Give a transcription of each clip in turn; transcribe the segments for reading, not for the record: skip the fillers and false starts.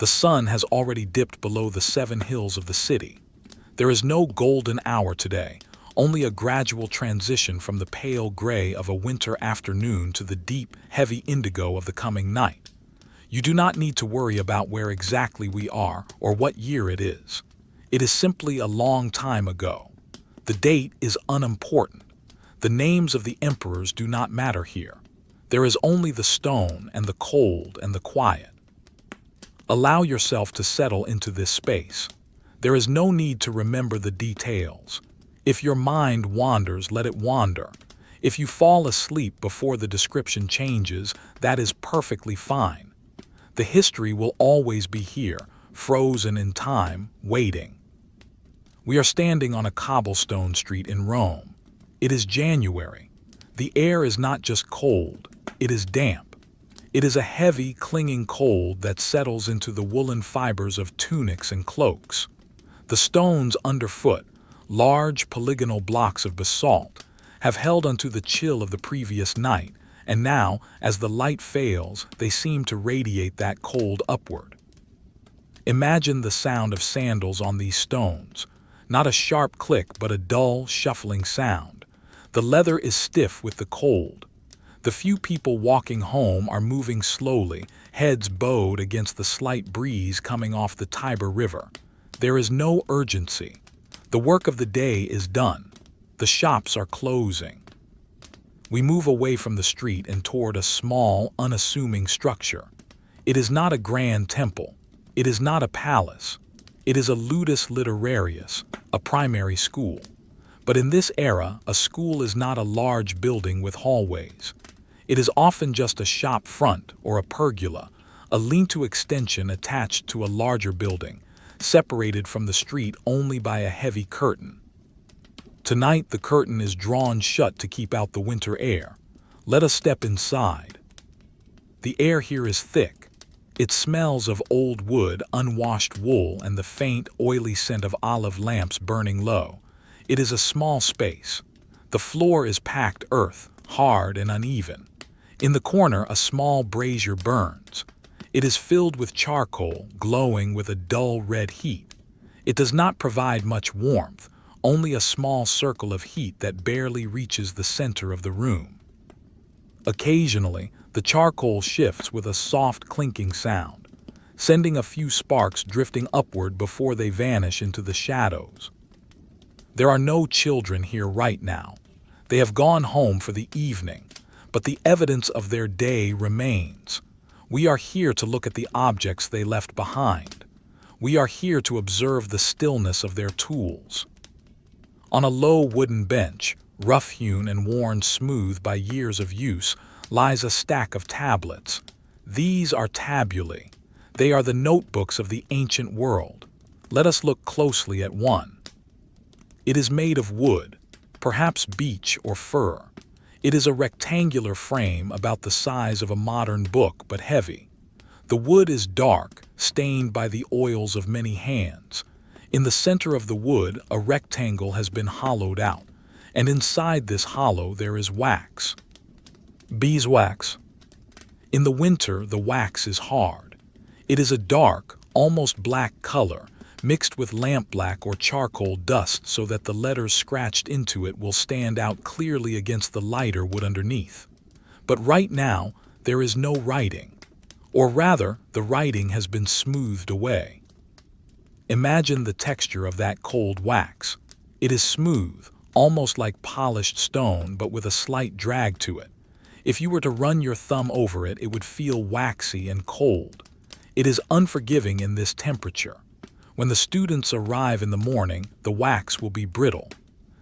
The sun has already dipped below the 7 hills of the city. There is no golden hour today, only a gradual transition from the pale gray of a winter afternoon to the deep, heavy indigo of the coming night. You do not need to worry about where exactly we are or what year it is. It is simply a long time ago. The date is unimportant. The names of the emperors do not matter here. There is only the stone and the cold and the quiet. Allow yourself to settle into this space. There is no need to remember the details. If your mind wanders, let it wander. If you fall asleep before the description changes, that is perfectly fine. The history will always be here, frozen in time, waiting. We are standing on a cobblestone street in Rome. It is January. The air is not just cold, it is damp. It is a heavy, clinging cold that settles into the woolen fibers of tunics and cloaks. The stones underfoot, large polygonal blocks of basalt, have held unto the chill of the previous night, and now, as the light fails, they seem to radiate that cold upward. Imagine the sound of sandals on these stones. Not a sharp click, but a dull, shuffling sound. The leather is stiff with the cold. The few people walking home are moving slowly, heads bowed against the slight breeze coming off the Tiber River. There is no urgency. The work of the day is done. The shops are closing. We move away from the street and toward a small, unassuming structure. It is not a grand temple. It is not a palace. It is a ludus literarius, a primary school. But in this era, a school is not a large building with hallways. It is often just a shop front or a pergola, a lean-to extension attached to a larger building, separated from the street only by a heavy curtain. Tonight the curtain is drawn shut to keep out the winter air. Let us step inside. The air here is thick. It smells of old wood, unwashed wool, and the faint, oily scent of olive lamps burning low. It is a small space. The floor is packed earth, hard and uneven. In the corner, a small brazier burns. It is filled with charcoal, glowing with a dull red heat. It does not provide much warmth, only a small circle of heat that barely reaches the center of the room. Occasionally, the charcoal shifts with a soft clinking sound, sending a few sparks drifting upward before they vanish into the shadows. There are no children here right now. They have gone home for the evening, but the evidence of their day remains. We are here to look at the objects they left behind. We are here to observe the stillness of their tools. On a low wooden bench, rough-hewn and worn smooth by years of use, lies a stack of tablets. These are tabulae. They are the notebooks of the ancient world. Let us look closely at one. It is made of wood, perhaps beech or fir. It is a rectangular frame about the size of a modern book, but heavy. The wood is dark, stained by the oils of many hands. In the center of the wood, a rectangle has been hollowed out, and inside this hollow there is wax. Beeswax. In the winter, the wax is hard. It is a dark, almost black color, mixed with lampblack or charcoal dust so that the letters scratched into it will stand out clearly against the lighter wood underneath. But right now, there is no writing. Or rather, the writing has been smoothed away. Imagine the texture of that cold wax. It is smooth, almost like polished stone, but with a slight drag to it. If you were to run your thumb over it, it would feel waxy and cold. It is unforgiving in this temperature. When the students arrive in the morning, the wax will be brittle.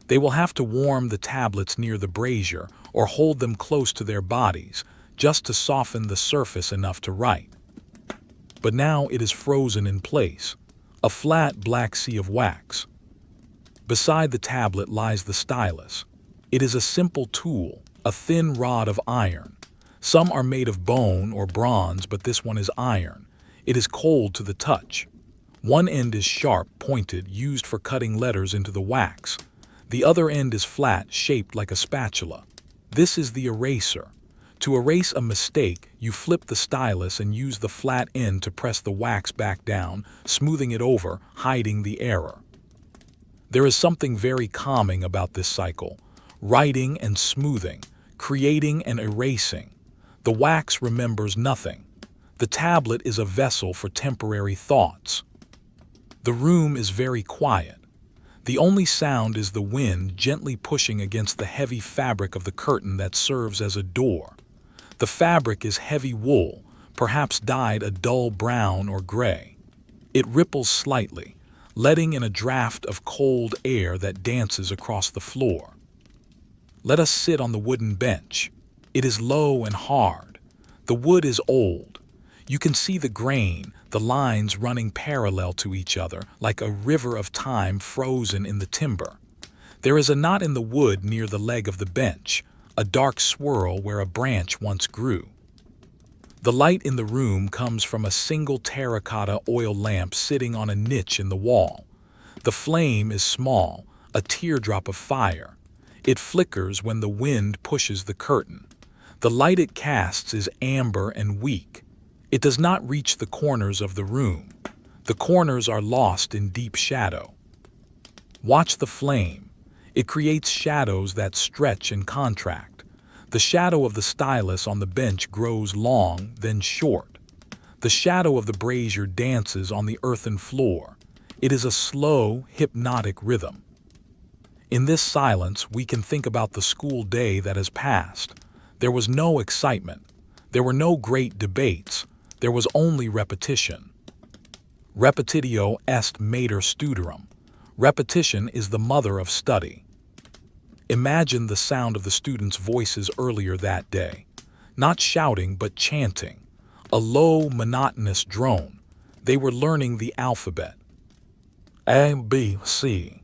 They will have to warm the tablets near the brazier or hold them close to their bodies, just to soften the surface enough to write. But now it is frozen in place, a flat black sea of wax. Beside the tablet lies the stylus. It is a simple tool, a thin rod of iron. Some are made of bone or bronze, but this one is iron. It is cold to the touch. One end is sharp, pointed, used for cutting letters into the wax. The other end is flat, shaped like a spatula. This is the eraser. To erase a mistake, you flip the stylus and use the flat end to press the wax back down, smoothing it over, hiding the error. There is something very calming about this cycle: writing and smoothing, creating and erasing. The wax remembers nothing. The tablet is a vessel for temporary thoughts. The room is very quiet. The only sound is the wind gently pushing against the heavy fabric of the curtain that serves as a door. The fabric is heavy wool, perhaps dyed a dull brown or gray. It ripples slightly, letting in a draft of cold air that dances across the floor. Let us sit on the wooden bench. It is low and hard. The wood is old. You can see the grain, the lines running parallel to each other, like a river of time frozen in the timber. There is a knot in the wood near the leg of the bench, a dark swirl where a branch once grew. The light in the room comes from a single terracotta oil lamp sitting on a niche in the wall. The flame is small, a teardrop of fire. It flickers when the wind pushes the curtain. The light it casts is amber and weak. It does not reach the corners of the room. The corners are lost in deep shadow. Watch the flame. It creates shadows that stretch and contract. The shadow of the stylus on the bench grows long, then short. The shadow of the brazier dances on the earthen floor. It is a slow, hypnotic rhythm. In this silence, we can think about the school day that has passed. There was no excitement. There were no great debates. There was only repetition. Repetitio est mater studium. Repetition is the mother of study. Imagine the sound of the students' voices earlier that day. Not shouting, but chanting. A low, monotonous drone. They were learning the alphabet. A, B, C.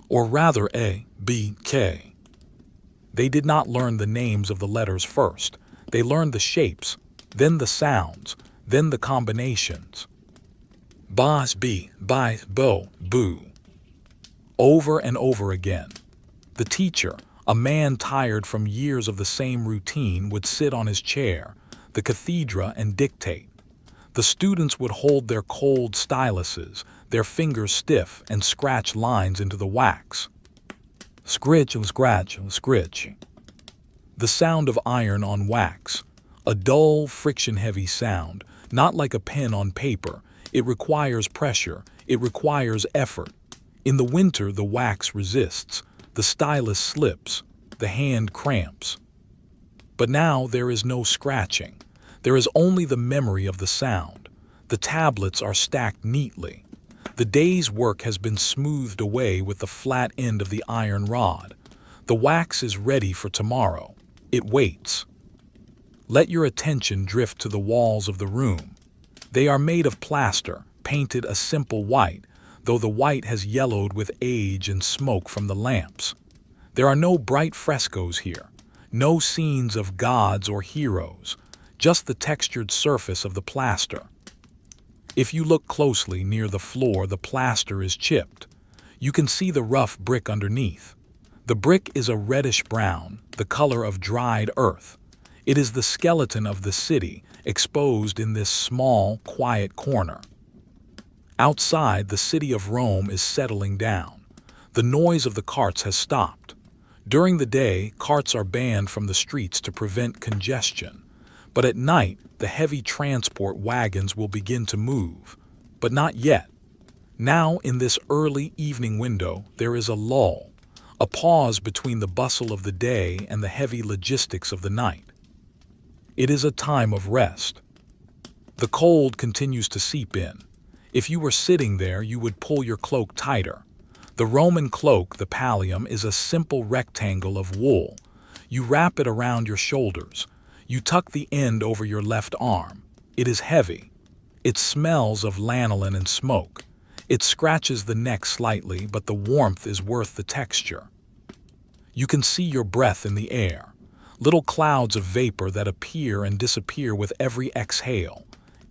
Or rather A, B, K. They did not learn the names of the letters first. They learned the shapes, then the sounds, then the combinations. Bas, B, Bi, Bo, Boo. Over and over again. The teacher, a man tired from years of the same routine, would sit on his chair, the cathedra, and dictate. The students would hold their cold styluses, their fingers stiff, and scratch lines into the wax. Scritch, scratch, scritch. The sound of iron on wax. A dull, friction-heavy sound, not like a pen on paper. It requires pressure. It requires effort. In the winter, the wax resists. The stylus slips. The hand cramps. But now there is no scratching. There is only the memory of the sound. The tablets are stacked neatly. The day's work has been smoothed away with the flat end of the iron rod. The wax is ready for tomorrow. It waits. Let your attention drift to the walls of the room. They are made of plaster, painted a simple white, though the white has yellowed with age and smoke from the lamps. There are no bright frescoes here, no scenes of gods or heroes, just the textured surface of the plaster. If you look closely near the floor, the plaster is chipped. You can see the rough brick underneath. The brick is a reddish brown, the color of dried earth. It is the skeleton of the city, exposed in this small, quiet corner. Outside, the city of Rome is settling down. The noise of the carts has stopped. During the day, carts are banned from the streets to prevent congestion. But at night, the heavy transport wagons will begin to move. But not yet. Now, in this early evening window, there is a lull, a pause between the bustle of the day and the heavy logistics of the night. It is a time of rest. The cold continues to seep in. If you were sitting there, you would pull your cloak tighter. The Roman cloak, the pallium, is a simple rectangle of wool. You wrap it around your shoulders. You tuck the end over your left arm. It is heavy. It smells of lanolin and smoke. It scratches the neck slightly, but the warmth is worth the texture. You can see your breath in the air. Little clouds of vapor that appear and disappear with every exhale,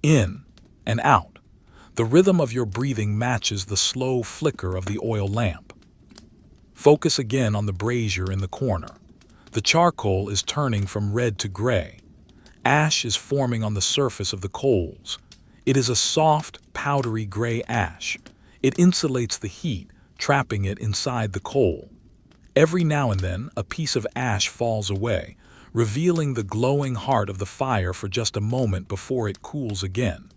in and out. The rhythm of your breathing matches the slow flicker of the oil lamp. Focus again on the brazier in the corner. The charcoal is turning from red to gray. Ash is forming on the surface of the coals. It is a soft, powdery gray ash. It insulates the heat, trapping it inside the coal. Every now and then, a piece of ash falls away, revealing the glowing heart of the fire for just a moment before it cools again.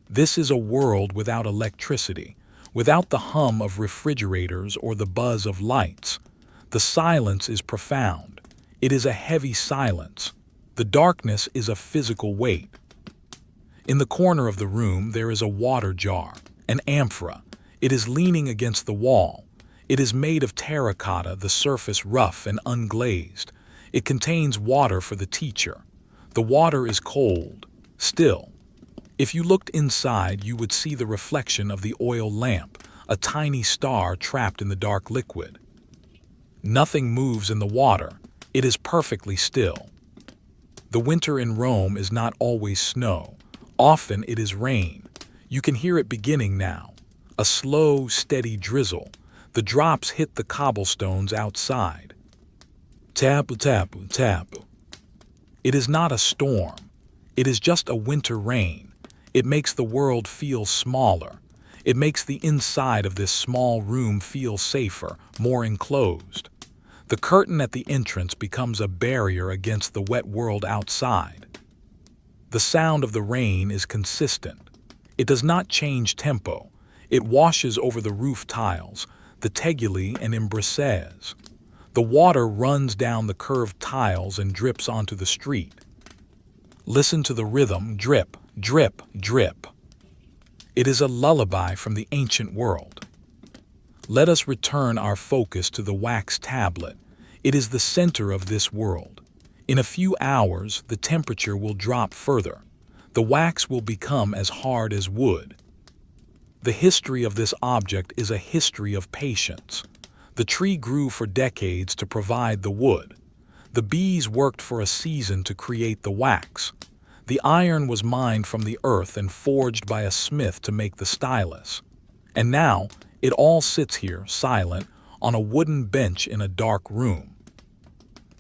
This is a world without electricity, without the hum of refrigerators or the buzz of lights. The silence is profound. It is a heavy silence. The darkness is a physical weight. In the corner of the room there is a water jar, an amphora. It is leaning against the wall. It is made of terracotta, the surface rough and unglazed. It contains water for the teacher. The water is cold, still. If you looked inside, you would see the reflection of the oil lamp, a tiny star trapped in the dark liquid. Nothing moves in the water. It is perfectly still. The winter in Rome is not always snow. Often it is rain. You can hear it beginning now. A slow, steady drizzle. The drops hit the cobblestones outside. Tapu, tapu, tapu. It is not a storm. It is just a winter rain. It makes the world feel smaller. It makes the inside of this small room feel safer, more enclosed. The curtain at the entrance becomes a barrier against the wet world outside. The sound of the rain is consistent. It does not change tempo. It washes over the roof tiles, the tegulae and embrasures. The water runs down the curved tiles and drips onto the street. Listen to the rhythm, drip, drip, drip. It is a lullaby from the ancient world. Let us return our focus to the wax tablet. It is the center of this world. In a few hours, the temperature will drop further. The wax will become as hard as wood. The history of this object is a history of patience. The tree grew for decades to provide the wood. The bees worked for a season to create the wax. The iron was mined from the earth and forged by a smith to make the stylus. And now, it all sits here, silent, on a wooden bench in a dark room.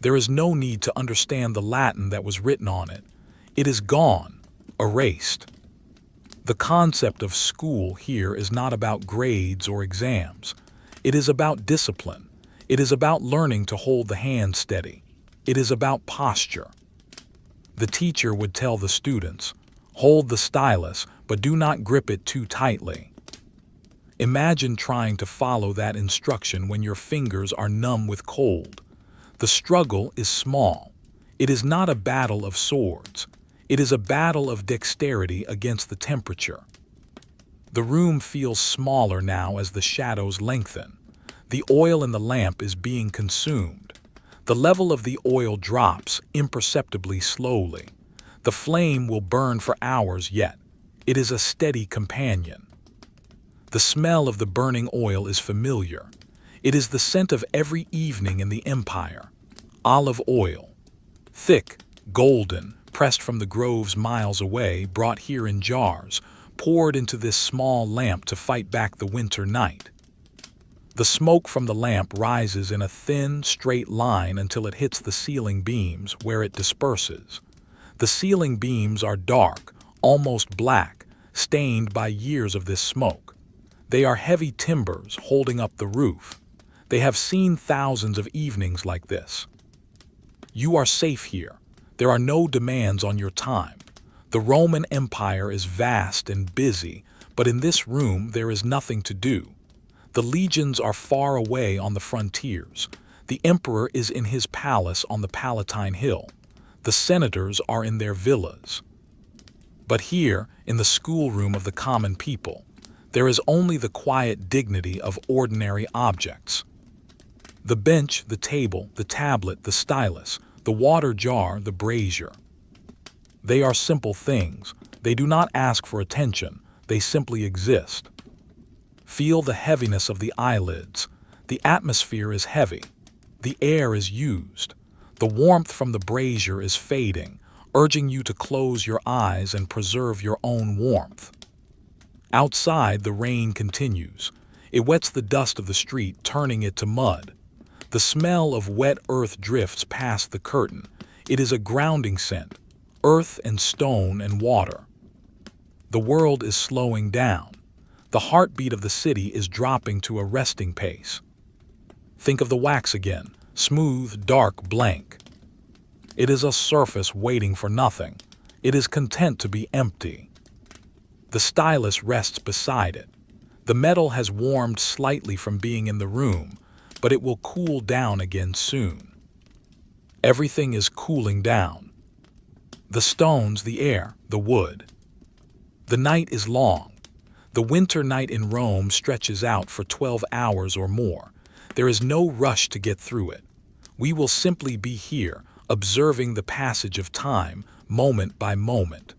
There is no need to understand the Latin that was written on it. It is gone, erased. The concept of school here is not about grades or exams. It is about discipline. It is about learning to hold the hand steady. It is about posture. The teacher would tell the students, hold the stylus, but do not grip it too tightly. Imagine trying to follow that instruction when your fingers are numb with cold. The struggle is small. It is not a battle of swords. It is a battle of dexterity against the temperature. The room feels smaller now as the shadows lengthen. The oil in the lamp is being consumed. The level of the oil drops imperceptibly slowly. The flame will burn for hours yet. It is a steady companion. The smell of the burning oil is familiar. It is the scent of every evening in the empire. Olive oil. Thick, golden, pressed from the groves miles away, brought here in jars, poured into this small lamp to fight back the winter night. The smoke from the lamp rises in a thin, straight line until it hits the ceiling beams, where it disperses. The ceiling beams are dark, almost black, stained by years of this smoke. They are heavy timbers holding up the roof. They have seen thousands of evenings like this. You are safe here. There are no demands on your time. The Roman Empire is vast and busy, but in this room there is nothing to do. The legions are far away on the frontiers. The emperor is in his palace on the Palatine Hill. The senators are in their villas. But here, in the schoolroom of the common people, there is only the quiet dignity of ordinary objects. The bench, the table, the tablet, the stylus, the water jar, the brazier. They are simple things. They do not ask for attention. They simply exist. Feel the heaviness of the eyelids. The atmosphere is heavy. The air is used. The warmth from the brazier is fading, urging you to close your eyes and preserve your own warmth. Outside, the rain continues. It wets the dust of the street, turning it to mud. The smell of wet earth drifts past the curtain. It is a grounding scent, earth and stone and water. The world is slowing down. The heartbeat of the city is dropping to a resting pace. Think of the wax again, smooth, dark, blank. It is a surface waiting for nothing. It is content to be empty. The stylus rests beside it. The metal has warmed slightly from being in the room, but it will cool down again soon. Everything is cooling down. The stones, the air, the wood. The night is long. The winter night in Rome stretches out for 12 hours or more. There is no rush to get through it. We will simply be here, observing the passage of time, moment by moment.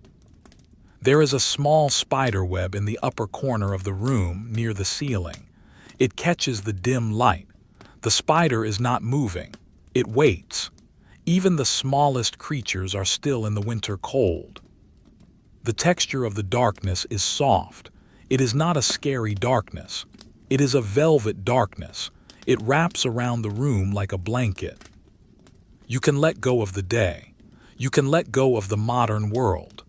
There is a small spider web in the upper corner of the room near the ceiling. It catches the dim light. The spider is not moving. It waits. Even the smallest creatures are still in the winter cold. The texture of the darkness is soft. It is not a scary darkness. It is a velvet darkness. It wraps around the room like a blanket. You can let go of the day. You can let go of the modern world.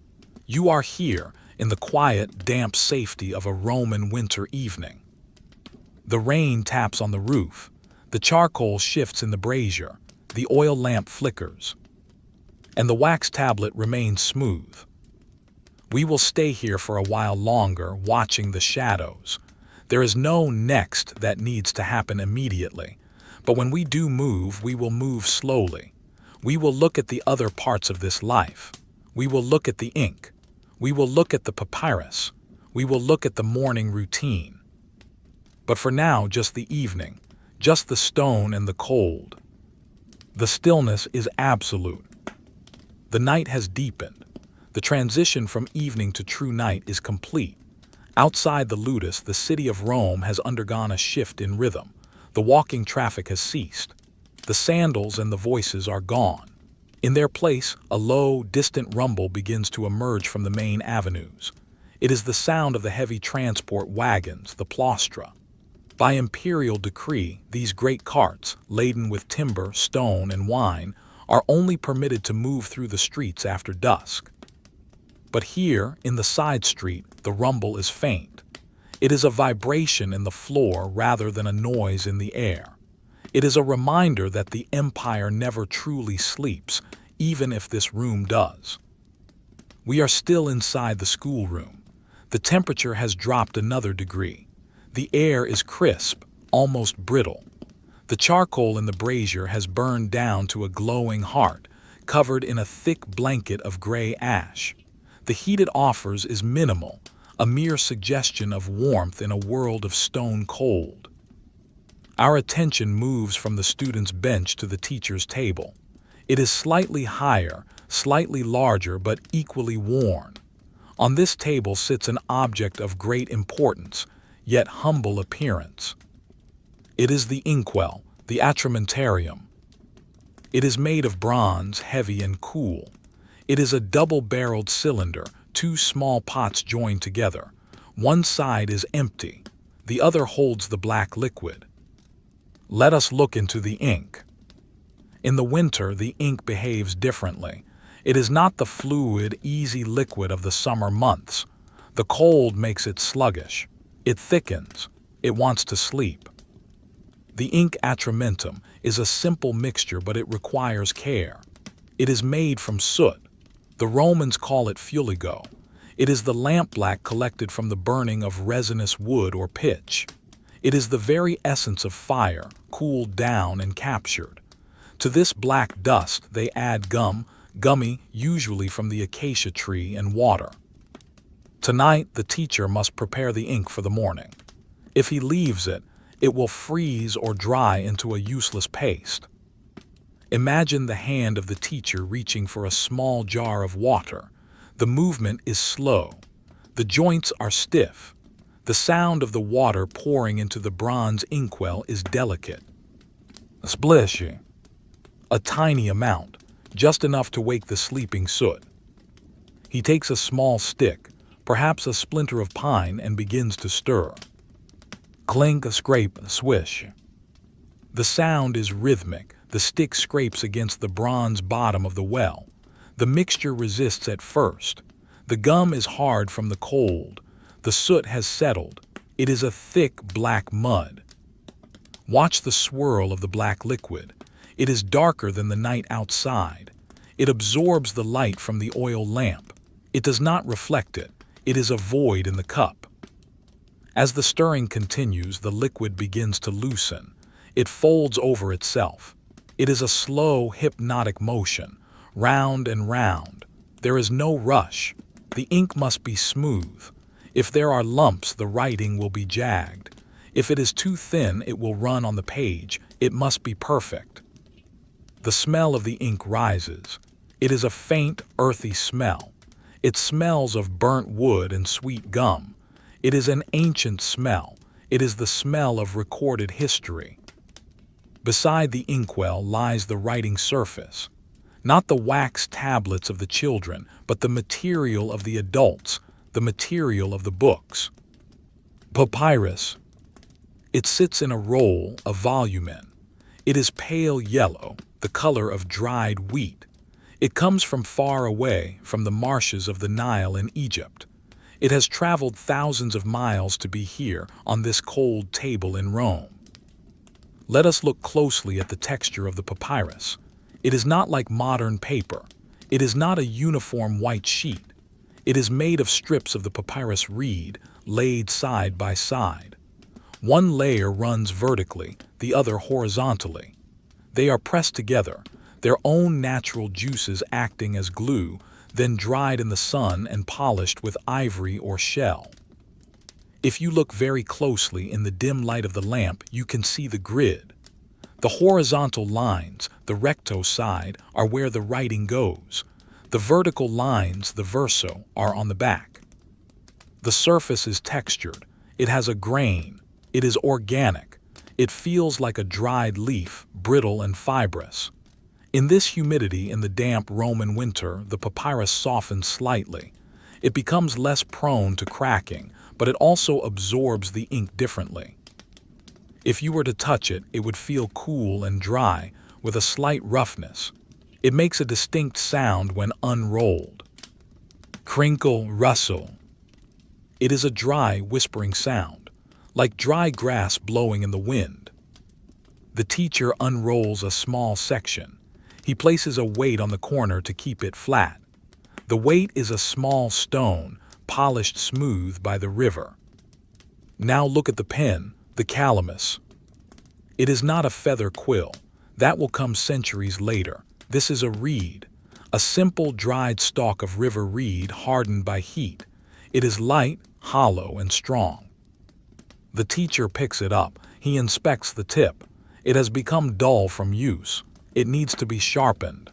You are here in the quiet, damp safety of a Roman winter evening. The rain taps on the roof. The charcoal shifts in the brazier. The oil lamp flickers. And the wax tablet remains smooth. We will stay here for a while longer, watching the shadows. There is no next that needs to happen immediately. But when we do move, we will move slowly. We will look at the other parts of this life. We will look at the ink. We will look at the papyrus. We will look at the morning routine. But for now, just the evening, just the stone and the cold. The stillness is absolute. The night has deepened. The transition from evening to true night is complete. Outside the ludus, the city of Rome has undergone a shift in rhythm. The walking traffic has ceased. The sandals and the voices are gone. In their place, a low, distant rumble begins to emerge from the main avenues. It is the sound of the heavy transport wagons, the plaustra. By imperial decree, these great carts, laden with timber, stone, and wine, are only permitted to move through the streets after dusk. But here, in the side street, the rumble is faint. It is a vibration in the floor rather than a noise in the air. It is a reminder that the empire never truly sleeps, even if this room does. We are still inside the schoolroom. The temperature has dropped another degree. The air is crisp, almost brittle. The charcoal in the brazier has burned down to a glowing heart, covered in a thick blanket of gray ash. The heat it offers is minimal, a mere suggestion of warmth in a world of stone cold. Our attention moves from the student's bench to the teacher's table. It is slightly higher, slightly larger, but equally worn. On this table sits an object of great importance, yet humble appearance. It is the inkwell, the atramentarium. It is made of bronze, heavy and cool. It is a double-barreled cylinder, two small pots joined together. One side is empty. The other holds the black liquid. Let us look into the ink. In the winter, the ink behaves differently. It is not the fluid, easy liquid of the summer months. The cold makes it sluggish. It thickens. It wants to sleep. The ink atramentum is a simple mixture, but it requires care. It is made from soot. The Romans call it fuligo. It is the lampblack collected from the burning of resinous wood or pitch. It is the very essence of fire, cooled down and captured. To this black dust they add gummy, usually from the acacia tree, and water. Tonight, the teacher must prepare the ink for the morning. If he leaves it, it will freeze or dry into a useless paste. Imagine the hand of the teacher reaching for a small jar of water. The movement is slow. The joints are stiff. The sound of the water pouring into the bronze inkwell is delicate. Splishy. A tiny amount, just enough to wake the sleeping soot. He takes a small stick, perhaps a splinter of pine, and begins to stir. Clink, scrape, swish. The sound is rhythmic. The stick scrapes against the bronze bottom of the well. The mixture resists at first. The gum is hard from the cold. The soot has settled. It is a thick black mud. Watch the swirl of the black liquid. It is darker than the night outside. It absorbs the light from the oil lamp. It does not reflect it. It is a void in the cup. As the stirring continues, the liquid begins to loosen. It folds over itself. It is a slow, hypnotic motion, round and round. There is no rush. The ink must be smooth. If there are lumps, the writing will be jagged. If it is too thin, it will run on the page. It must be perfect. The smell of the ink rises. It is a faint, earthy smell. It smells of burnt wood and sweet gum. It is an ancient smell. It is the smell of recorded history. Beside the inkwell lies the writing surface. Not the wax tablets of the children, but the material of the adults, the material of the books. Papyrus. It sits in a roll, a volumen. It is pale yellow, the color of dried wheat. It comes from far away, from the marshes of the Nile in Egypt. It has traveled thousands of miles to be here, on this cold table in Rome. Let us look closely at the texture of the papyrus. It is not like modern paper. It is not a uniform white sheet. It is made of strips of the papyrus reed, laid side by side. One layer runs vertically, the other horizontally. They are pressed together, their own natural juices acting as glue, then dried in the sun and polished with ivory or shell. If you look very closely in the dim light of the lamp, you can see the grid. The horizontal lines, the recto side, are where the writing goes. The vertical lines, the verso, are on the back. The surface is textured. It has a grain. It is organic. It feels like a dried leaf, brittle and fibrous. In this humidity in the damp Roman winter, the papyrus softens slightly. It becomes less prone to cracking, but it also absorbs the ink differently. If you were to touch it, it would feel cool and dry, with a slight roughness. It makes a distinct sound when unrolled. Crinkle, rustle. It is a dry, whispering sound, like dry grass blowing in the wind. The teacher unrolls a small section. He places a weight on the corner to keep it flat. The weight is a small stone, polished smooth by the river. Now look at the pen, the calamus. It is not a feather quill. That will come centuries later. This is a reed, a simple dried stalk of river reed hardened by heat. It is light, hollow, and strong. The teacher picks it up. He inspects the tip. It has become dull from use. It needs to be sharpened.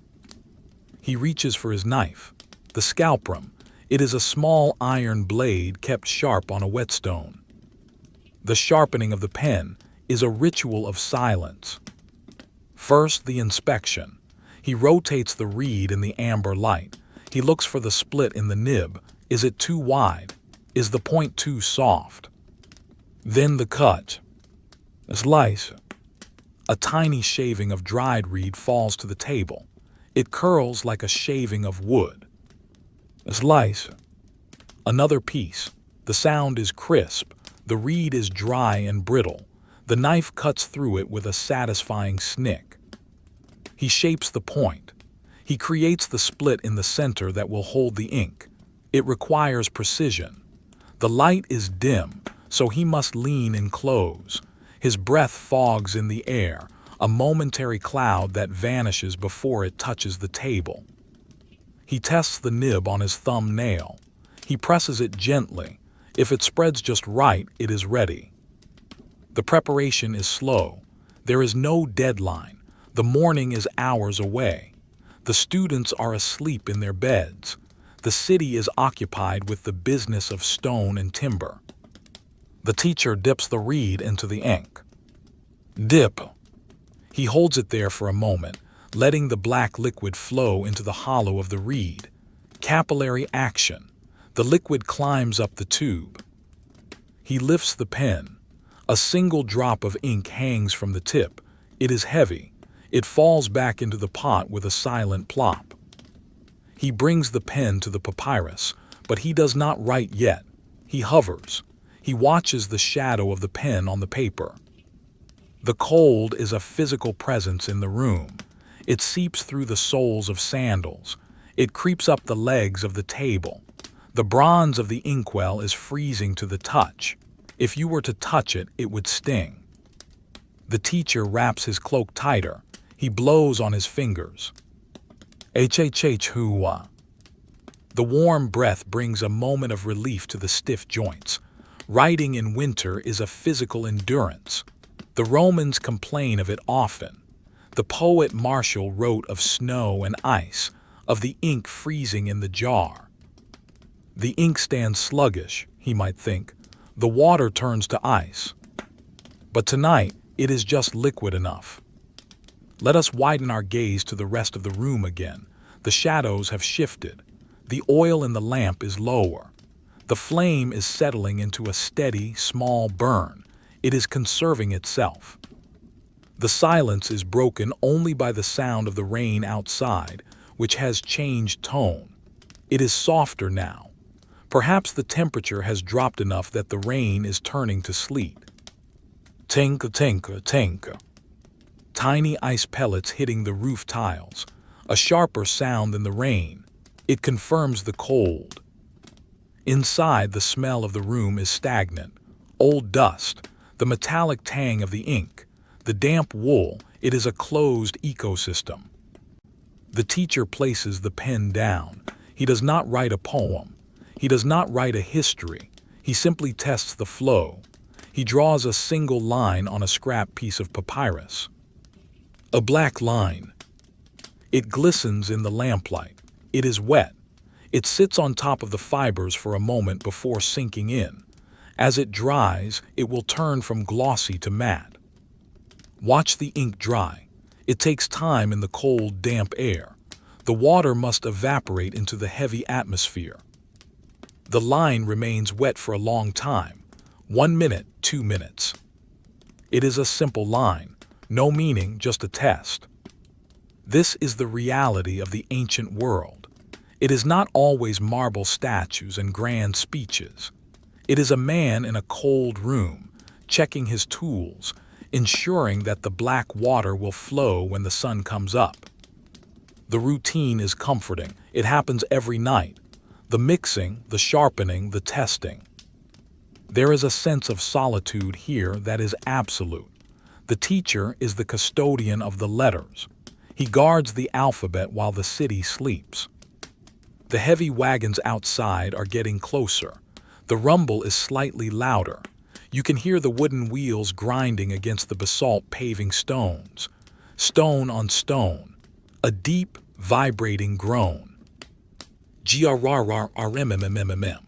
He reaches for his knife. The scalprum. It is a small iron blade kept sharp on a whetstone. The sharpening of the pen is a ritual of silence. First, the inspection. He rotates the reed in the amber light. He looks for the split in the nib. Is it too wide? Is the point too soft? Then the cut. A slice. A tiny shaving of dried reed falls to the table. It curls like a shaving of wood. A slice. Another piece. The sound is crisp. The reed is dry and brittle. The knife cuts through it with a satisfying snick. He shapes the point. He creates the split in the center that will hold the ink. It requires precision. The light is dim, so he must lean in close. His breath fogs in the air, a momentary cloud that vanishes before it touches the table. He tests the nib on his thumbnail. He presses it gently. If it spreads just right, it is ready. The preparation is slow. There is no deadline. The morning is hours away. The students are asleep in their beds. The city is occupied with the business of stone and timber. The teacher dips the reed into the ink. Dip. He holds it there for a moment, letting the black liquid flow into the hollow of the reed. Capillary action. The liquid climbs up the tube. He lifts the pen. A single drop of ink hangs from the tip. It is heavy. It falls back into the pot with a silent plop. He brings the pen to the papyrus, but he does not write yet. He hovers. He watches the shadow of the pen on the paper. The cold is a physical presence in the room. It seeps through the soles of sandals. It creeps up the legs of the table. The bronze of the inkwell is freezing to the touch. If you were to touch it, it would sting. The teacher wraps his cloak tighter. He blows on his fingers. Hua. The warm breath brings a moment of relief to the stiff joints. Writing in winter is a physical endurance. The Romans complain of it often. The poet Martial wrote of snow and ice, of the ink freezing in the jar. The ink stands sluggish, he might think. The water turns to ice. But tonight, it is just liquid enough. Let us widen our gaze to the rest of the room again. The shadows have shifted. The oil in the lamp is lower. The flame is settling into a steady, small burn. It is conserving itself. The silence is broken only by the sound of the rain outside, which has changed tone. It is softer now. Perhaps the temperature has dropped enough that the rain is turning to sleet. Tinka, tinka, tinka. Tiny ice pellets hitting the roof tiles. A sharper sound than the rain. It confirms the cold. Inside, the smell of the room is stagnant. Old dust, the metallic tang of the ink, the damp wool. It is a closed ecosystem. The teacher places the pen down. He does not write a poem. He does not write a history. He simply tests the flow. He draws a single line on a scrap piece of papyrus. A black line. It glistens in the lamplight. It is wet. It sits on top of the fibers for a moment before sinking in. As it dries, it will turn from glossy to matte. Watch the ink dry. It takes time in the cold, damp air. The water must evaporate into the heavy atmosphere. The line remains wet for a long time. 1 minute, 2 minutes. It is a simple line. No meaning, just a test. This is the reality of the ancient world. It is not always marble statues and grand speeches. It is a man in a cold room, checking his tools, ensuring that the black water will flow when the sun comes up. The routine is comforting. It happens every night. The mixing, the sharpening, the testing. There is a sense of solitude here that is absolute. The teacher is the custodian of the letters. He guards the alphabet while the city sleeps. The heavy wagons outside are getting closer. The rumble is slightly louder. You can hear the wooden wheels grinding against the basalt paving stones. Stone on stone. A deep, vibrating groan. Grrrrrmmm.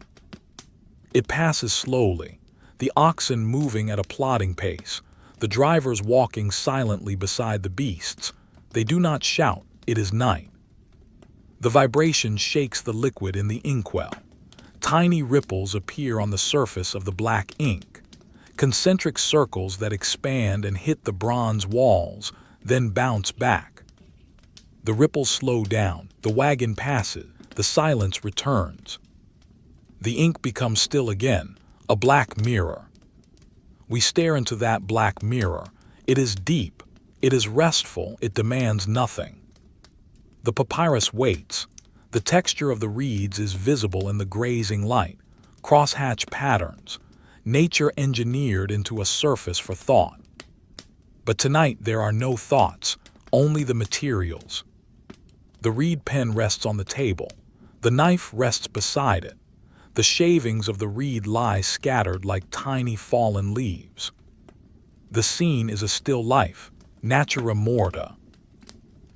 It passes slowly, the oxen moving at a plodding pace, the drivers walking silently beside the beasts. They do not shout. It is night. The vibration shakes the liquid in the inkwell. Tiny ripples appear on the surface of the black ink. Concentric circles that expand and hit the bronze walls, then bounce back. The ripples slow down. The wagon passes. The silence returns. The ink becomes still again, a black mirror. We stare into that black mirror. It is deep. It is restful. It demands nothing. The papyrus waits. The texture of the reeds is visible in the grazing light. Crosshatch patterns. Nature engineered into a surface for thought. But tonight there are no thoughts, only the materials. The reed pen rests on the table. The knife rests beside it. The shavings of the reed lie scattered like tiny fallen leaves. The scene is a still life, natura morta.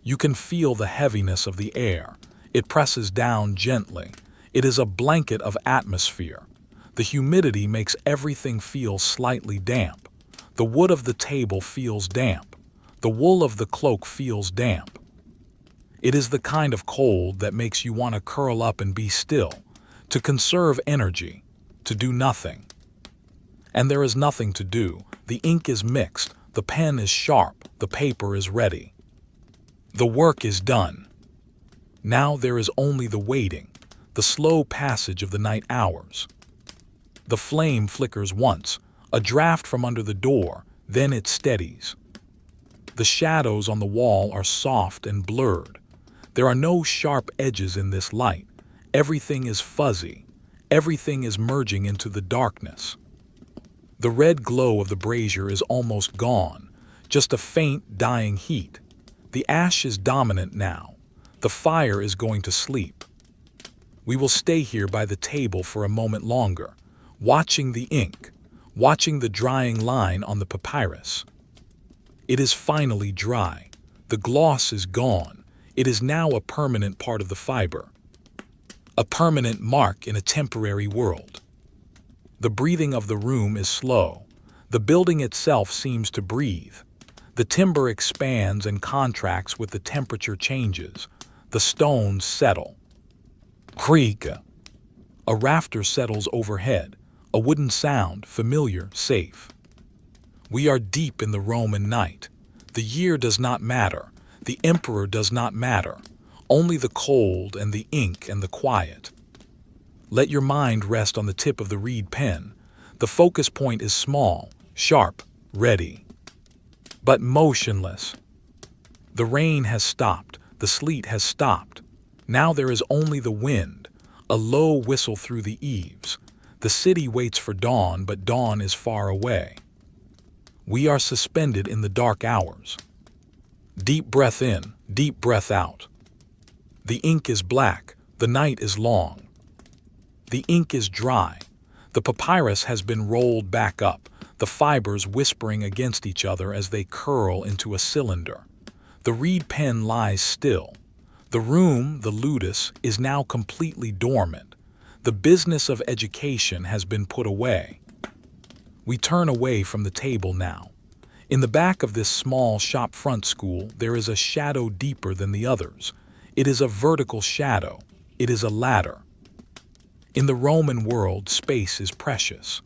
You can feel the heaviness of the air. It presses down gently. It is a blanket of atmosphere. The humidity makes everything feel slightly damp. The wood of the table feels damp. The wool of the cloak feels damp. It is the kind of cold that makes you want to curl up and be still, to conserve energy, to do nothing. And there is nothing to do. The ink is mixed. The pen is sharp, the paper is ready. The work is done. Now there is only the waiting, the slow passage of the night hours. The flame flickers once, a draft from under the door, then it steadies. The shadows on the wall are soft and blurred. There are no sharp edges in this light. Everything is fuzzy. Everything is merging into the darkness. The red glow of the brazier is almost gone, just a faint, dying heat. The ash is dominant now. The fire is going to sleep. We will stay here by the table for a moment longer, watching the ink, watching the drying line on the papyrus. It is finally dry. The gloss is gone. It is now a permanent part of the fiber. A permanent mark in a temporary world. The breathing of the room is slow. The building itself seems to breathe. The timber expands and contracts with the temperature changes. The stones settle. Creak. A rafter settles overhead. A wooden sound, familiar, safe. We are deep in the Roman night. The year does not matter. The emperor does not matter. Only the cold and the ink and the quiet. Let your mind rest on the tip of the reed pen. The focus point is small, sharp, ready. But motionless. The rain has stopped. The sleet has stopped. Now there is only the wind, a low whistle through the eaves. The city waits for dawn, but dawn is far away. We are suspended in the dark hours. Deep breath in, deep breath out. The ink is black, the night is long. The ink is dry. The papyrus has been rolled back up, the fibers whispering against each other as they curl into a cylinder. The reed pen lies still. The room, the ludus, is now completely dormant. The business of education has been put away. We turn away from the table now. In the back of this small shop-front school, there is a shadow deeper than the others. It is a vertical shadow. It is a ladder. In the Roman world, space is precious.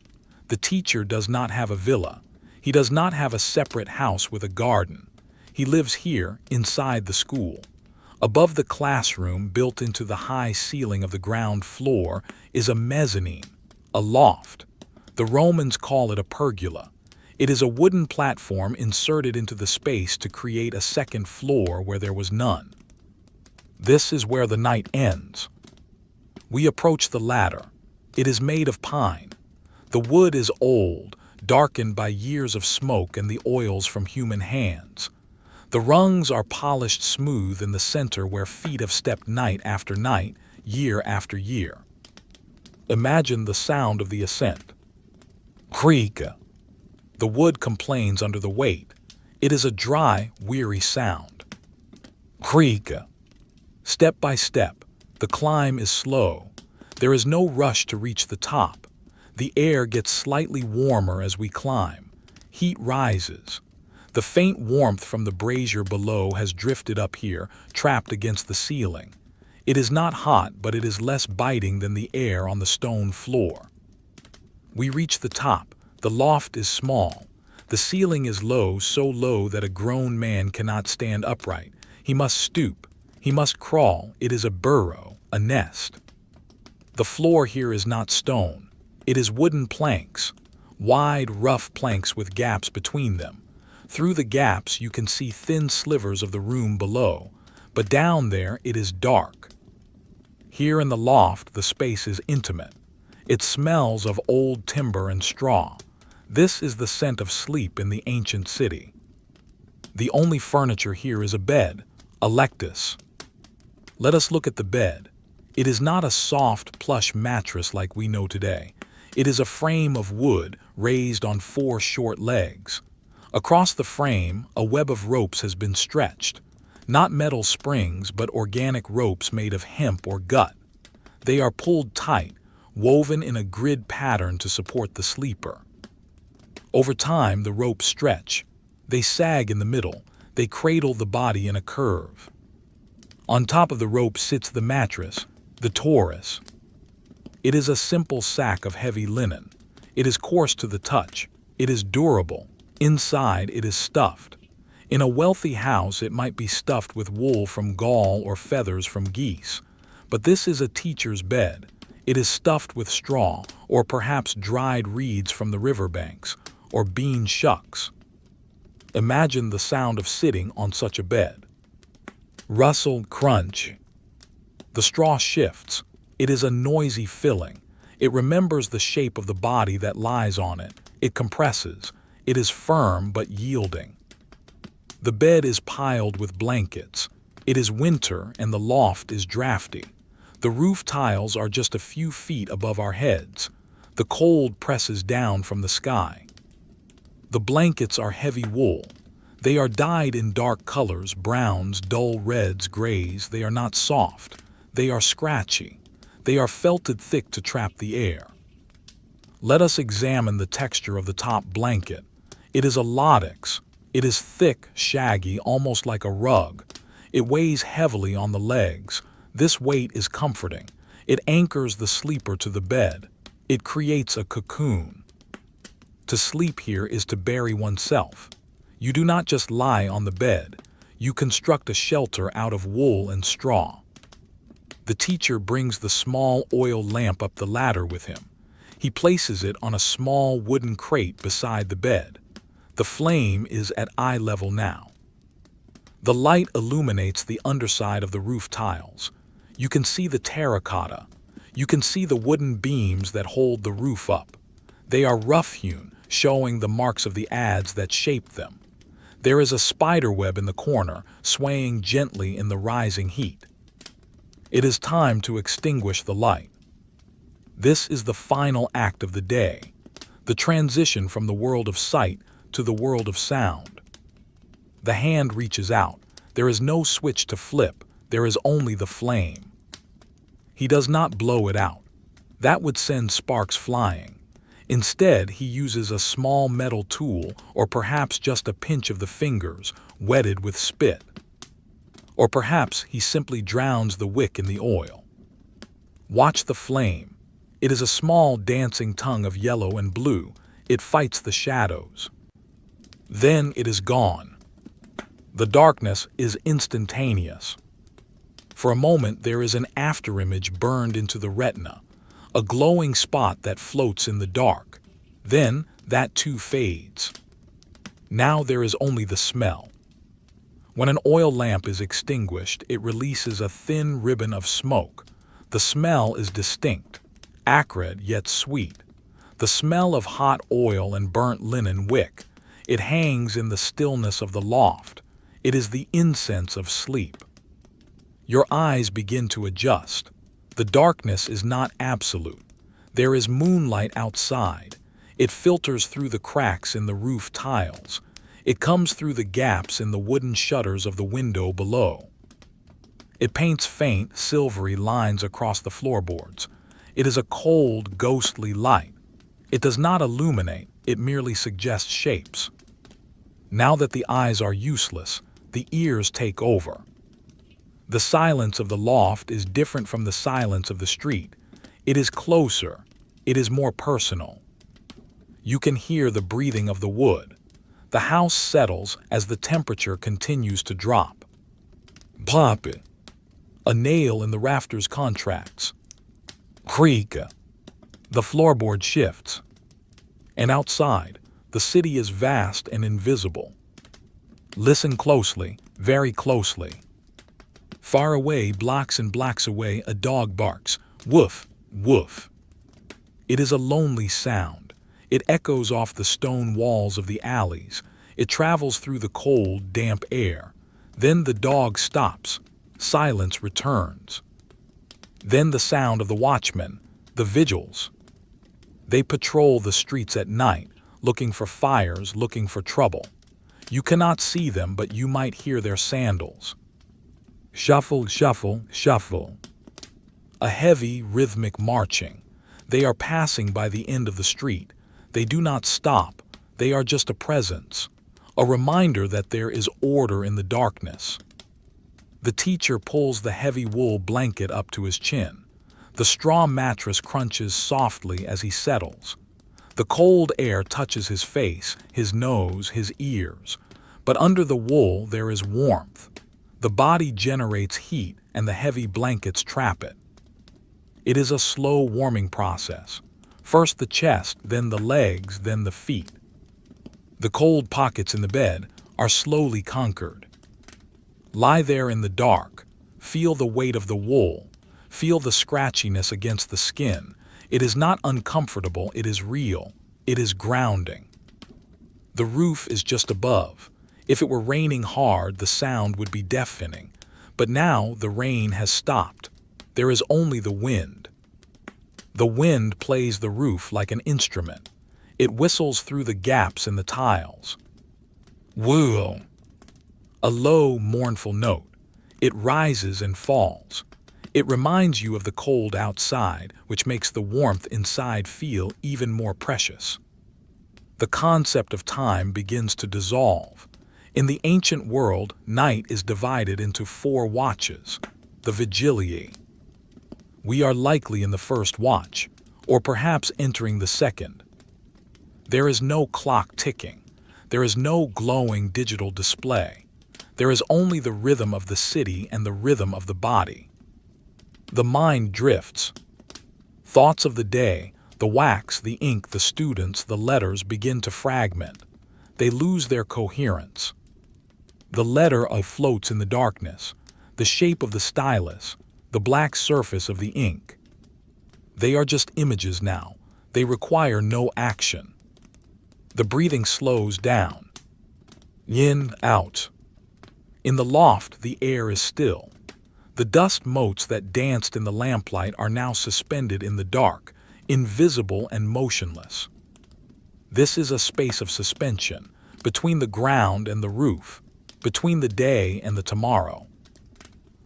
The teacher does not have a villa. He does not have a separate house with a garden. He lives here, inside the school. Above the classroom, built into the high ceiling of the ground floor, is a mezzanine, a loft. The Romans call it a pergola. It is a wooden platform inserted into the space to create a second floor where there was none. This is where the night ends. We approach the ladder. It is made of pine. The wood is old, darkened by years of smoke and the oils from human hands. The rungs are polished smooth in the center where feet have stepped night after night, year after year. Imagine the sound of the ascent. Creak. The wood complains under the weight. It is a dry, weary sound. Creak. Step by step, the climb is slow. There is no rush to reach the top. The air gets slightly warmer as we climb. Heat rises. The faint warmth from the brazier below has drifted up here, trapped against the ceiling. It is not hot, but it is less biting than the air on the stone floor. We reach the top. The loft is small. The ceiling is low, so low that a grown man cannot stand upright. He must stoop. He must crawl. It is a burrow, a nest. The floor here is not stone. It is wooden planks, wide, rough planks with gaps between them. Through the gaps you can see thin slivers of the room below, but down there it is dark. Here in the loft the space is intimate. It smells of old timber and straw. This is the scent of sleep in the ancient city. The only furniture here is a bed, a lectus. Let us look at the bed. It is not a soft, plush mattress like we know today. It is a frame of wood raised on 4 short legs. Across the frame, a web of ropes has been stretched. Not metal springs, but organic ropes made of hemp or gut. They are pulled tight, woven in a grid pattern to support the sleeper. Over time, the ropes stretch. They sag in the middle. They cradle the body in a curve. On top of the rope sits the mattress, the torus. It is a simple sack of heavy linen. It is coarse to the touch. It is durable, Inside, it is stuffed. In a wealthy house, it might be stuffed with wool from Gaul or feathers from geese. But this is a teacher's bed. It is stuffed with straw, or perhaps dried reeds from the riverbanks, or bean shucks. Imagine the sound of sitting on such a bed. Rustle, crunch. The straw shifts. It is a noisy filling. It remembers the shape of the body that lies on it. It compresses. It is firm but yielding. The bed is piled with blankets. It is winter and the loft is drafty. The roof tiles are just a few feet above our heads. The cold presses down from the sky. The blankets are heavy wool. They are dyed in dark colors, browns, dull reds, grays. They are not soft. They are scratchy. They are felted thick to trap the air. Let us examine the texture of the top blanket. It is a ludus. It is thick, shaggy, almost like a rug. It weighs heavily on the legs. This weight is comforting. It anchors the sleeper to the bed. It creates a cocoon. To sleep here is to bury oneself. You do not just lie on the bed. You construct a shelter out of wool and straw. The teacher brings the small oil lamp up the ladder with him. He places it on a small wooden crate beside the bed. The flame is at eye level now. The light illuminates the underside of the roof tiles. You can see the terracotta. You can see the wooden beams that hold the roof up. They are rough-hewn, showing the marks of the adze that shaped them. There is a spider web in the corner, swaying gently in the rising heat. It is time to extinguish the light. This is the final act of the day, the transition from the world of sight to the world of sound. The hand reaches out. There is no switch to flip. There is only the flame. He does not blow it out. That would send sparks flying. Instead, he uses a small metal tool, or perhaps just a pinch of the fingers, wetted with spit. Or perhaps he simply drowns the wick in the oil. Watch the flame. It is a small dancing tongue of yellow and blue. It fights the shadows. Then it is gone. The darkness is instantaneous. For a moment, there is an afterimage burned into the retina, a glowing spot that floats in the dark. Then that too fades. Now there is only the smell. When an oil lamp is extinguished, it releases a thin ribbon of smoke. The smell is distinct, acrid yet sweet. The smell of hot oil and burnt linen wick. It hangs in the stillness of the loft. It is the incense of sleep. Your eyes begin to adjust. The darkness is not absolute. There is moonlight outside. It filters through the cracks in the roof tiles. It comes through the gaps in the wooden shutters of the window below. It paints faint, silvery lines across the floorboards. It is a cold, ghostly light. It does not illuminate, it merely suggests shapes. Now that the eyes are useless, the ears take over. The silence of the loft is different from the silence of the street. It is closer. It is more personal. You can hear the breathing of the wood. The house settles as the temperature continues to drop. Pop it. A nail in the rafters contracts. Creak. The floorboard shifts. And outside, the city is vast and invisible. Listen closely, very closely. Far away, blocks and blocks away, a dog barks. Woof, woof. It is a lonely sound. It echoes off the stone walls of the alleys. It travels through the cold, damp air. Then the dog stops. Silence returns. Then the sound of the watchmen, the vigils. They patrol the streets at night, looking for fires, looking for trouble. You cannot see them, but you might hear their sandals. Shuffle, shuffle, shuffle. A heavy, rhythmic marching. They are passing by the end of the street. They do not stop. They are just a presence, a reminder that there is order in the darkness. The teacher pulls the heavy wool blanket up to his chin. The straw mattress crunches softly as he settles. The cold air touches his face, his nose, his ears. But under the wool there is warmth. The body generates heat and the heavy blankets trap it. It is a slow warming process. First the chest, then the legs, then the feet. The cold pockets in the bed are slowly conquered. Lie there in the dark. Feel the weight of the wool. Feel the scratchiness against the skin. It is not uncomfortable, it is real. It is grounding. The roof is just above. If it were raining hard, the sound would be deafening. But now the rain has stopped. There is only the wind. The wind plays the roof like an instrument. It whistles through the gaps in the tiles. Whoa! A low, mournful note. It rises and falls. It reminds you of the cold outside, which makes the warmth inside feel even more precious. The concept of time begins to dissolve. In the ancient world, night is divided into 4 watches, the vigiliae. We are likely in the first watch, or perhaps entering the second. There is no clock ticking. There is no glowing digital display. There is only the rhythm of the city and the rhythm of the body. The mind drifts. Thoughts of the day, the wax, the ink, the students, the letters begin to fragment. They lose their coherence. The letter floats in the darkness, the shape of the stylus, the black surface of the ink. They are just images now. They require no action. The breathing slows down. In, out. In the loft, the air is still. The dust motes that danced in the lamplight are now suspended in the dark, invisible and motionless. This is a space of suspension, between the ground and the roof, between the day and the tomorrow.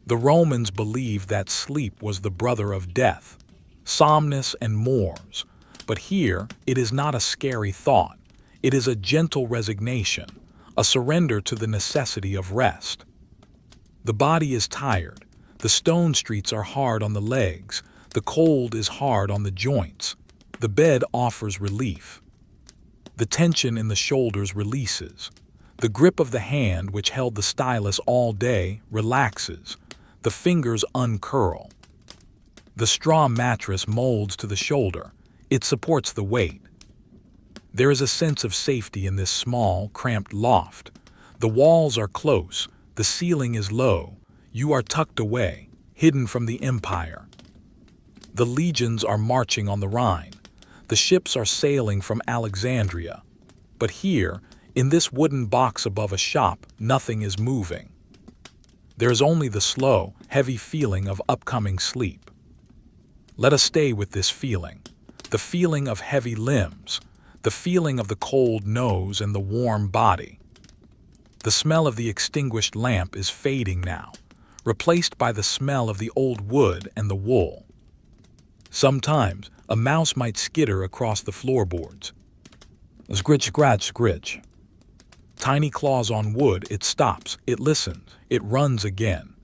The Romans believed that sleep was the brother of death, somnus and mors, but here it is not a scary thought. It is a gentle resignation, a surrender to the necessity of rest. The body is tired. The stone streets are hard on the legs. The cold is hard on the joints. The bed offers relief. The tension in the shoulders releases. The grip of the hand which held the stylus all day relaxes. The fingers uncurl. The straw mattress molds to the shoulder. It supports the weight. There is a sense of safety in this small, cramped loft. The walls are close. The ceiling is low. You are tucked away, hidden from the empire. The legions are marching on the Rhine. The ships are sailing from Alexandria. But here, in this wooden box above a shop, nothing is moving. There is only the slow, heavy feeling of upcoming sleep. Let us stay with this feeling. The feeling of heavy limbs. The feeling of the cold nose and the warm body. The smell of the extinguished lamp is fading now, replaced by the smell of the old wood and the wool. Sometimes, a mouse might skitter across the floorboards. Scritch, scratch, scritch. Tiny claws on wood, it stops, it listens, it runs again.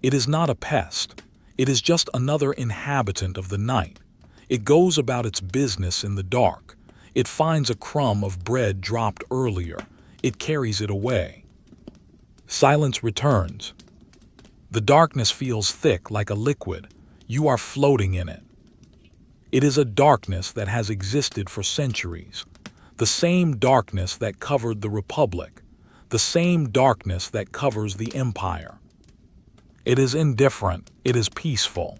It is not a pest. It is just another inhabitant of the night. It goes about its business in the dark. It finds a crumb of bread dropped earlier. It carries it away. Silence returns. The darkness feels thick like a liquid. You are floating in it. It is a darkness that has existed for centuries. The same darkness that covered the Republic. The same darkness that covers the Empire. It is indifferent. It is peaceful.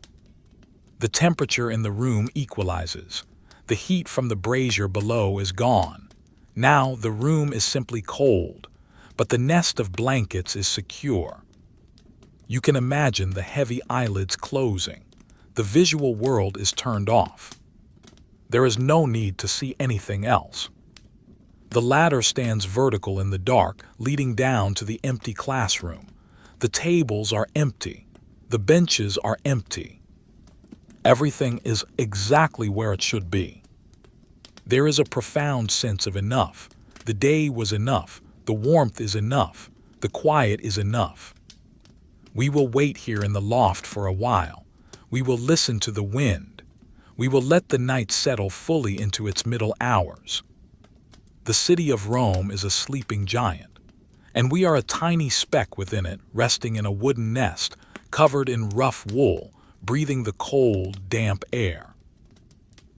The temperature in the room equalizes. The heat from the brazier below is gone. Now the room is simply cold, but the nest of blankets is secure. You can imagine the heavy eyelids closing. The visual world is turned off. There is no need to see anything else. The ladder stands vertical in the dark, leading down to the empty classroom. The tables are empty. The benches are empty. Everything is exactly where it should be. There is a profound sense of enough. The day was enough. The warmth is enough. The quiet is enough. We will wait here in the loft for a while. We will listen to the wind. We will let the night settle fully into its middle hours. The city of Rome is a sleeping giant, and we are a tiny speck within it, resting in a wooden nest, covered in rough wool, breathing the cold, damp air.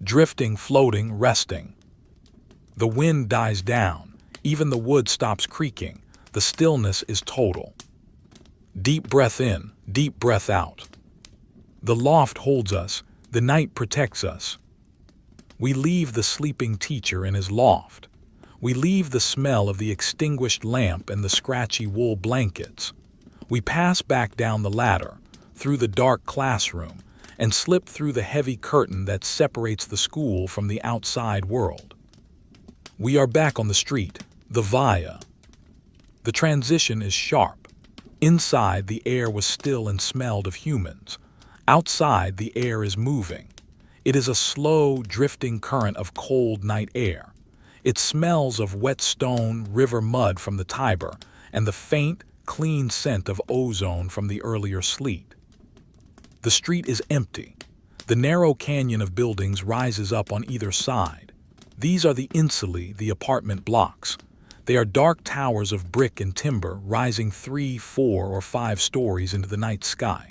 Drifting, floating, resting. The wind dies down, even the wood stops creaking, the stillness is total. Deep breath in, deep breath out. The loft holds us, the night protects us. We leave the sleeping teacher in his loft. We leave the smell of the extinguished lamp and the scratchy wool blankets. We pass back down the ladder, through the dark classroom, and slip through the heavy curtain that separates the school from the outside world. We are back on the street, the via. The transition is sharp. Inside, the air was still and smelled of humans. Outside, the air is moving. It is a slow, drifting current of cold night air. It smells of wet stone, river mud from the Tiber, and the faint, clean scent of ozone from the earlier sleet. The street is empty. The narrow canyon of buildings rises up on either side. These are the insulae, the apartment blocks. They are dark towers of brick and timber rising 3, 4, or 5 stories into the night sky.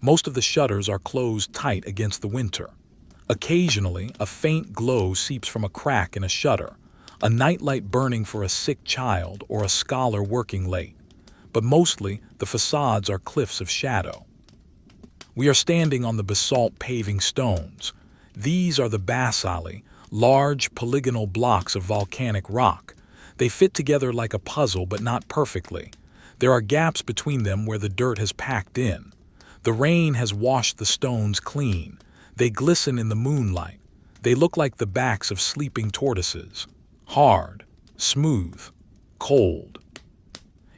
Most of the shutters are closed tight against the winter. Occasionally, a faint glow seeps from a crack in a shutter, a nightlight burning for a sick child or a scholar working late. But mostly, the facades are cliffs of shadow. We are standing on the basalt paving stones. These are the basalt, large polygonal blocks of volcanic rock. They fit together like a puzzle, but not perfectly. There are gaps between them where the dirt has packed in. The rain has washed the stones clean. They glisten in the moonlight. They look like the backs of sleeping tortoises. Hard, smooth, cold.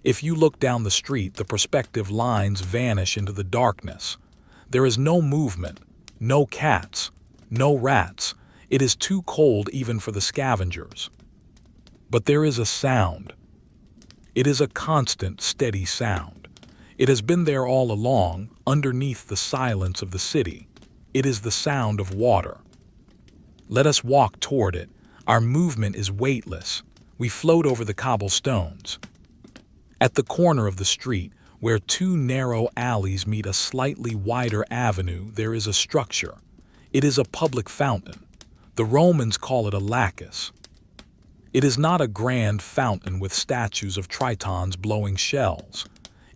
If you look down the street, the perspective lines vanish into the darkness. There is no movement, no cats, no rats. It is too cold even for the scavengers. But there is a sound. It is a constant, steady sound. It has been there all along, underneath the silence of the city. It is the sound of water. Let us walk toward it. Our movement is weightless. We float over the cobblestones. At the corner of the street, where 2 narrow alleys meet a slightly wider avenue, there is a structure. It is a public fountain. The Romans call it a lacus. It is not a grand fountain with statues of tritons blowing shells.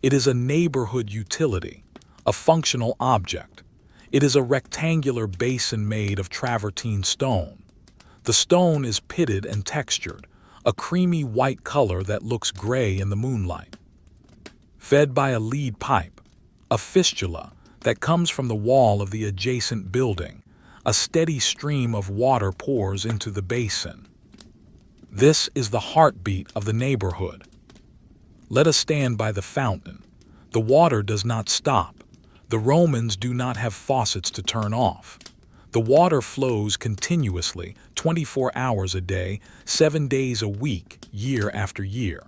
It is a neighborhood utility, a functional object. It is a rectangular basin made of travertine stone. The stone is pitted and textured, a creamy white color that looks gray in the moonlight. Fed by a lead pipe, a fistula that comes from the wall of the adjacent building, a steady stream of water pours into the basin. This is the heartbeat of the neighborhood. Let us stand by the fountain. The water does not stop. The Romans do not have faucets to turn off. The water flows continuously, 24 hours a day, 7 days a week, year after year.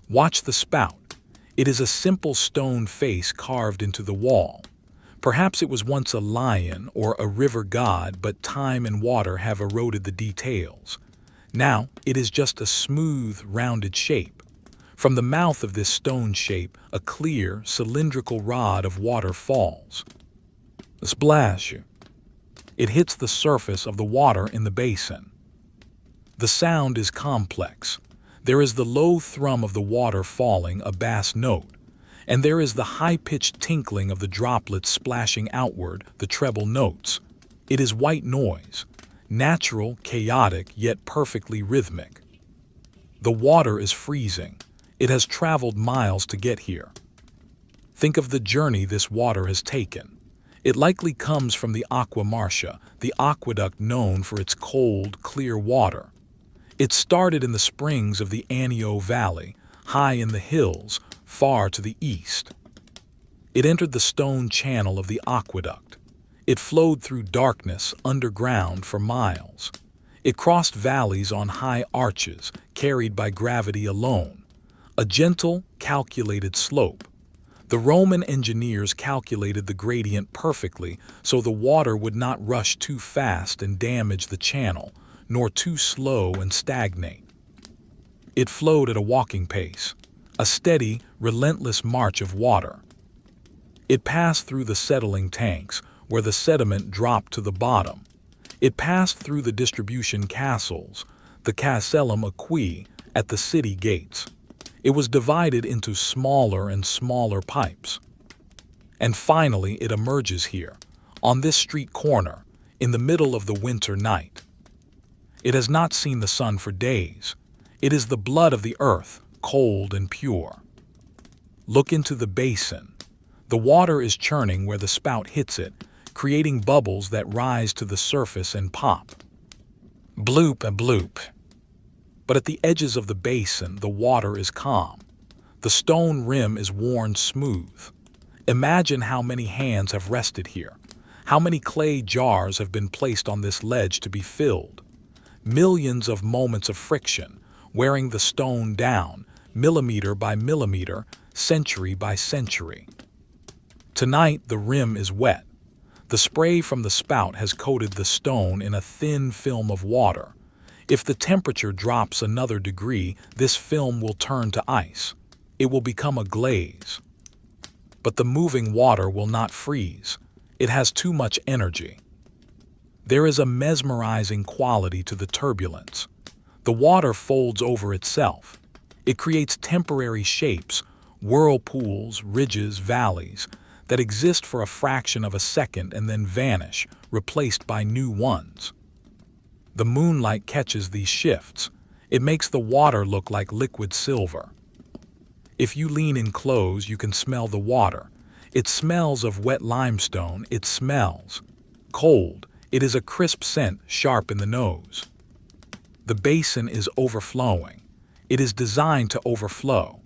Watch the spout. It is a simple stone face carved into the wall. Perhaps it was once a lion or a river god, but time and water have eroded the details. Now it is just a smooth, rounded shape. From the mouth of this stone shape, a clear, cylindrical rod of water falls. A splash. It hits the surface of the water in the basin. The sound is complex. There is the low thrum of the water falling, a bass note, and there is the high-pitched tinkling of the droplets splashing outward, the treble notes. It is white noise, natural, chaotic, yet perfectly rhythmic. The water is freezing. It has traveled miles to get here. Think of the journey this water has taken. It likely comes from the Aqua Marcia, the aqueduct known for its cold, clear water. It started in the springs of the Anio Valley, high in the hills, far to the east. It entered the stone channel of the aqueduct. It flowed through darkness underground for miles. It crossed valleys on high arches, carried by gravity alone. A gentle, calculated slope. The Roman engineers calculated the gradient perfectly so the water would not rush too fast and damage the channel, nor too slow and stagnate. It flowed at a walking pace, a steady, relentless march of water. It passed through the settling tanks, where the sediment dropped to the bottom. It passed through the distribution castles, the Casellum Aquae, at the city gates. It was divided into smaller and smaller pipes. And finally it emerges here, on this street corner, in the middle of the winter night. It has not seen the sun for days. It is the blood of the earth, cold and pure. Look into the basin. The water is churning where the spout hits it, creating bubbles that rise to the surface and pop. Bloop a bloop. But at the edges of the basin, the water is calm. The stone rim is worn smooth. Imagine how many hands have rested here. How many clay jars have been placed on this ledge to be filled. Millions of moments of friction, wearing the stone down, millimeter by millimeter, century by century. Tonight the rim is wet. The spray from the spout has coated the stone in a thin film of water. If the temperature drops another degree, this film will turn to ice. It will become a glaze. But the moving water will not freeze. It has too much energy. There is a mesmerizing quality to the turbulence. The water folds over itself. It creates temporary shapes, whirlpools, ridges, valleys, that exist for a fraction of a second and then vanish, replaced by new ones. The moonlight catches these shifts. It makes the water look like liquid silver. If you lean in close, you can smell the water. It smells of wet limestone. It smells cold. It is a crisp scent, sharp in the nose. The basin is overflowing. It is designed to overflow.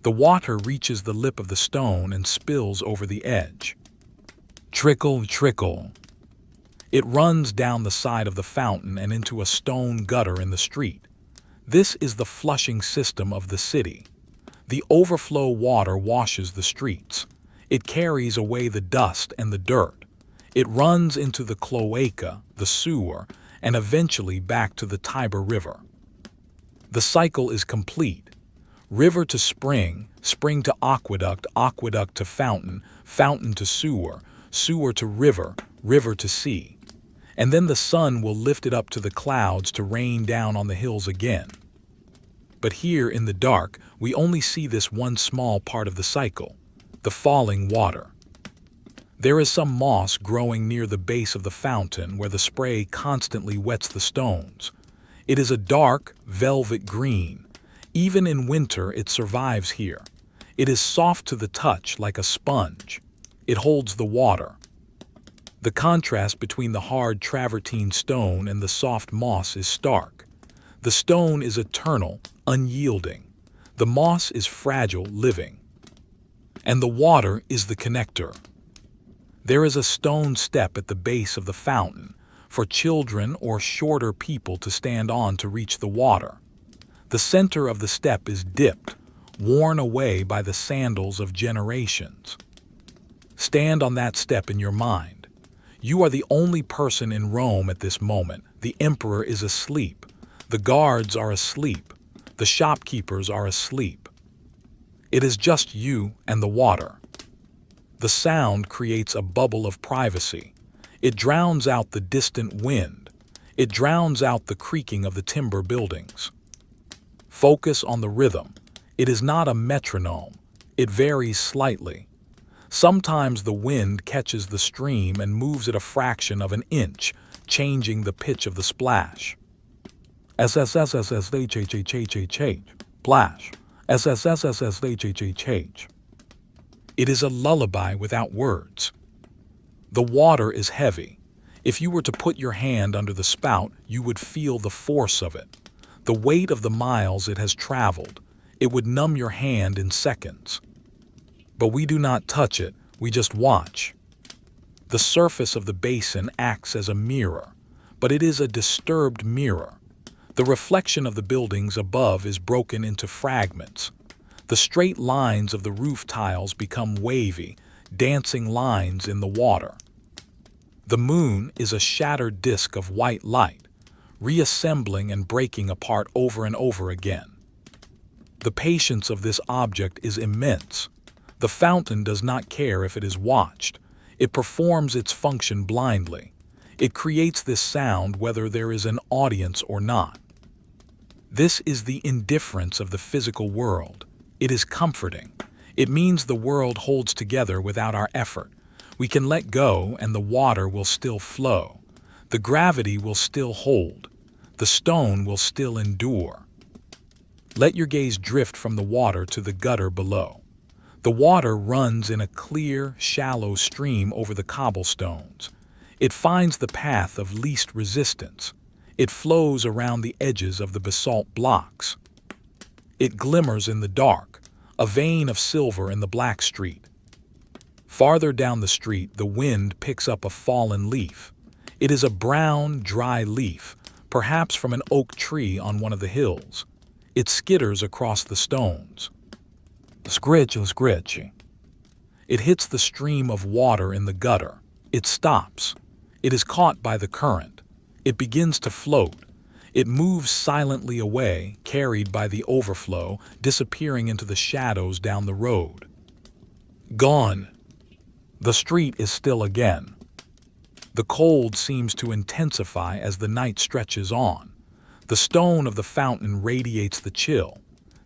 The water reaches the lip of the stone and spills over the edge. Trickle, trickle. It runs down the side of the fountain and into a stone gutter in the street. This is the flushing system of the city. The overflow water washes the streets. It carries away the dust and the dirt. It runs into the cloaca, the sewer, and eventually back to the Tiber River. The cycle is complete. River to spring, spring to aqueduct, aqueduct to fountain, fountain to sewer, sewer to river, river to sea. And then the sun will lift it up to the clouds to rain down on the hills again. But here in the dark, we only see this one small part of the cycle, the falling water. There is some moss growing near the base of the fountain where the spray constantly wets the stones. It is a dark, velvet green. Even in winter, it survives here. It is soft to the touch like a sponge. It holds the water. The contrast between the hard travertine stone and the soft moss is stark. The stone is eternal, unyielding. The moss is fragile, living. And the water is the connector. There is a stone step at the base of the fountain for children or shorter people to stand on to reach the water. The center of the step is dipped, worn away by the sandals of generations. Stand on that step in your mind. You are the only person in Rome at this moment. The emperor is asleep. The guards are asleep. The shopkeepers are asleep. It is just you and the water. The sound creates a bubble of privacy. It drowns out the distant wind. It drowns out the creaking of the timber buildings. Focus on the rhythm. It is not a metronome. It varies slightly. Sometimes the wind catches the stream and moves it a fraction of an inch, changing the pitch of the splash. Splash. It is a lullaby without words. The water is heavy. If you were to put your hand under the spout, you would feel the force of it. The weight of the miles it has traveled. It would numb your hand in seconds. But we do not touch it, we just watch. The surface of the basin acts as a mirror, but it is a disturbed mirror. The reflection of the buildings above is broken into fragments. The straight lines of the roof tiles become wavy, dancing lines in the water. The moon is a shattered disk of white light, reassembling and breaking apart over and over again. The patience of this object is immense. The fountain does not care if it is watched. It performs its function blindly. It creates this sound whether there is an audience or not. This is the indifference of the physical world. It is comforting. It means the world holds together without our effort. We can let go and the water will still flow. The gravity will still hold. The stone will still endure. Let your gaze drift from the water to the gutter below. The water runs in a clear, shallow stream over the cobblestones. It finds the path of least resistance. It flows around the edges of the basalt blocks. It glimmers in the dark, a vein of silver in the black street. Farther down the street, the wind picks up a fallen leaf. It is a brown, dry leaf, perhaps from an oak tree on one of the hills. It skitters across the stones. Scritch, scritch. It hits the stream of water in the gutter. It stops. It is caught by the current. It begins to float. It moves silently away, carried by the overflow, disappearing into the shadows down the road. Gone. The street is still again. The cold seems to intensify as the night stretches on. The stone of the fountain radiates the chill.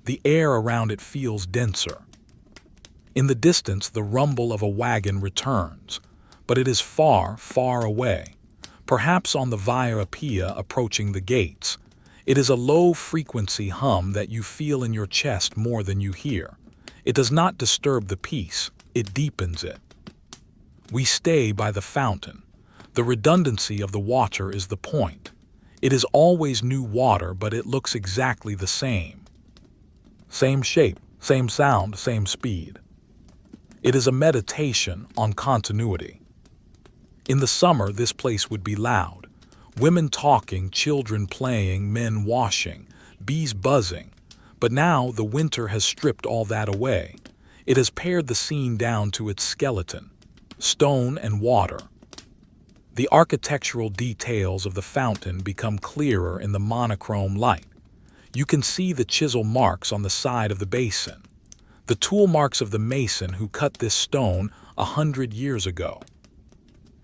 The air around it feels denser. In the distance, the rumble of a wagon returns, but it is far, far away, perhaps on the Via Appia approaching the gates. It is a low-frequency hum that you feel in your chest more than you hear. It does not disturb the peace, it deepens it. We stay by the fountain. The redundancy of the water is the point. It is always new water, but it looks exactly the same. Same shape, same sound, same speed. It is a meditation on continuity. In the summer, this place would be loud. Women talking, children playing, men washing, bees buzzing. But now the winter has stripped all that away. It has pared the scene down to its skeleton, stone and water. The architectural details of the fountain become clearer in the monochrome light. You can see the chisel marks on the side of the basin, the tool marks of the mason who cut this stone 100 years ago.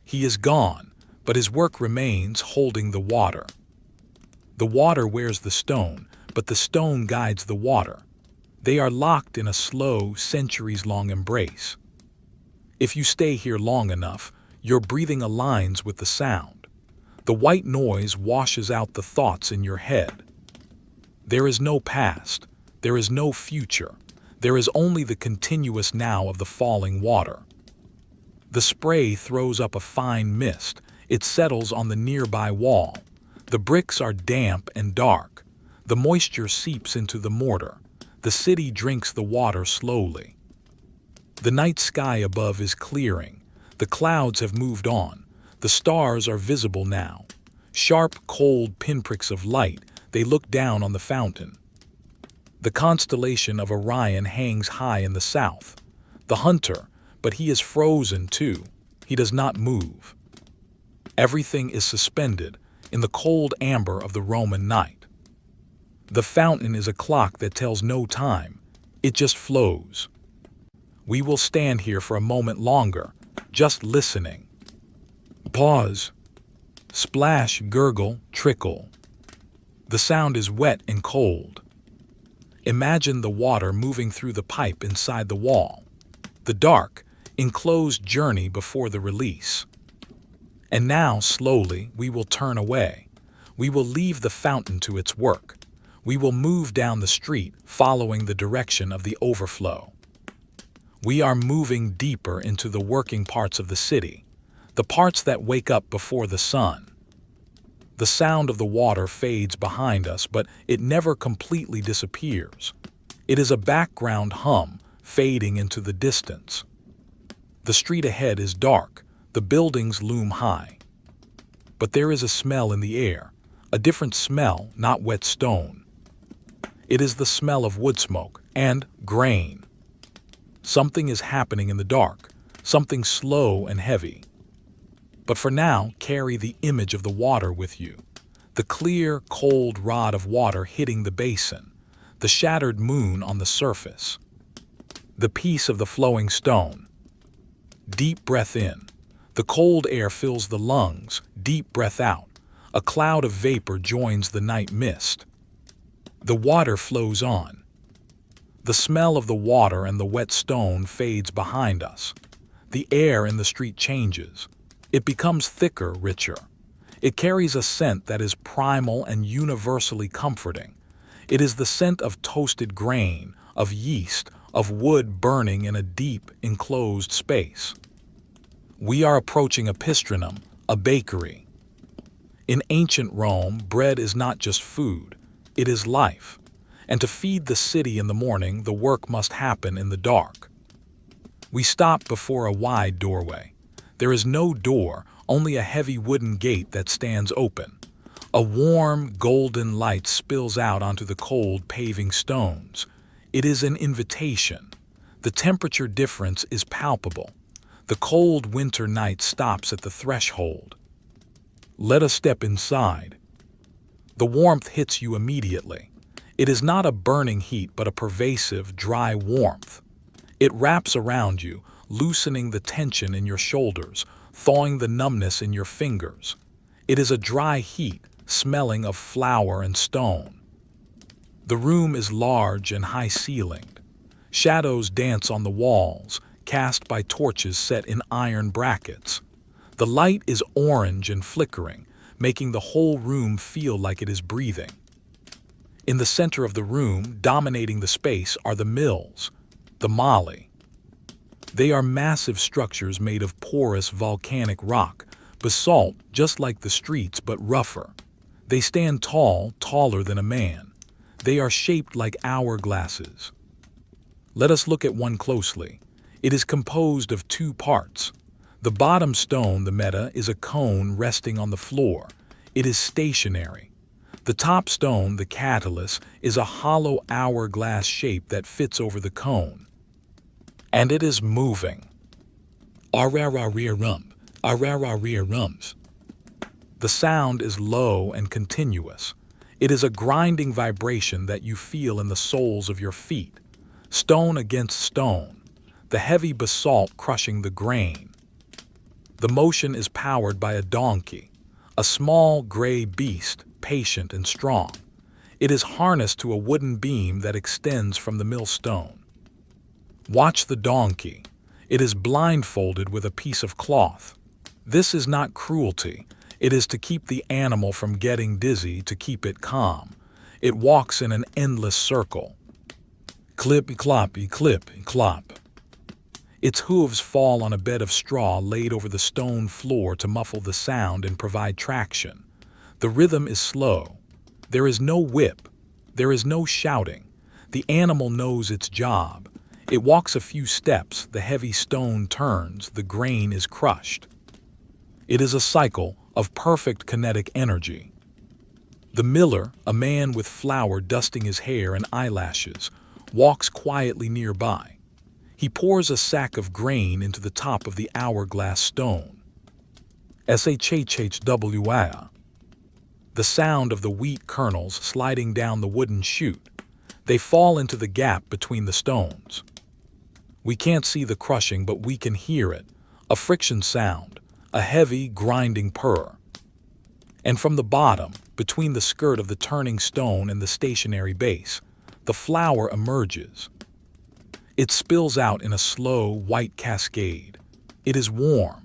He is gone, but his work remains, holding the water. The water wears the stone, but the stone guides the water. They are locked in a slow, centuries-long embrace. If you stay here long enough, your breathing aligns with the sound. The white noise washes out the thoughts in your head. There is no past. There is no future. There is only the continuous now of the falling water. The spray throws up a fine mist. It settles on the nearby wall. The bricks are damp and dark. The moisture seeps into the mortar. The city drinks the water slowly. The night sky above is clearing. The clouds have moved on. The stars are visible now. Sharp, cold pinpricks of light, they look down on the fountain. The constellation of Orion hangs high in the south. The hunter, but he is frozen too. He does not move. Everything is suspended in the cold amber of the Roman night. The fountain is a clock that tells no time. It just flows. We will stand here for a moment longer, just listening. Pause. Splash, gurgle, trickle. The sound is wet and cold. Imagine the water moving through the pipe inside the wall. The dark, enclosed journey before the release. And now, slowly, we will turn away. We will leave the fountain to its work. We will move down the street, following the direction of the overflow. We are moving deeper into the working parts of the city, the parts that wake up before the sun. The sound of the water fades behind us, but it never completely disappears. It is a background hum, fading into the distance. The street ahead is dark. The buildings loom high. But there is a smell in the air, a different smell, not wet stone. It is the smell of wood smoke, and grain. Something is happening in the dark, something slow and heavy. But for now, carry the image of the water with you. The clear, cold rod of water hitting the basin, the shattered moon on the surface, the peace of the flowing stone. Deep breath in. The cold air fills the lungs. Deep breath out. A cloud of vapor joins the night mist. The water flows on. The smell of the water and the wet stone fades behind us. The air in the street changes. It becomes thicker, richer. It carries a scent that is primal and universally comforting. It is the scent of toasted grain, of yeast, of wood burning in a deep, enclosed space. We are approaching a pistrinum, a bakery. In ancient Rome, bread is not just food, it is life. And to feed the city in the morning, the work must happen in the dark. We stop before a wide doorway. There is no door, only a heavy wooden gate that stands open. A warm, golden light spills out onto the cold paving stones. It is an invitation. The temperature difference is palpable. The cold winter night stops at the threshold. Let us step inside. The warmth hits you immediately. It is not a burning heat but a pervasive, dry warmth. It wraps around you, loosening the tension in your shoulders, thawing the numbness in your fingers. It is a dry heat, smelling of flour and stone. The room is large and high-ceilinged. Shadows dance on the walls, cast by torches set in iron brackets. The light is orange and flickering, making the whole room feel like it is breathing. In the center of the room, dominating the space, are the mills, the mali. They are massive structures made of porous volcanic rock, basalt just like the streets but rougher. They stand tall, taller than a man. They are shaped like hourglasses. Let us look at one closely. It is composed of two parts. The bottom stone, the meta, is a cone resting on the floor. It is stationary. The top stone, the catalyst, is a hollow hourglass shape that fits over the cone. And it is moving. Arararirump, arararirums. The sound is low and continuous. It is a grinding vibration that you feel in the soles of your feet, stone against stone, the heavy basalt crushing the grain. The motion is powered by a donkey, a small gray beast, patient and strong. It is harnessed to a wooden beam that extends from the millstone. Watch the donkey. It is blindfolded with a piece of cloth. This is not cruelty. It is to keep the animal from getting dizzy, to keep it calm. It walks in an endless circle. Clip-cloppy, clip-clop. Its hooves fall on a bed of straw laid over the stone floor to muffle the sound and provide traction. The rhythm is slow. There is no whip. There is no shouting. The animal knows its job. It walks a few steps, the heavy stone turns, the grain is crushed. It is a cycle of perfect kinetic energy. The miller, a man with flour dusting his hair and eyelashes, walks quietly nearby. He pours a sack of grain into the top of the hourglass stone. Shhhwa. The sound of the wheat kernels sliding down the wooden chute. They fall into the gap between the stones. We can't see the crushing, but we can hear it, a friction sound, a heavy, grinding purr. And from the bottom, between the skirt of the turning stone and the stationary base, the flour emerges. It spills out in a slow, white cascade. It is warm.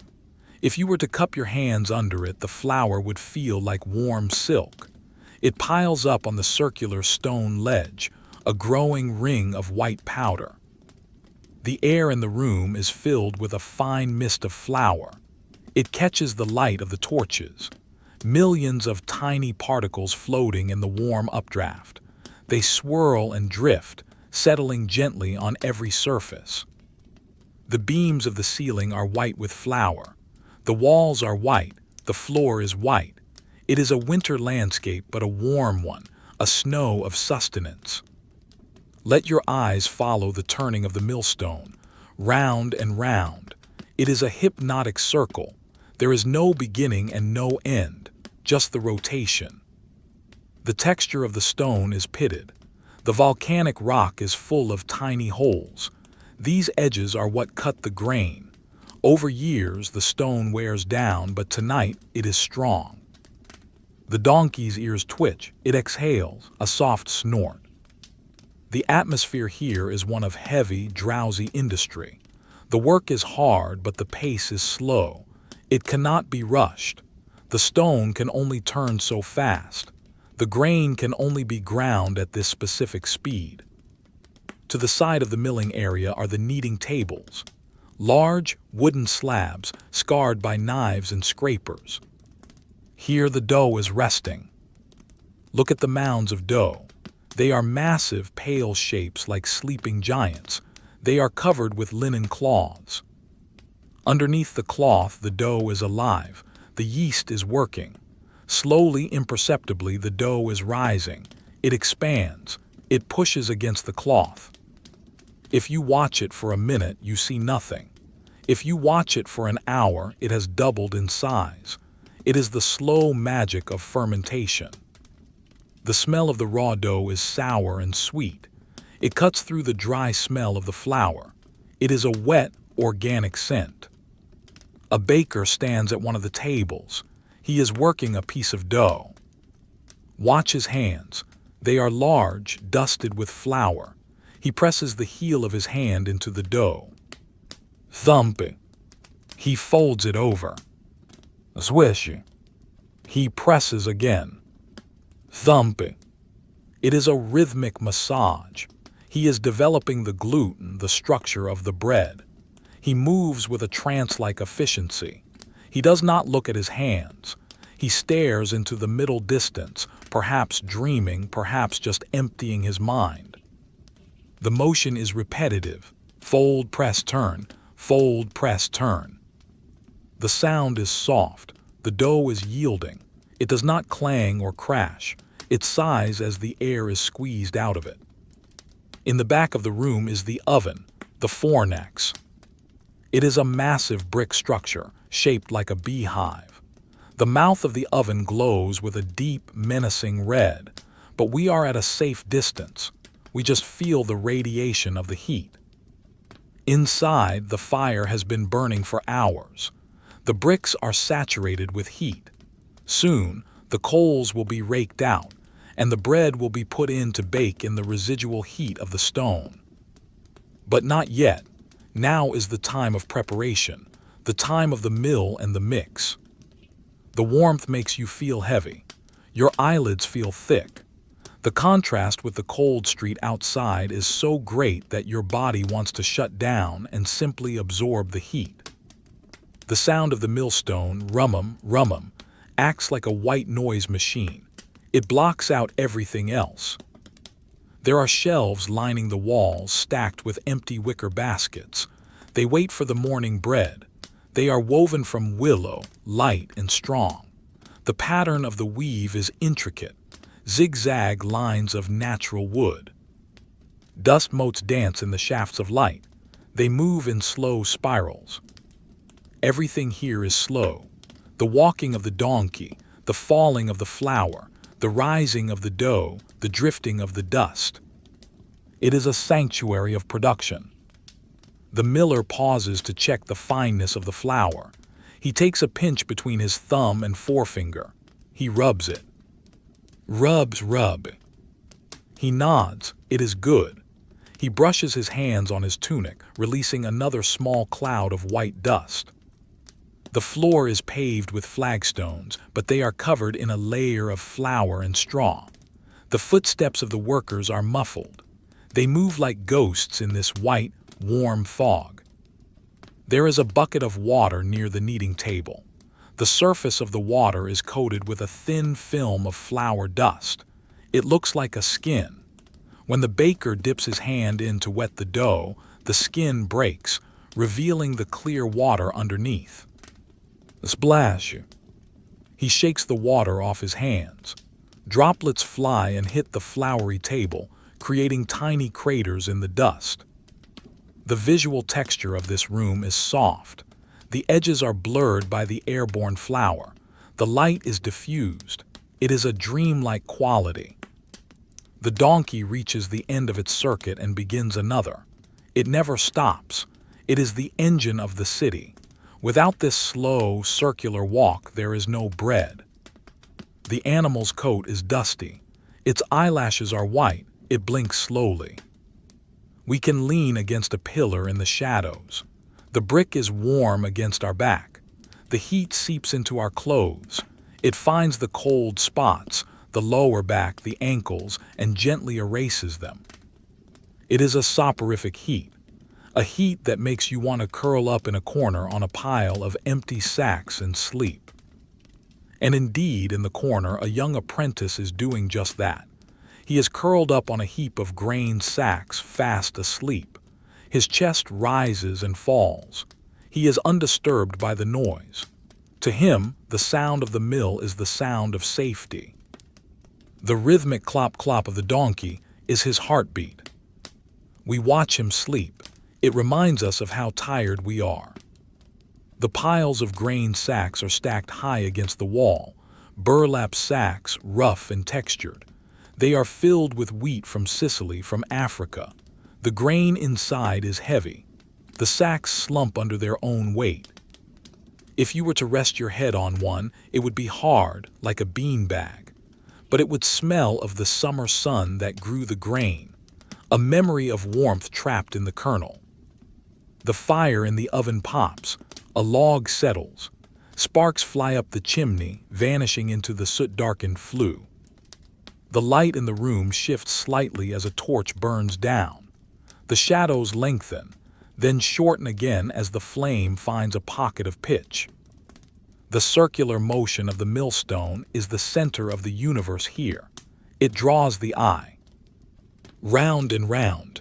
If you were to cup your hands under it, the flour would feel like warm silk. It piles up on the circular stone ledge, a growing ring of white powder. The air in the room is filled with a fine mist of flour. It catches the light of the torches. Millions of tiny particles floating in the warm updraft. They swirl and drift, settling gently on every surface. The beams of the ceiling are white with flour. The walls are white, the floor is white. It is a winter landscape, but a warm one, a snow of sustenance. Let your eyes follow the turning of the millstone, round and round. It is a hypnotic circle. There is no beginning and no end, just the rotation. The texture of the stone is pitted. The volcanic rock is full of tiny holes. These edges are what cut the grain. Over years, the stone wears down, but tonight it is strong. The donkey's ears twitch. It exhales, a soft snort. The atmosphere here is one of heavy, drowsy industry. The work is hard, but the pace is slow. It cannot be rushed. The stone can only turn so fast. The grain can only be ground at this specific speed. To the side of the milling area are the kneading tables. Large, wooden slabs, scarred by knives and scrapers. Here the dough is resting. Look at the mounds of dough. They are massive, pale shapes like sleeping giants. They are covered with linen cloths. Underneath the cloth, the dough is alive. The yeast is working. Slowly, imperceptibly, the dough is rising. It expands. It pushes against the cloth. If you watch it for a minute, you see nothing. If you watch it for an hour, it has doubled in size. It is the slow magic of fermentation. The smell of the raw dough is sour and sweet. It cuts through the dry smell of the flour. It is a wet, organic scent. A baker stands at one of the tables. He is working a piece of dough. Watch his hands. They are large, dusted with flour. He presses the heel of his hand into the dough. Thumping. He folds it over. Swishy. He presses again. Thumping. It is a rhythmic massage. He is developing the gluten, the structure of the bread. He moves with a trance-like efficiency. He does not look at his hands. He stares into the middle distance, perhaps dreaming, perhaps just emptying his mind. The motion is repetitive. Fold, press, turn. Fold, press, turn. The sound is soft. The dough is yielding. It does not clang or crash. It sighs as the air is squeezed out of it. In the back of the room is the oven, the fornax. It is a massive brick structure, shaped like a beehive. The mouth of the oven glows with a deep, menacing red, but we are at a safe distance. We just feel the radiation of the heat. Inside, the fire has been burning for hours. The bricks are saturated with heat. Soon, the coals will be raked out, and the bread will be put in to bake in the residual heat of the stone. But not yet. Now is the time of preparation, the time of the mill and the mix. The warmth makes you feel heavy. Your eyelids feel thick. The contrast with the cold street outside is so great that your body wants to shut down and simply absorb the heat. The sound of the millstone, rum-um, rum-um, acts like a white noise machine. It blocks out everything else. There are shelves lining the walls stacked with empty wicker baskets. They wait for the morning bread. They are woven from willow, light and strong. The pattern of the weave is intricate, zigzag lines of natural wood. Dust motes dance in the shafts of light. They move in slow spirals. Everything here is slow. The walking of the donkey, the falling of the flour, the rising of the dough, the drifting of the dust. It is a sanctuary of production. The miller pauses to check the fineness of the flour. He takes a pinch between his thumb and forefinger. He rubs it. Rub. He nods. It is good. He brushes his hands on his tunic, releasing another small cloud of white dust. The floor is paved with flagstones, but they are covered in a layer of flour and straw. The footsteps of the workers are muffled. They move like ghosts in this white, warm fog. There is a bucket of water near the kneading table. The surface of the water is coated with a thin film of flour dust. It looks like a skin. When the baker dips his hand in to wet the dough, the skin breaks, revealing the clear water underneath. Splash. He shakes the water off his hands. Droplets fly and hit the floury table, creating tiny craters in the dust. The visual texture of this room is soft. The edges are blurred by the airborne flour. The light is diffused. It is a dreamlike quality. The donkey reaches the end of its circuit and begins another. It never stops. It is the engine of the city. Without this slow, circular walk, there is no bread. The animal's coat is dusty. Its eyelashes are white. It blinks slowly. We can lean against a pillar in the shadows. The brick is warm against our back. The heat seeps into our clothes. It finds the cold spots, the lower back, the ankles, and gently erases them. It is a soporific heat, a heat that makes you want to curl up in a corner on a pile of empty sacks and sleep. And indeed, in the corner, a young apprentice is doing just that. He is curled up on a heap of grain sacks, fast asleep. His chest rises and falls. He is undisturbed by the noise. To him, the sound of the mill is the sound of safety. The rhythmic clop-clop of the donkey is his heartbeat. We watch him sleep. It reminds us of how tired we are. The piles of grain sacks are stacked high against the wall, burlap sacks, rough and textured. They are filled with wheat from Sicily, from Africa. The grain inside is heavy. The sacks slump under their own weight. If you were to rest your head on one, it would be hard, like a bean bag. But it would smell of the summer sun that grew the grain, a memory of warmth trapped in the kernel. The fire in the oven pops. A log settles. Sparks fly up the chimney, vanishing into the soot-darkened flue. The light in the room shifts slightly as a torch burns down. The shadows lengthen, then shorten again as the flame finds a pocket of pitch. The circular motion of the millstone is the center of the universe here. It draws the eye. Round and round.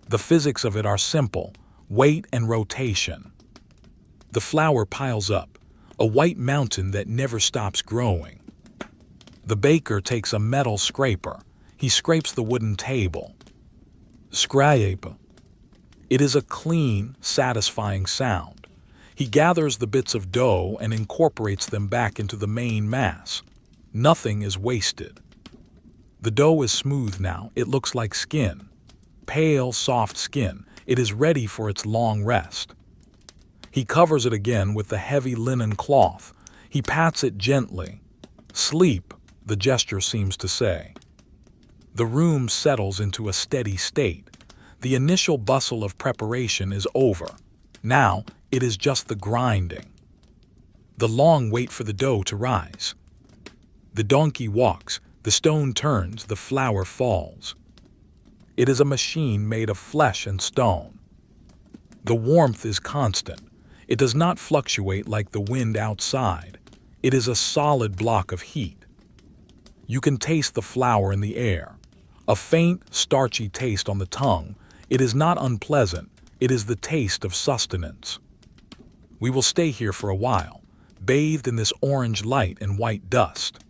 The physics of it are simple: weight and rotation. The flour piles up, a white mountain that never stops growing. The baker takes a metal scraper. He scrapes the wooden table. Scrape. It is a clean, satisfying sound. He gathers the bits of dough and incorporates them back into the main mass. Nothing is wasted. The dough is smooth now. It looks like skin. Pale, soft skin. It is ready for its long rest. He covers it again with the heavy linen cloth. He pats it gently. Sleep, the gesture seems to say. The room settles into a steady state. The initial bustle of preparation is over. Now, it is just the grinding. The long wait for the dough to rise. The donkey walks, the stone turns, the flour falls. It is a machine made of flesh and stone. The warmth is constant. It does not fluctuate like the wind outside. It is a solid block of heat. You can taste the flour in the air. A faint, starchy taste on the tongue. It is not unpleasant. It is the taste of sustenance. We will stay here for a while, bathed in this orange light and white dust.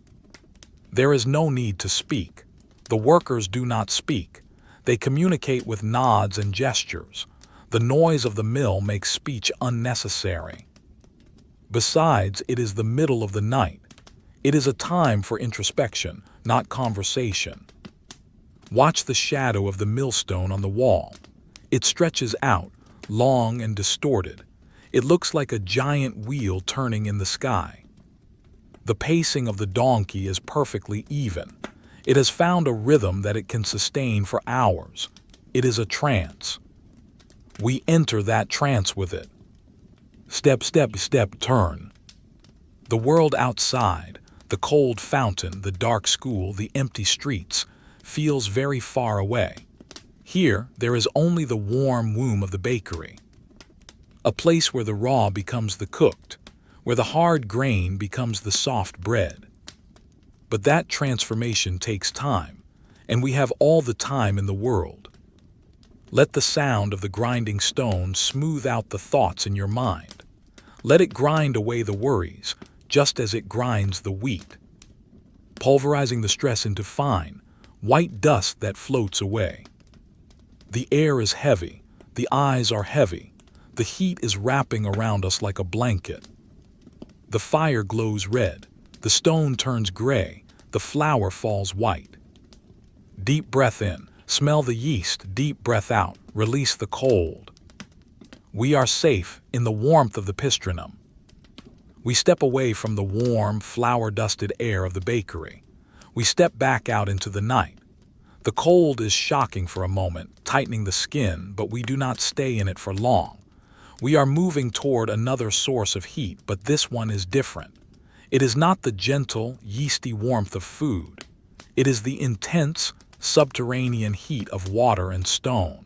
There is no need to speak. The workers do not speak. They communicate with nods and gestures. The noise of the mill makes speech unnecessary. Besides, it is the middle of the night. It is a time for introspection, not conversation. Watch the shadow of the millstone on the wall. It stretches out, long and distorted. It looks like a giant wheel turning in the sky. The pacing of the donkey is perfectly even. It has found a rhythm that it can sustain for hours. It is a trance. We enter that trance with it. Step, step, step, turn. The world outside, the cold fountain, the dark school, the empty streets, feels very far away. Here, there is only the warm womb of the bakery. A place where the raw becomes the cooked, where the hard grain becomes the soft bread. But that transformation takes time, and we have all the time in the world. Let the sound of the grinding stone smooth out the thoughts in your mind. Let it grind away the worries, just as it grinds the wheat. Pulverizing the stress into fine, white dust that floats away. The air is heavy, the eyes are heavy, the heat is wrapping around us like a blanket. The fire glows red, the stone turns gray, the flour falls white. Deep breath in, smell the yeast, deep breath out, release the cold. We are safe in the warmth of the pistrinum. We step away from the warm, flour-dusted air of the bakery. We step back out into the night. The cold is shocking for a moment, tightening the skin, but we do not stay in it for long. We are moving toward another source of heat, but this one is different. It is not the gentle, yeasty warmth of food. It is the intense, subterranean heat of water and stone.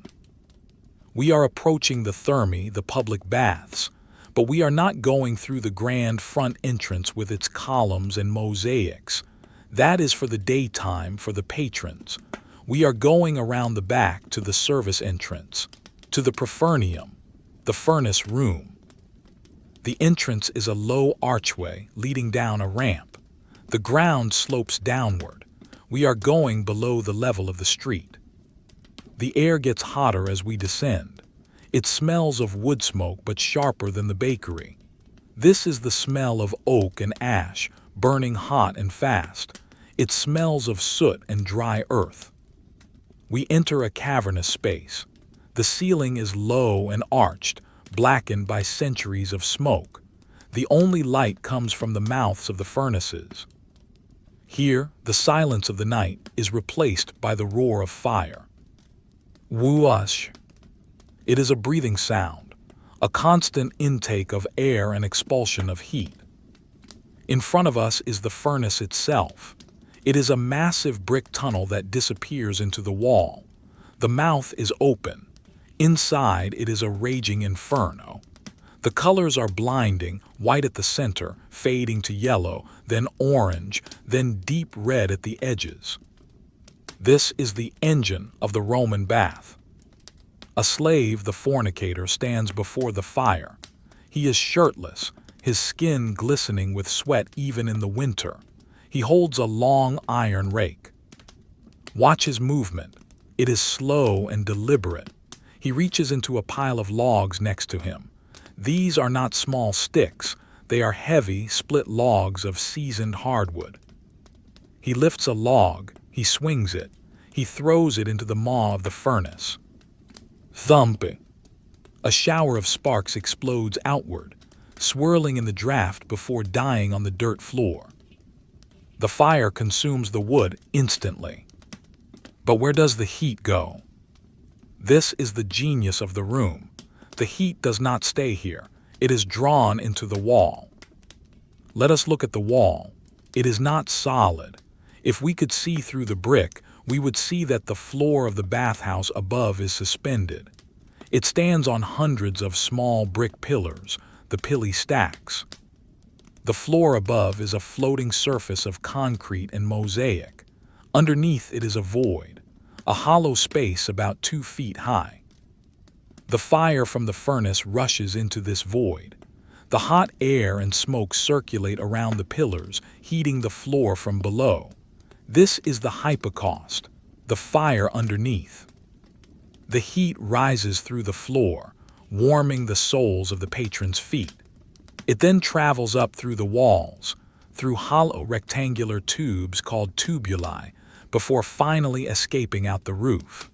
We are approaching the thermae, the public baths, but we are not going through the grand front entrance with its columns and mosaics. That is for the daytime, for the patrons. We are going around the back to the service entrance, to the profernium, the furnace room. The entrance is a low archway leading down a ramp. The ground slopes downward. We are going below the level of the street. The air gets hotter as we descend. It smells of wood smoke, but sharper than the bakery. This is the smell of oak and ash, burning hot and fast. It smells of soot and dry earth. We enter a cavernous space. The ceiling is low and arched, blackened by centuries of smoke. The only light comes from the mouths of the furnaces. Here, the silence of the night is replaced by the roar of fire. Whoosh. It is a breathing sound, a constant intake of air and expulsion of heat. In front of us is the furnace itself. It is a massive brick tunnel that disappears into the wall. The mouth is open. Inside, it is a raging inferno. The colors are blinding, white at the center, fading to yellow, then orange, then deep red at the edges. This is the engine of the Roman bath. A slave, the fornicator, stands before the fire. He is shirtless, his skin glistening with sweat even in the winter. He holds a long iron rake. Watch his movement. It is slow and deliberate. He reaches into a pile of logs next to him. These are not small sticks. They are heavy, split logs of seasoned hardwood. He lifts a log. He swings it. He throws it into the maw of the furnace. Thump! A shower of sparks explodes outward, swirling in the draft before dying on the dirt floor. The fire consumes the wood instantly. But where does the heat go? This is the genius of the room. The heat does not stay here. It is drawn into the wall. Let us look at the wall. It is not solid. If we could see through the brick, we would see that the floor of the bathhouse above is suspended. It stands on hundreds of small brick pillars, the pilly stacks. The floor above is a floating surface of concrete and mosaic. Underneath it is a void, a hollow space about 2 feet high. The fire from the furnace rushes into this void. The hot air and smoke circulate around the pillars, heating the floor from below. This is the hypocaust, the fire underneath. The heat rises through the floor, warming the soles of the patrons' feet. It then travels up through the walls, through hollow rectangular tubes called tubuli, before finally escaping out the roof.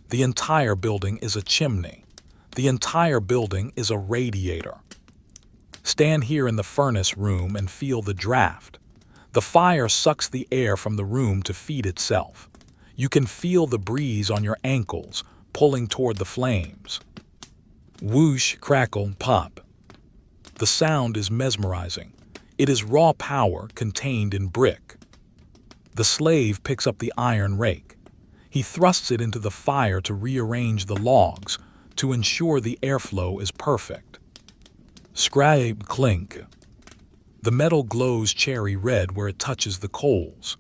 The entire building is a chimney. The entire building is a radiator. Stand here in the furnace room and feel the draft. The fire sucks the air from the room to feed itself. You can feel the breeze on your ankles, pulling toward the flames. Whoosh, crackle, pop. The sound is mesmerizing. It is raw power contained in brick. The slave picks up the iron rake. He thrusts it into the fire to rearrange the logs, to ensure the airflow is perfect. Scrape, clink. The metal glows cherry red where it touches the coals.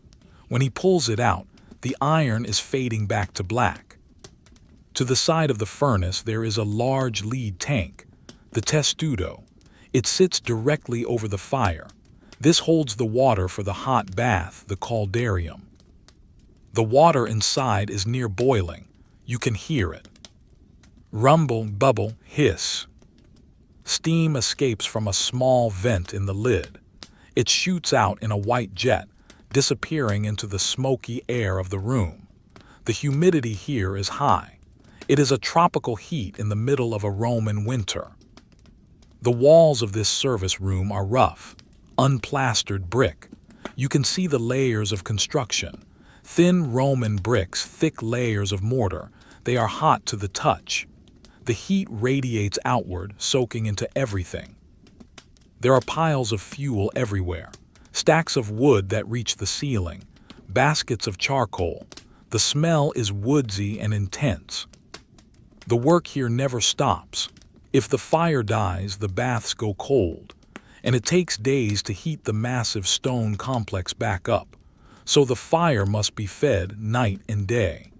When he pulls it out, the iron is fading back to black. To the side of the furnace there is a large lead tank, the testudo. It sits directly over the fire. This holds the water for the hot bath, the caldarium. The water inside is near boiling. You can hear it. Rumble, bubble, hiss. Steam escapes from a small vent in the lid. It shoots out in a white jet, disappearing into the smoky air of the room. The humidity here is high. It is a tropical heat in the middle of a Roman winter. The walls of this service room are rough, unplastered brick. You can see the layers of construction. Thin Roman bricks, thick layers of mortar. They are hot to the touch. The heat radiates outward, soaking into everything. There are piles of fuel everywhere, stacks of wood that reach the ceiling, baskets of charcoal. The smell is woodsy and intense. The work here never stops. If the fire dies, the baths go cold, and it takes days to heat the massive stone complex back up, so the fire must be fed night and day.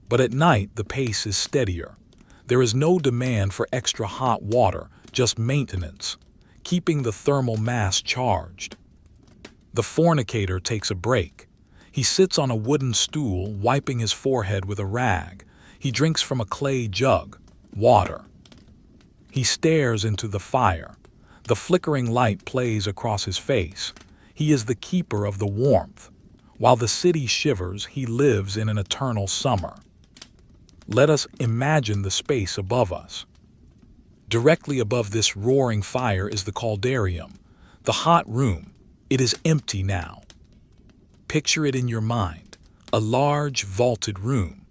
But at night, the pace is steadier. There is no demand for extra hot water, just maintenance, keeping the thermal mass charged. The fornicator takes a break. He sits on a wooden stool, wiping his forehead with a rag. He drinks from a clay jug, water. He stares into the fire. The flickering light plays across his face. He is the keeper of the warmth. While the city shivers, he lives in an eternal summer. Let us imagine the space above us. Directly above this roaring fire is the caldarium, the hot room. It is empty now. Picture it in your mind, a large vaulted room.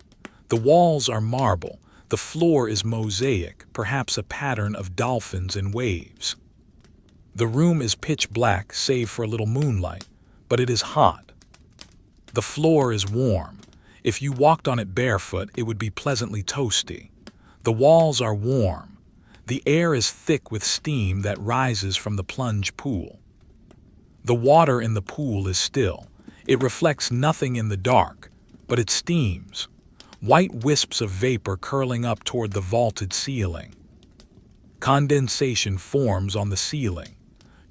The walls are marble, the floor is mosaic, perhaps a pattern of dolphins and waves. The room is pitch black save for a little moonlight, but it is hot. The floor is warm. If you walked on it barefoot, it would be pleasantly toasty. The walls are warm. The air is thick with steam that rises from the plunge pool. The water in the pool is still. It reflects nothing in the dark, but it steams. White wisps of vapor curling up toward the vaulted ceiling. Condensation forms on the ceiling.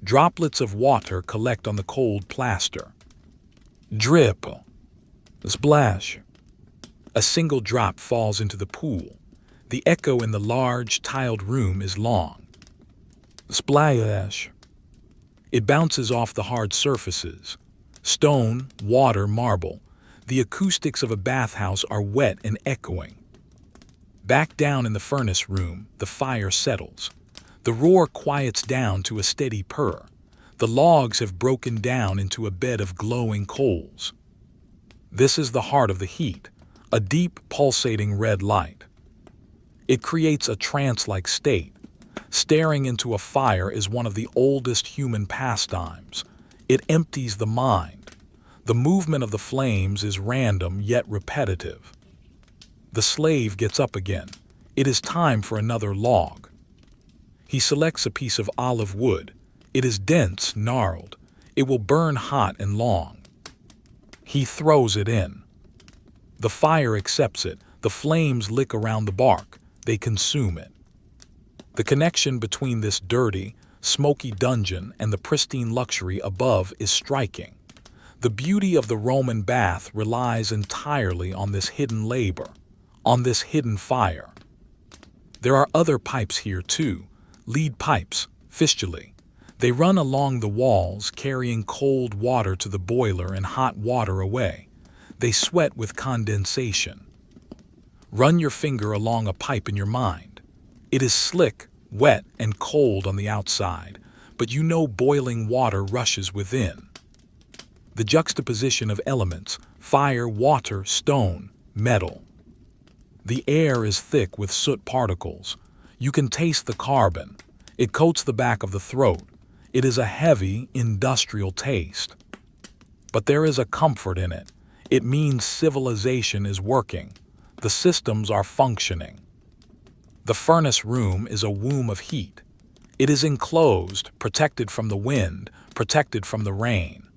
Droplets of water collect on the cold plaster. Drip. Splash. A single drop falls into the pool. The echo in the large, tiled room is long. Splash. It bounces off the hard surfaces. Stone, water, marble. The acoustics of a bathhouse are wet and echoing. Back down in the furnace room, the fire settles. The roar quiets down to a steady purr. The logs have broken down into a bed of glowing coals. This is the heart of the heat, a deep, pulsating red light. It creates a trance-like state. Staring into a fire is one of the oldest human pastimes. It empties the mind. The movement of the flames is random yet repetitive. The slave gets up again. It is time for another log. He selects a piece of olive wood. It is dense, gnarled. It will burn hot and long. He throws it in. The fire accepts it. The flames lick around the bark. They consume it. The connection between this dirty, smoky dungeon and the pristine luxury above is striking. The beauty of the Roman bath relies entirely on this hidden labor, on this hidden fire. There are other pipes here too, lead pipes, fistulae. They run along the walls, carrying cold water to the boiler and hot water away. They sweat with condensation. Run your finger along a pipe in your mind. It is slick, wet, and cold on the outside, but you know boiling water rushes within. The juxtaposition of elements, fire, water, stone, metal. The air is thick with soot particles. You can taste the carbon. It coats the back of the throat. It is a heavy, industrial taste. But there is a comfort in it. It means civilization is working. The systems are functioning. The furnace room is a womb of heat. It is enclosed, protected from the wind, protected from the rain.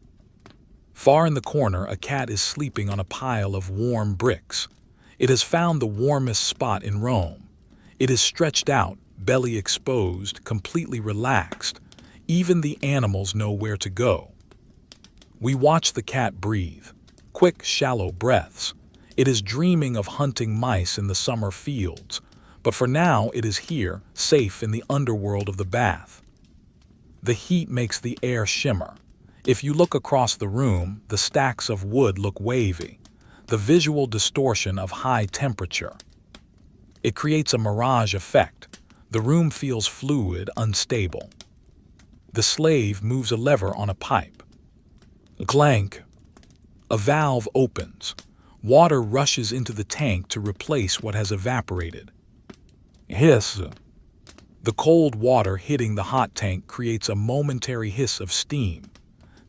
Far in the corner, a cat is sleeping on a pile of warm bricks. It has found the warmest spot in Rome. It is stretched out, belly exposed, completely relaxed. Even the animals know where to go. We watch the cat breathe. quick, shallow breaths. It is dreaming of hunting mice in the summer fields, but for now it is here, safe in the underworld of the bath. The heat makes the air shimmer. If you look across the room, the stacks of wood look wavy, the visual distortion of high temperature. It creates a mirage effect. The room feels fluid, unstable. The slave moves a lever on a pipe. Clank. A valve opens. Water rushes into the tank to replace what has evaporated. Hiss. The cold water hitting the hot tank creates a momentary hiss of steam.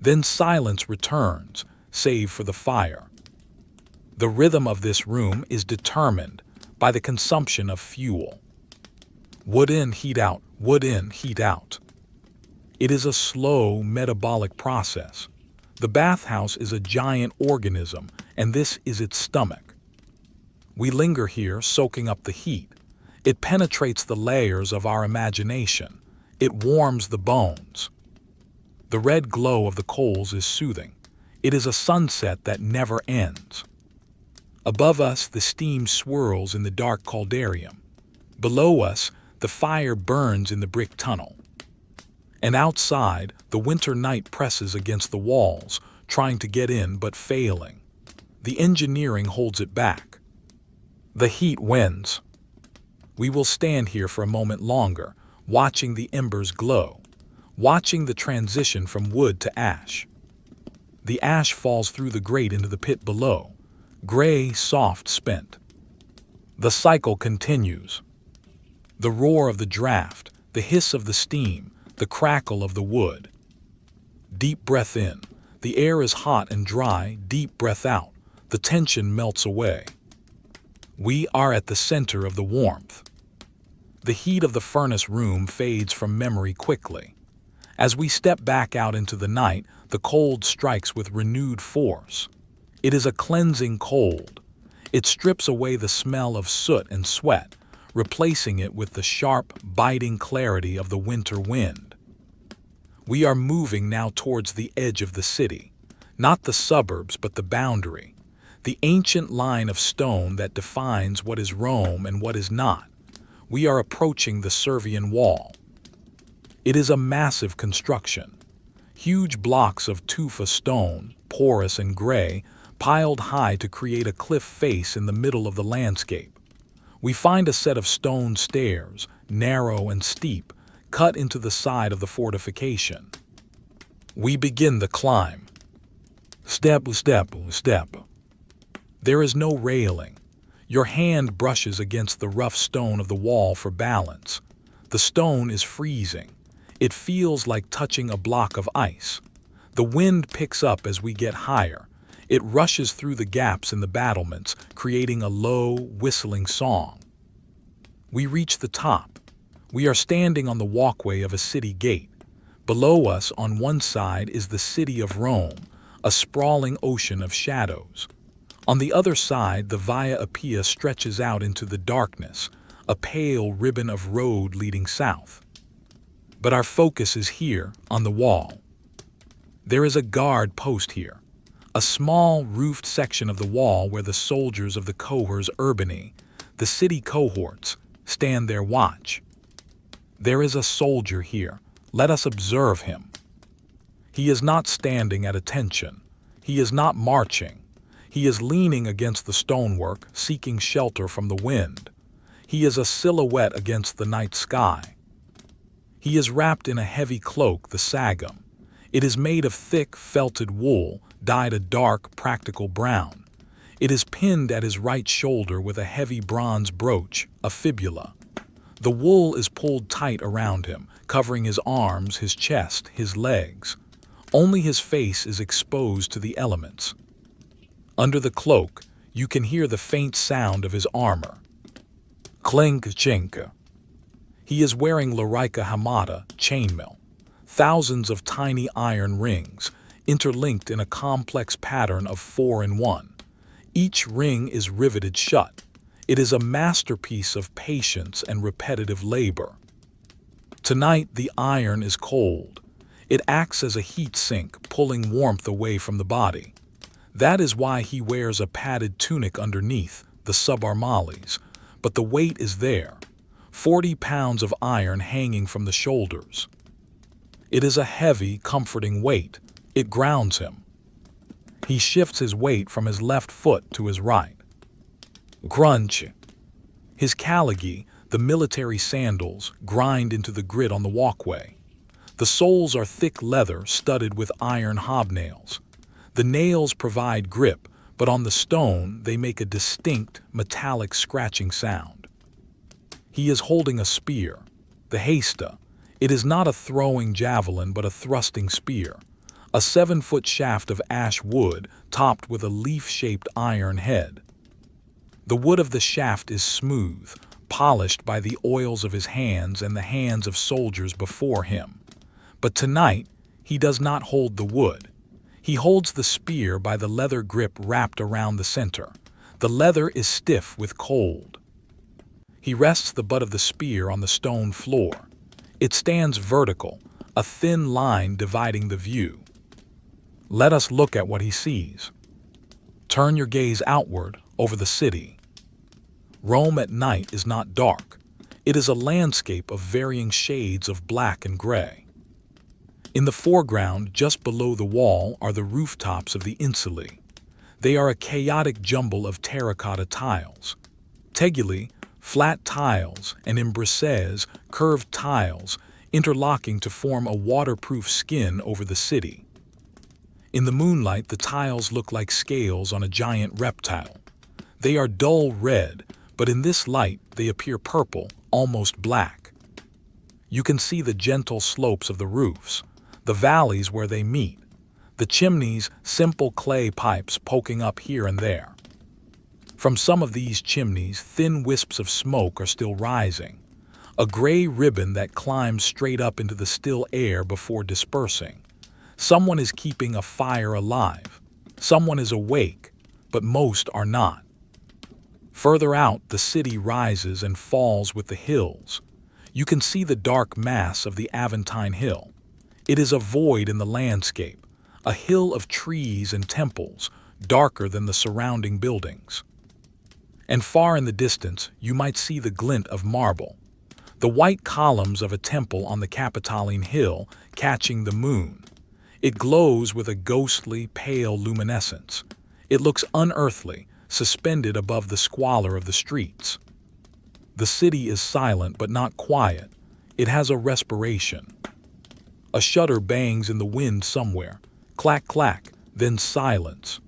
Then silence returns, save for the fire. The rhythm of this room is determined by the consumption of fuel. Wood in, heat out, wood in, heat out. It is a slow metabolic process. The bathhouse is a giant organism, and this is its stomach. We linger here, soaking up the heat. It penetrates the layers of our imagination. It warms the bones. The red glow of the coals is soothing. It is a sunset that never ends. Above us, the steam swirls in the dark caldarium. Below us, the fire burns in the brick tunnel. And outside, the winter night presses against the walls, trying to get in but failing. The engineering holds it back. The heat wins. We will stand here for a moment longer, watching the embers glow, watching the transition from wood to ash. The ash falls through the grate into the pit below, gray, soft, spent. The cycle continues. The roar of the draft, the hiss of the steam, the crackle of the wood. Deep breath in. The air is hot and dry. Deep breath out. The tension melts away. We are at the center of the warmth. The heat of the furnace room fades from memory quickly. As we step back out into the night, the cold strikes with renewed force. It is a cleansing cold. It strips away the smell of soot and sweat, replacing it with the sharp, biting clarity of the winter wind. We are moving now towards the edge of the city, not the suburbs but the boundary, the ancient line of stone that defines what is Rome and what is not. We are approaching the Servian Wall. It is a massive construction. Huge blocks of tufa stone, porous and gray, piled high to create a cliff face in the middle of the landscape. We find a set of stone stairs, narrow and steep, cut into the side of the fortification. We begin the climb. Step, step, step. There is no railing. Your hand brushes against the rough stone of the wall for balance. The stone is freezing. It feels like touching a block of ice. The wind picks up as we get higher. It rushes through the gaps in the battlements, creating a low, whistling song. We reach the top. We are standing on the walkway of a city gate. Below us, on one side, is the city of Rome, a sprawling ocean of shadows. On the other side, the Via Appia stretches out into the darkness, a pale ribbon of road leading south. But our focus is here, on the wall. There is a guard post here, a small roofed section of the wall where the soldiers of the cohors urbani, the city cohorts, stand their watch. There is a soldier here. Let us observe him. He is not standing at attention. He is not marching. He is leaning against the stonework, seeking shelter from the wind. He is a silhouette against the night sky. He is wrapped in a heavy cloak, the sagum. It is made of thick, felted wool, dyed a dark, practical brown. It is pinned at his right shoulder with a heavy bronze brooch, a fibula. The wool is pulled tight around him, covering his arms, his chest, his legs. Only his face is exposed to the elements. Under the cloak, you can hear the faint sound of his armor. Clink, chink. He is wearing Larica Hamada, chainmail. Thousands of tiny iron rings, interlinked in a complex pattern of 4 in 1. Each ring is riveted shut. It is a masterpiece of patience and repetitive labor. Tonight, the iron is cold. It acts as a heat sink, pulling warmth away from the body. That is why he wears a padded tunic underneath, the subarmalis, but the weight is there, 40 pounds of iron hanging from the shoulders. It is a heavy, comforting weight. It grounds him. He shifts his weight from his left foot to his right. Crunch. His kalagi, the military sandals, grind into the grit on the walkway. The soles are thick leather studded with iron hobnails. The nails provide grip, but on the stone they make a distinct, metallic scratching sound. He is holding a spear, the hasta. It is not a throwing javelin but a thrusting spear, a 7-foot shaft of ash wood topped with a leaf-shaped iron head. The wood of the shaft is smooth, polished by the oils of his hands and the hands of soldiers before him. But tonight he does not hold the wood. He holds the spear by the leather grip wrapped around the center. The leather is stiff with cold. He rests the butt of the spear on the stone floor. It stands vertical, a thin line dividing the view. Let us look at what he sees. Turn your gaze outward, over the city. Rome at night is not dark. It is a landscape of varying shades of black and gray. In the foreground, just below the wall, are the rooftops of the insulae. They are a chaotic jumble of terracotta tiles. Teguli, flat tiles, and imbrices, curved tiles, interlocking to form a waterproof skin over the city. In the moonlight, the tiles look like scales on a giant reptile. They are dull red, but in this light they appear purple, almost black. You can see the gentle slopes of the roofs, the valleys where they meet, the chimneys, simple clay pipes poking up here and there. From some of these chimneys, thin wisps of smoke are still rising, a gray ribbon that climbs straight up into the still air before dispersing. Someone is keeping a fire alive. Someone is awake, but most are not. Further out, the city rises and falls with the hills. You can see the dark mass of the Aventine Hill. It is a void in the landscape, a hill of trees and temples, darker than the surrounding buildings. And far in the distance, you might see the glint of marble, the white columns of a temple on the Capitoline Hill catching the moon. It glows with a ghostly, pale luminescence. It looks unearthly, suspended above the squalor of the streets. The city is silent but not quiet. It has a respiration. A shutter bangs in the wind somewhere. Clack, clack, then silence.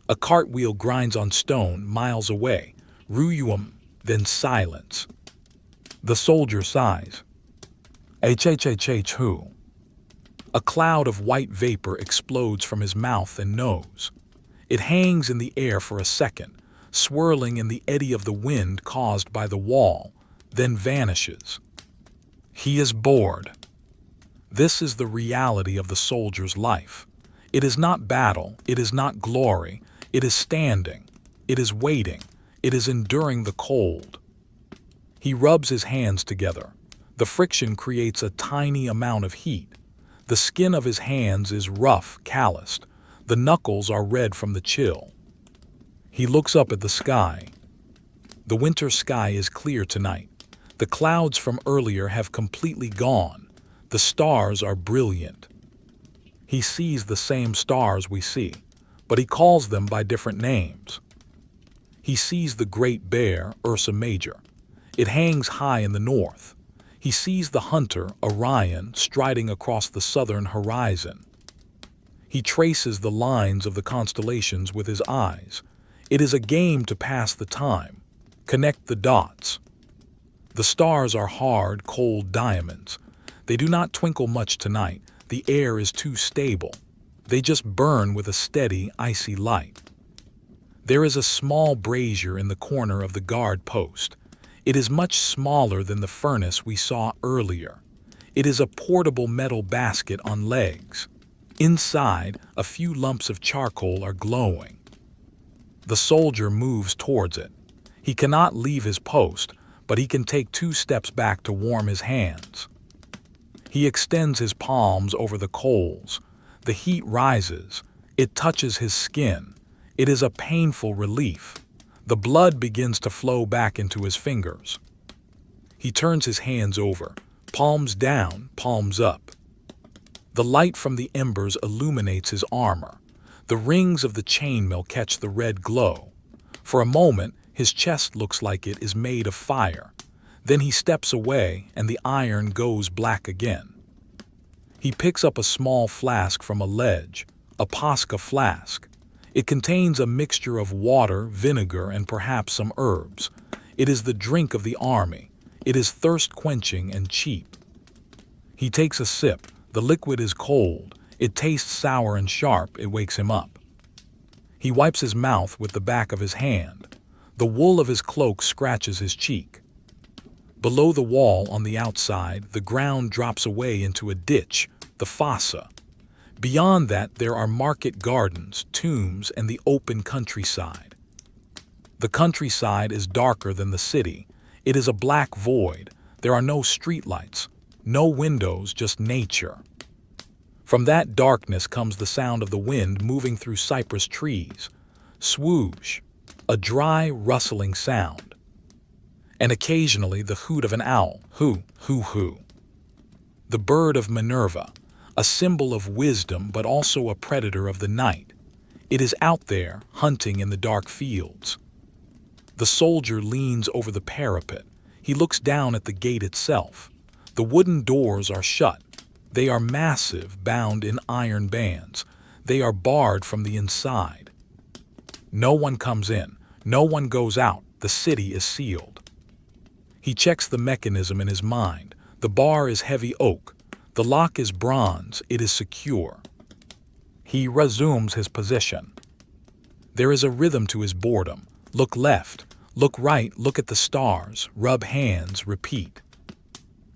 A cartwheel grinds on stone miles away. Ruum, then silence. The soldier sighs. H-H-H-H-Who. A cloud of white vapor explodes from his mouth and nose. It hangs in the air for a second, swirling in the eddy of the wind caused by the wall, then vanishes. He is bored. This is the reality of the soldier's life. It is not battle, it is not glory, it is standing, it is waiting, it is enduring the cold. He rubs his hands together. The friction creates a tiny amount of heat. The skin of his hands is rough, calloused. The knuckles are red from the chill. He looks up at the sky. The winter sky is clear tonight. The clouds from earlier have completely gone. The stars are brilliant. He sees the same stars we see, but he calls them by different names. He sees the Great Bear, Ursa Major. It hangs high in the north. He sees the hunter, Orion, striding across the southern horizon. He traces the lines of the constellations with his eyes. It is a game to pass the time. Connect the dots. The stars are hard, cold diamonds. They do not twinkle much tonight. The air is too stable. They just burn with a steady, icy light. There is a small brazier in the corner of the guard post. It is much smaller than the furnace we saw earlier. It is a portable metal basket on legs. Inside, a few lumps of charcoal are glowing. The soldier moves towards it. He cannot leave his post, but he can take 2 steps back to warm his hands. He extends his palms over the coals. The heat rises. It touches his skin. It is a painful relief. The blood begins to flow back into his fingers. He turns his hands over, palms down, palms up. The light from the embers illuminates his armor. The rings of the chainmail catch the red glow. For a moment, his chest looks like it is made of fire. Then he steps away, and the iron goes black again. He picks up a small flask from a ledge, a Pascha flask. It contains a mixture of water, vinegar, and perhaps some herbs. It is the drink of the army. It is thirst-quenching and cheap. He takes a sip. The liquid is cold. It tastes sour and sharp. It wakes him up. He wipes his mouth with the back of his hand. The wool of his cloak scratches his cheek. Below the wall on the outside, the ground drops away into a ditch, the fossa. Beyond that, there are market gardens, tombs, and the open countryside. The countryside is darker than the city. It is a black void. There are no streetlights, no windows, just nature. From that darkness comes the sound of the wind moving through cypress trees. Swoosh, a dry, rustling sound. And occasionally the hoot of an owl, hoo, hoo, hoo. The bird of Minerva, a symbol of wisdom but also a predator of the night. It is out there, hunting in the dark fields. The soldier leans over the parapet. He looks down at the gate itself. The wooden doors are shut. They are massive, bound in iron bands. They are barred from the inside. No one comes in. No one goes out. The city is sealed. He checks the mechanism in his mind. The bar is heavy oak. The lock is bronze. It is secure. He resumes his position. There is a rhythm to his boredom. Look left, look right, look at the stars, rub hands, repeat.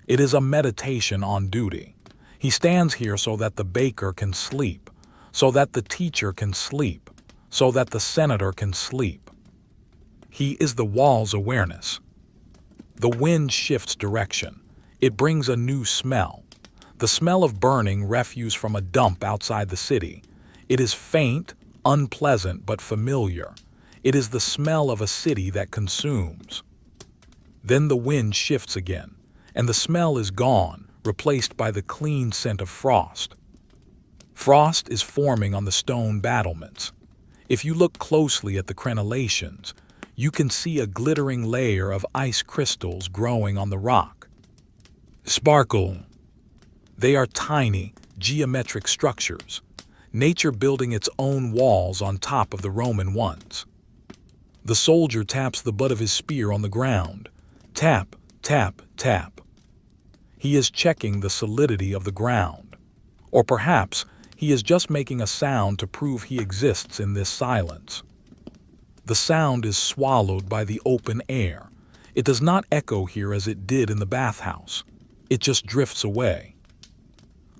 It is a meditation on duty. He stands here so that the baker can sleep, so that the teacher can sleep, so that the senator can sleep. He is the wall's awareness. The wind shifts direction. It brings a new smell. The smell of burning refuse from a dump outside the city. It is faint, unpleasant, but familiar. It is the smell of a city that consumes. Then the wind shifts again, and the smell is gone, replaced by the clean scent of frost. Frost is forming on the stone battlements. If you look closely at the crenellations, you can see a glittering layer of ice crystals growing on the rock. Sparkle. They are tiny, geometric structures, nature building its own walls on top of the Roman ones. The soldier taps the butt of his spear on the ground. Tap, tap, tap. He is checking the solidity of the ground. Or perhaps he is just making a sound to prove he exists in this silence. The sound is swallowed by the open air. It does not echo here as it did in the bathhouse. It just drifts away.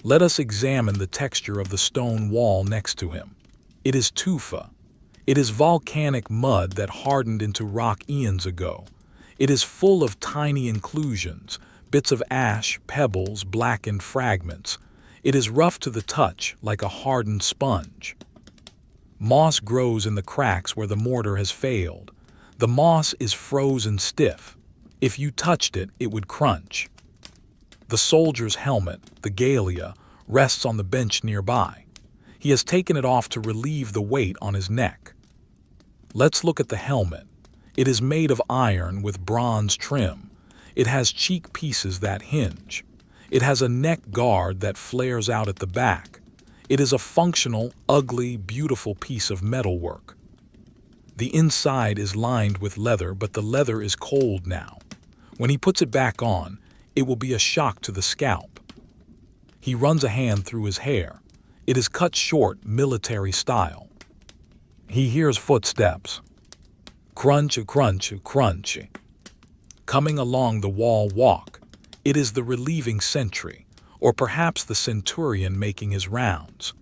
Let us examine the texture of the stone wall next to him. It is tufa. It is volcanic mud that hardened into rock eons ago. It is full of tiny inclusions, bits of ash, pebbles, blackened fragments. It is rough to the touch, like a hardened sponge. Moss grows in the cracks where the mortar has failed. The moss is frozen stiff. If you touched it, it would crunch. The soldier's helmet, the galea, rests on the bench nearby. He has taken it off to relieve the weight on his neck. Let's look at the helmet. It is made of iron with bronze trim. It has cheek pieces that hinge. It has a neck guard that flares out at the back. It is a functional, ugly, beautiful piece of metalwork. The inside is lined with leather, but the leather is cold now. When he puts it back on, it will be a shock to the scalp. He runs a hand through his hair. It is cut short, military style. He hears footsteps. Crunch, crunch, crunch. Coming along the wall walk. It is the relieving sentry, or perhaps the centurion making his rounds.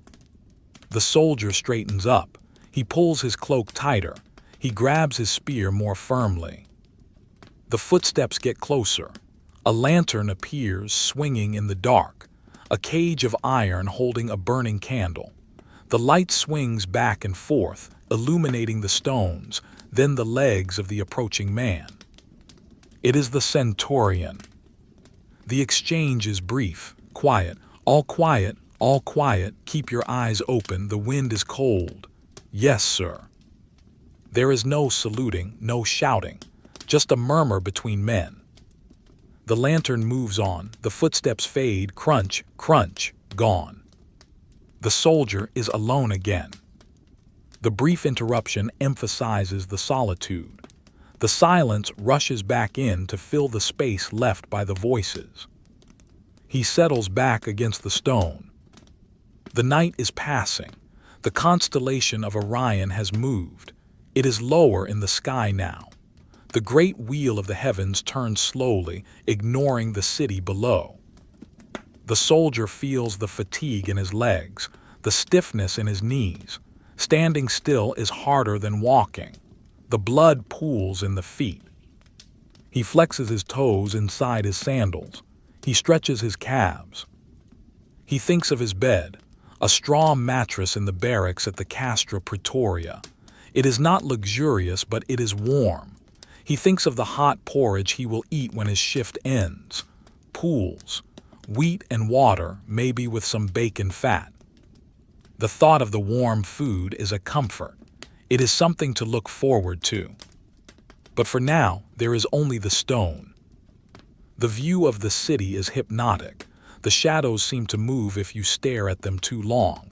The soldier straightens up. He pulls his cloak tighter. He grabs his spear more firmly. The footsteps get closer. A lantern appears swinging in the dark, a cage of iron holding a burning candle. The light swings back and forth, illuminating the stones, then the legs of the approaching man. It is the centurion. The exchange is brief, quiet, all quiet, keep your eyes open, the wind is cold. Yes, sir. There is no saluting, no shouting, just a murmur between men. The lantern moves on, the footsteps fade, crunch, crunch, gone. The soldier is alone again. The brief interruption emphasizes the solitude. The silence rushes back in to fill the space left by the voices. He settles back against the stone. The night is passing. The constellation of Orion has moved. It is lower in the sky now. The great wheel of the heavens turns slowly, ignoring the city below. The soldier feels the fatigue in his legs, the stiffness in his knees. Standing still is harder than walking. The blood pools in the feet. He flexes his toes inside his sandals. He stretches his calves. He thinks of his bed, a straw mattress in the barracks at the Castra Praetoria. It is not luxurious, but it is warm. He thinks of the hot porridge he will eat when his shift ends. Pools, wheat and water, maybe with some bacon fat. The thought of the warm food is a comfort. It is something to look forward to. But for now, there is only the stone. The view of the city is hypnotic. The shadows seem to move if you stare at them too long.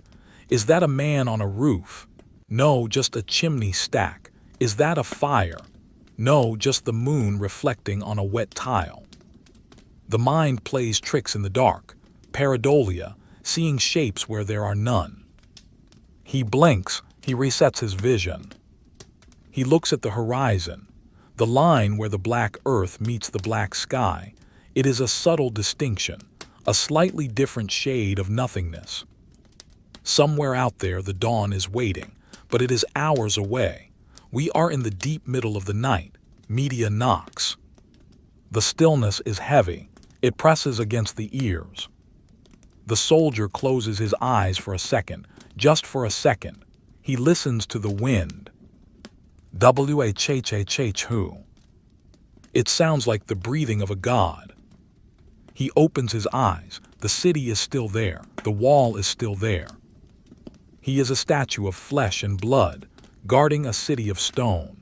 Is that a man on a roof? No, just a chimney stack. Is that a fire? No, just the moon reflecting on a wet tile. The mind plays tricks in the dark. Pareidolia, seeing shapes where there are none. He blinks, he resets his vision. He looks at the horizon, the line where the black earth meets the black sky. It is a subtle distinction, a slightly different shade of nothingness. Somewhere out there the dawn is waiting, but it is hours away. We are in the deep middle of the night. Media knocks. The stillness is heavy. It presses against the ears. The soldier closes his eyes for a second, just for a second. He listens to the wind. Whhhhu. It sounds like the breathing of a god. He opens his eyes. The city is still there. The wall is still there. He is a statue of flesh and blood, guarding a city of stone.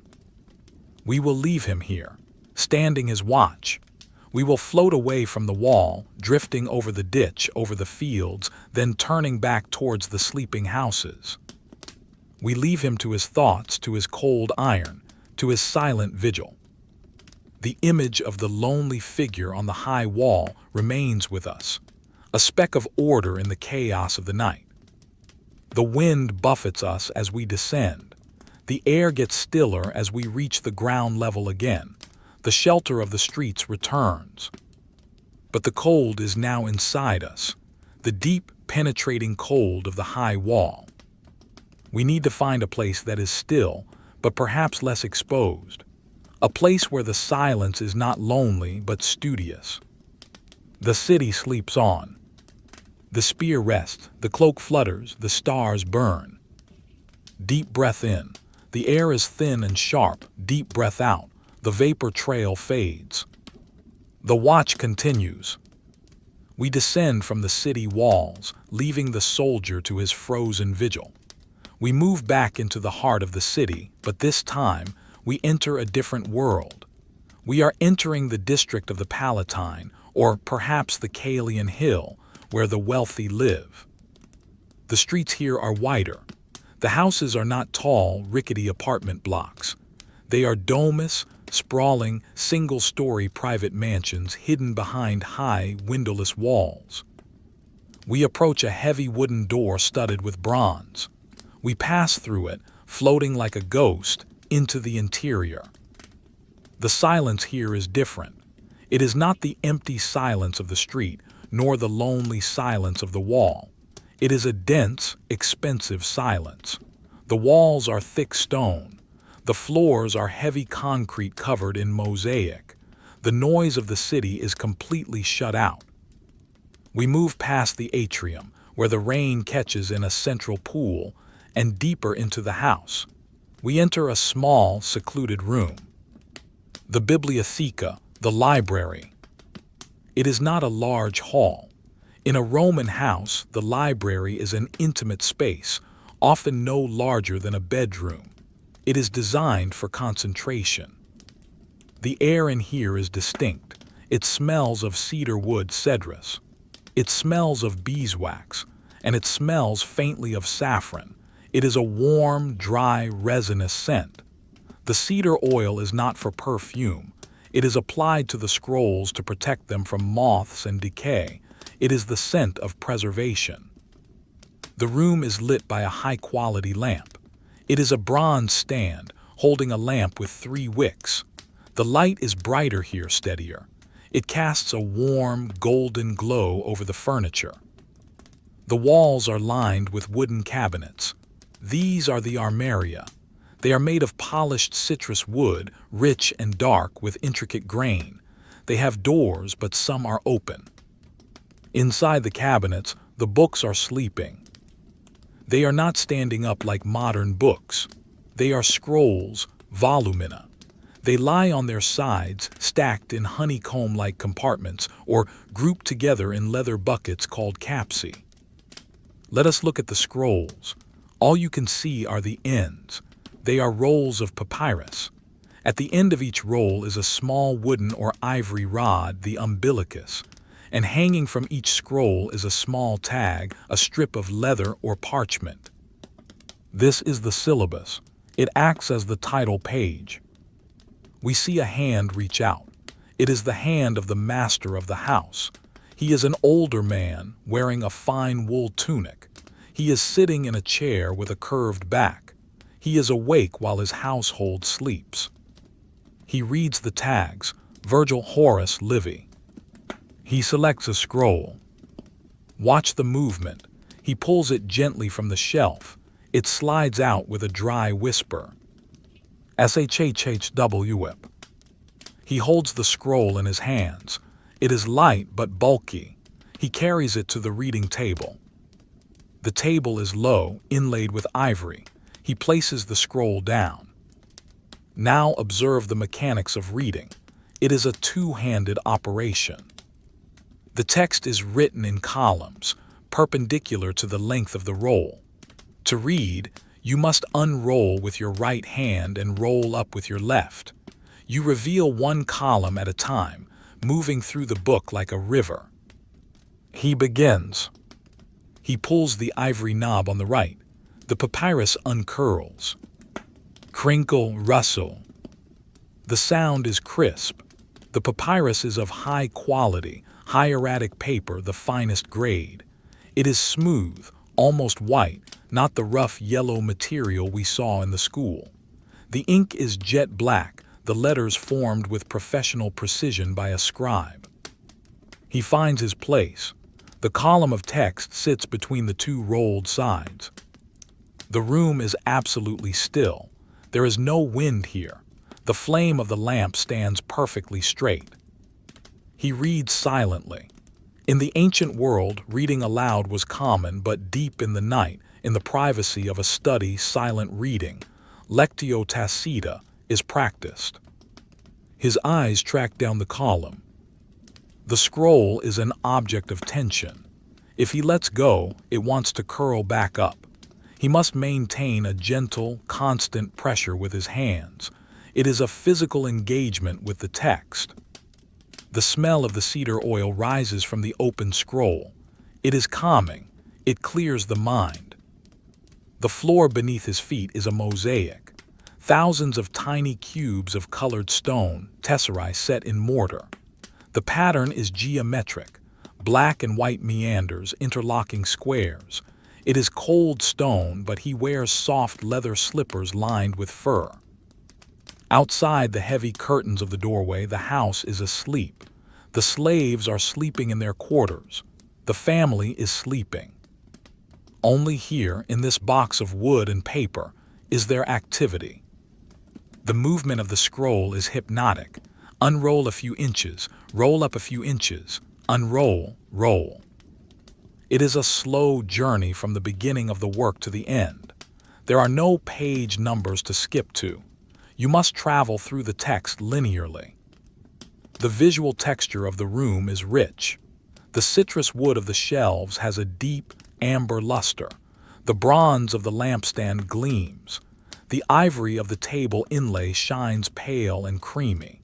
We will leave him here, standing his watch. We will float away from the wall, drifting over the ditch, over the fields, then turning back towards the sleeping houses. We leave him to his thoughts, to his cold iron, to his silent vigil. The image of the lonely figure on the high wall remains with us, a speck of order in the chaos of the night. The wind buffets us as we descend. The air gets stiller as we reach the ground level again. The shelter of the streets returns. But the cold is now inside us, the deep, penetrating cold of the high wall. We need to find a place that is still, but perhaps less exposed. A place where the silence is not lonely, but studious. The city sleeps on. The spear rests, the cloak flutters, the stars burn. Deep breath in. The air is thin and sharp. Deep breath out. The vapor trail fades. The watch continues. We descend from the city walls, leaving the soldier to his frozen vigil. We move back into the heart of the city, but this time, we enter a different world. We are entering the district of the Palatine, or perhaps the Caelian Hill, where the wealthy live. The streets here are wider. The houses are not tall, rickety apartment blocks. They are domus, sprawling, single-story private mansions hidden behind high, windowless walls. We approach a heavy wooden door studded with bronze. We pass through it, floating like a ghost, into the interior. The silence here is different. It is not the empty silence of the street, nor the lonely silence of the wall. It is a dense, expensive silence. The walls are thick stone. The floors are heavy concrete covered in mosaic. The noise of the city is completely shut out. We move past the atrium. where the rain catches in a central pool, and deeper into the house. We enter a small, secluded room. The bibliotheca, the library. It is not a large hall. In a Roman house, the library is an intimate space, often no larger than a bedroom. It is designed for concentration. The air in here is distinct. It smells of cedar wood cedrus. It smells of beeswax, and it smells faintly of saffron. It is a warm, dry, resinous scent. The cedar oil is not for perfume. It is applied to the scrolls to protect them from moths and decay. It is the scent of preservation. The room is lit by a high-quality lamp. It is a bronze stand, holding a lamp with 3 wicks. The light is brighter here, steadier. It casts a warm, golden glow over the furniture. The walls are lined with wooden cabinets. These are the armaria. They are made of polished citrus wood, rich and dark with intricate grain. They have doors, but some are open. Inside the cabinets, the books are sleeping. They are not standing up like modern books. They are scrolls, volumina. They lie on their sides, stacked in honeycomb-like compartments, or grouped together in leather buckets called capsi. Let us look at the scrolls. All you can see are the ends. They are rolls of papyrus. At the end of each roll is a small wooden or ivory rod, the umbilicus, and hanging from each scroll is a small tag, a strip of leather or parchment. This is the syllabus. It acts as the title page. We see a hand reach out. It is the hand of the master of the house. He is an older man wearing a fine wool tunic. He is sitting in a chair with a curved back. He is awake while his household sleeps. He reads the tags, Virgil, Horace, Livy. He selects a scroll. Watch the movement. He pulls it gently from the shelf. It slides out with a dry whisper. SHHHW. He holds the scroll in his hands. It is light but bulky. He carries it to the reading table. The table is low, inlaid with ivory. He places the scroll down. Now observe the mechanics of reading. It is a two-handed operation. The text is written in columns, perpendicular to the length of the roll. To read, you must unroll with your right hand and roll up with your left. You reveal one column at a time, moving through the book like a river. He begins. He pulls the ivory knob on the right. The papyrus uncurls. Crinkle, rustle. The sound is crisp. The papyrus is of high quality, hieratic paper, the finest grade. It is smooth, almost white, not the rough yellow material we saw in the school. The ink is jet black, the letters formed with professional precision by a scribe. He finds his place. The column of text sits between the 2 rolled sides. The room is absolutely still. There is no wind here. The flame of the lamp stands perfectly straight. He reads silently. In the ancient world, reading aloud was common, but deep in the night, in the privacy of a study, silent reading, lectio tacita, is practiced. His eyes track down the column. The scroll is an object of tension. If he lets go, it wants to curl back up. He must maintain a gentle, constant pressure with his hands. It is a physical engagement with the text. The smell of the cedar oil rises from the open scroll. It is calming. It clears the mind. The floor beneath his feet is a mosaic. Thousands of tiny cubes of colored stone, tesserae set in mortar. The pattern is geometric. Black and white meanders, interlocking squares. It is cold stone, but he wears soft leather slippers lined with fur. Outside the heavy curtains of the doorway, the house is asleep. The slaves are sleeping in their quarters. The family is sleeping. Only here, in this box of wood and paper, is there activity. The movement of the scroll is hypnotic. Unroll a few inches, roll up a few inches, unroll, roll. It is a slow journey from the beginning of the work to the end. There are no page numbers to skip to. You must travel through the text linearly. The visual texture of the room is rich. The citrus wood of the shelves has a deep, amber luster. The bronze of the lampstand gleams. The ivory of the table inlay shines pale and creamy.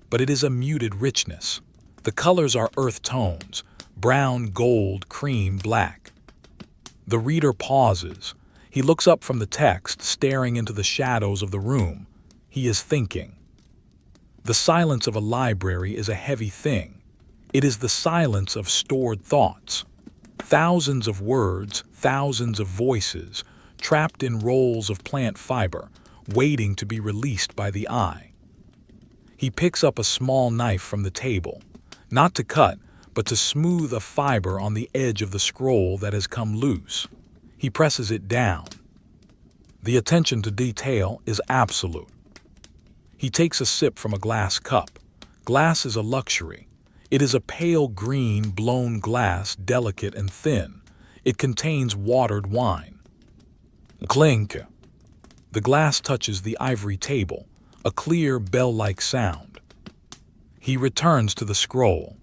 But it is a muted richness. The colors are earth tones: brown, gold, cream, black. The reader pauses. He looks up from the text, staring into the shadows of the room. He is thinking. The silence of a library is a heavy thing. It is the silence of stored thoughts. Thousands of words, thousands of voices, trapped in rolls of plant fiber, waiting to be released by the eye. He picks up a small knife from the table, not to cut, but to smooth a fiber on the edge of the scroll that has come loose. He presses it down. The attention to detail is absolute. He takes a sip from a glass cup. Glass is a luxury. It is a pale green blown glass, delicate and thin. It contains watered wine. Clink. The glass touches the ivory table, a clear bell-like sound. He returns to the scroll.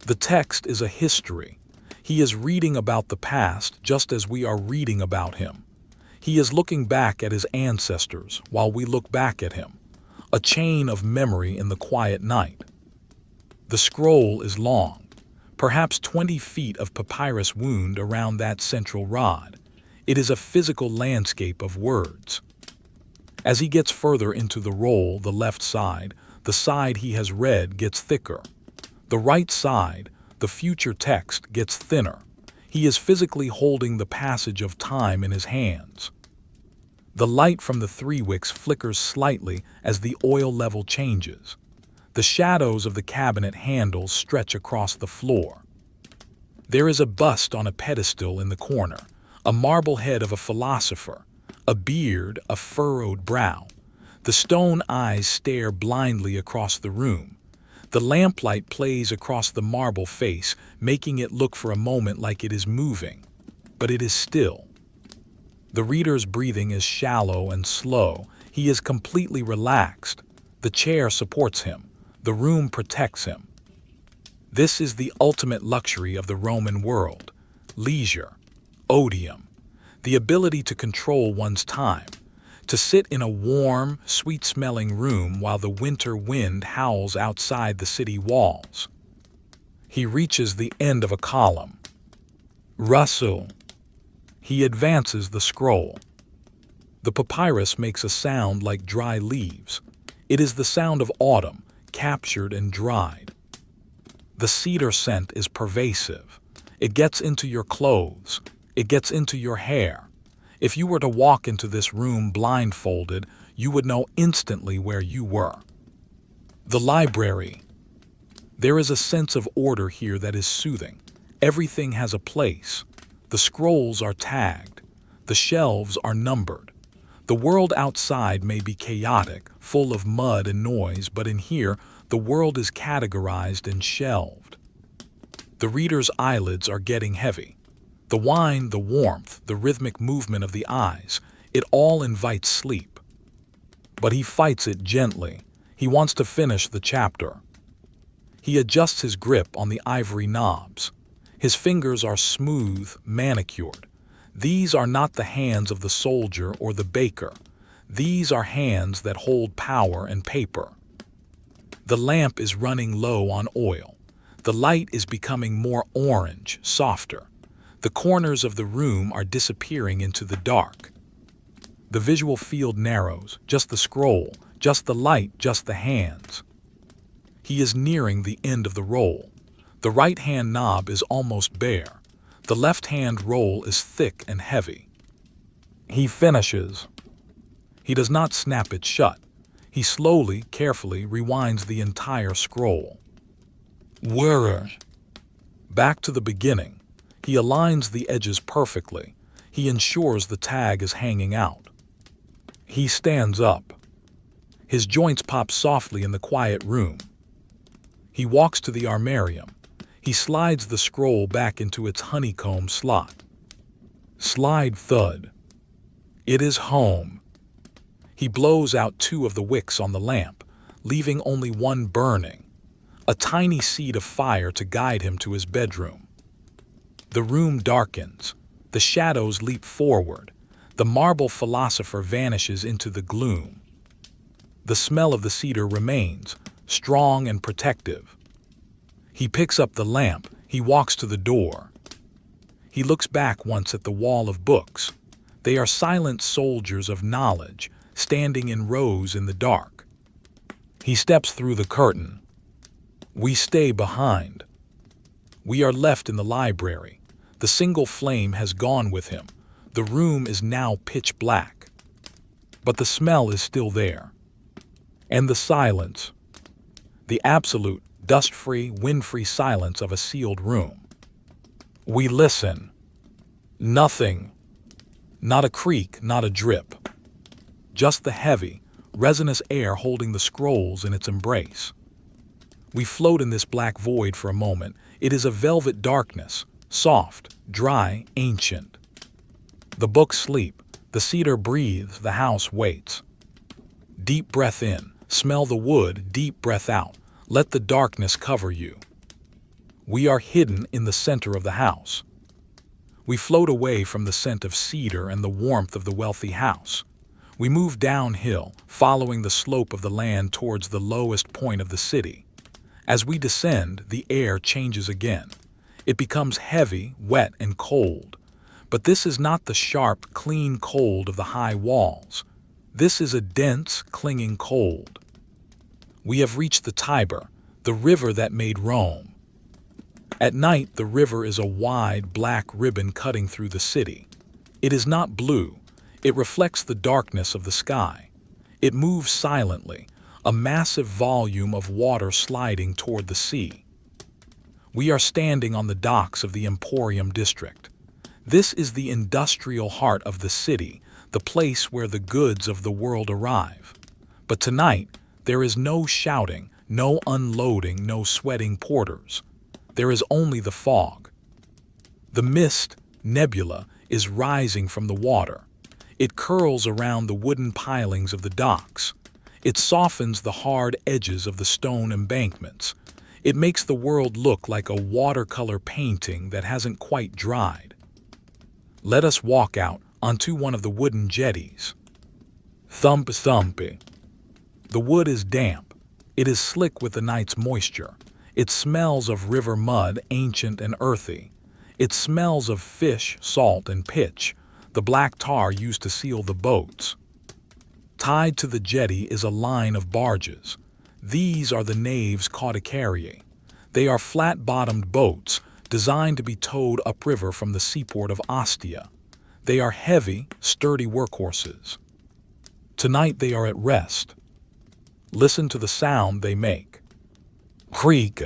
The text is a history. He is reading about the past just as we are reading about him. He is looking back at his ancestors while we look back at him, a chain of memory in the quiet night. The scroll is long, perhaps 20 feet of papyrus wound around that central rod. It is a physical landscape of words. As he gets further into the roll, the left side, the side he has read, gets thicker. The right side, the future text, gets thinner. He is physically holding the passage of time in his hands. The light from the 3 wicks flickers slightly as the oil level changes. The shadows of the cabinet handles stretch across the floor. There is a bust on a pedestal in the corner, a marble head of a philosopher, a beard, a furrowed brow. The stone eyes stare blindly across the room. The lamplight plays across the marble face, making it look for a moment like it is moving, but it is still. The reader's breathing is shallow and slow. He is completely relaxed. The chair supports him. The room protects him. This is the ultimate luxury of the Roman world: leisure, odium, the ability to control one's time, to sit in a warm, sweet-smelling room while the winter wind howls outside the city walls. He reaches the end of a column. Rustle. He advances the scroll. The papyrus makes a sound like dry leaves. It is the sound of autumn, captured and dried. The cedar scent is pervasive. It gets into your clothes. It gets into your hair. If you were to walk into this room blindfolded, you would know instantly where you were. The library. There is a sense of order here that is soothing. Everything has a place. The scrolls are tagged. The shelves are numbered. The world outside may be chaotic, full of mud and noise, but in here, the world is categorized and shelved. The reader's eyelids are getting heavy. The wine, the warmth, the rhythmic movement of the eyes, it all invites sleep. But he fights it gently. He wants to finish the chapter. He adjusts his grip on the ivory knobs. His fingers are smooth, manicured. These are not the hands of the soldier or the baker. These are hands that hold power and paper. The lamp is running low on oil. The light is becoming more orange, softer. The corners of the room are disappearing into the dark. The visual field narrows, just the scroll, just the light, just the hands. He is nearing the end of the roll. The right-hand knob is almost bare. The left-hand roll is thick and heavy. He finishes. He does not snap it shut. He slowly, carefully rewinds the entire scroll. Whirr. Back to the beginning. He aligns the edges perfectly. He ensures the tag is hanging out. He stands up. His joints pop softly in the quiet room. He walks to the armarium. He slides the scroll back into its honeycomb slot. Slide thud. It is home. He blows out 2 of the wicks on the lamp, leaving only one burning, a tiny seed of fire to guide him to his bedroom. The room darkens. The shadows leap forward. The marble philosopher vanishes into the gloom. The smell of the cedar remains, strong and protective. He picks up the lamp. He walks to the door. He looks back once at the wall of books. They are silent soldiers of knowledge, standing in rows in the dark. He steps through the curtain. We stay behind. We are left in the library. The single flame has gone with him. The room is now pitch black. But the smell is still there. And the silence. The absolute, dust-free, wind-free silence of a sealed room. We listen. Nothing. Not a creak, not a drip. Just the heavy, resinous air holding the scrolls in its embrace. We float in this black void for a moment. It is a velvet darkness, soft, dry, ancient. The books sleep. The cedar breathes. The house waits. Deep breath in. Smell the wood. Deep breath out. Let the darkness cover you. We are hidden in the center of the house. We float away from the scent of cedar and the warmth of the wealthy house. We move downhill, following the slope of the land towards the lowest point of the city. As we descend, the air changes again. It becomes heavy, wet, and cold. But this is not the sharp, clean cold of the high walls. This is a dense, clinging cold. We have reached the Tiber, the river that made Rome. At night, the river is a wide, black ribbon cutting through the city. It is not blue. It reflects the darkness of the sky. It moves silently, a massive volume of water sliding toward the sea. We are standing on the docks of the Emporium district. This is the industrial heart of the city, the place where the goods of the world arrive. But tonight, there is no shouting, no unloading, no sweating porters. There is only the fog. The mist, nebula, is rising from the water. It curls around the wooden pilings of the docks. It softens the hard edges of the stone embankments. It makes the world look like a watercolor painting that hasn't quite dried. Let us walk out onto one of the wooden jetties. Thump thumpy. The wood is damp. It is slick with the night's moisture. It smells of river mud, ancient and earthy. It smells of fish, salt, and pitch, the black tar used to seal the boats. Tied to the jetty is a line of barges. These are the naves caudicariae. They are flat-bottomed boats designed to be towed upriver from the seaport of Ostia. They are heavy, sturdy workhorses. Tonight they are at rest. Listen to the sound they make. Creak.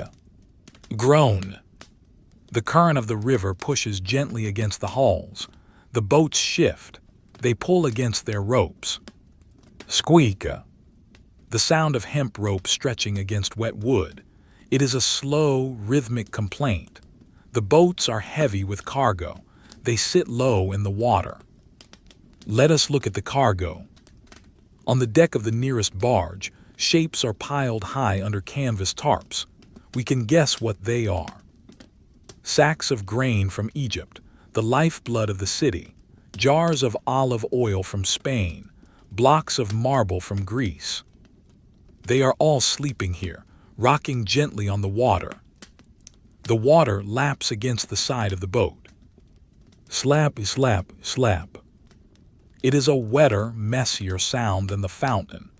Groan. The current of the river pushes gently against the hulls. The boats shift. They pull against their ropes. Squeak. The sound of hemp rope stretching against wet wood. It is a slow, rhythmic complaint. The boats are heavy with cargo. They sit low in the water. Let us look at the cargo. On the deck of the nearest barge, shapes are piled high under canvas tarps. We can guess what they are. Sacks of grain from Egypt, the lifeblood of the city, jars of olive oil from Spain, blocks of marble from Greece. They are all sleeping here, rocking gently on the water. The water laps against the side of the boat. Slap, slap, slap. It is a wetter, messier sound than the fountain.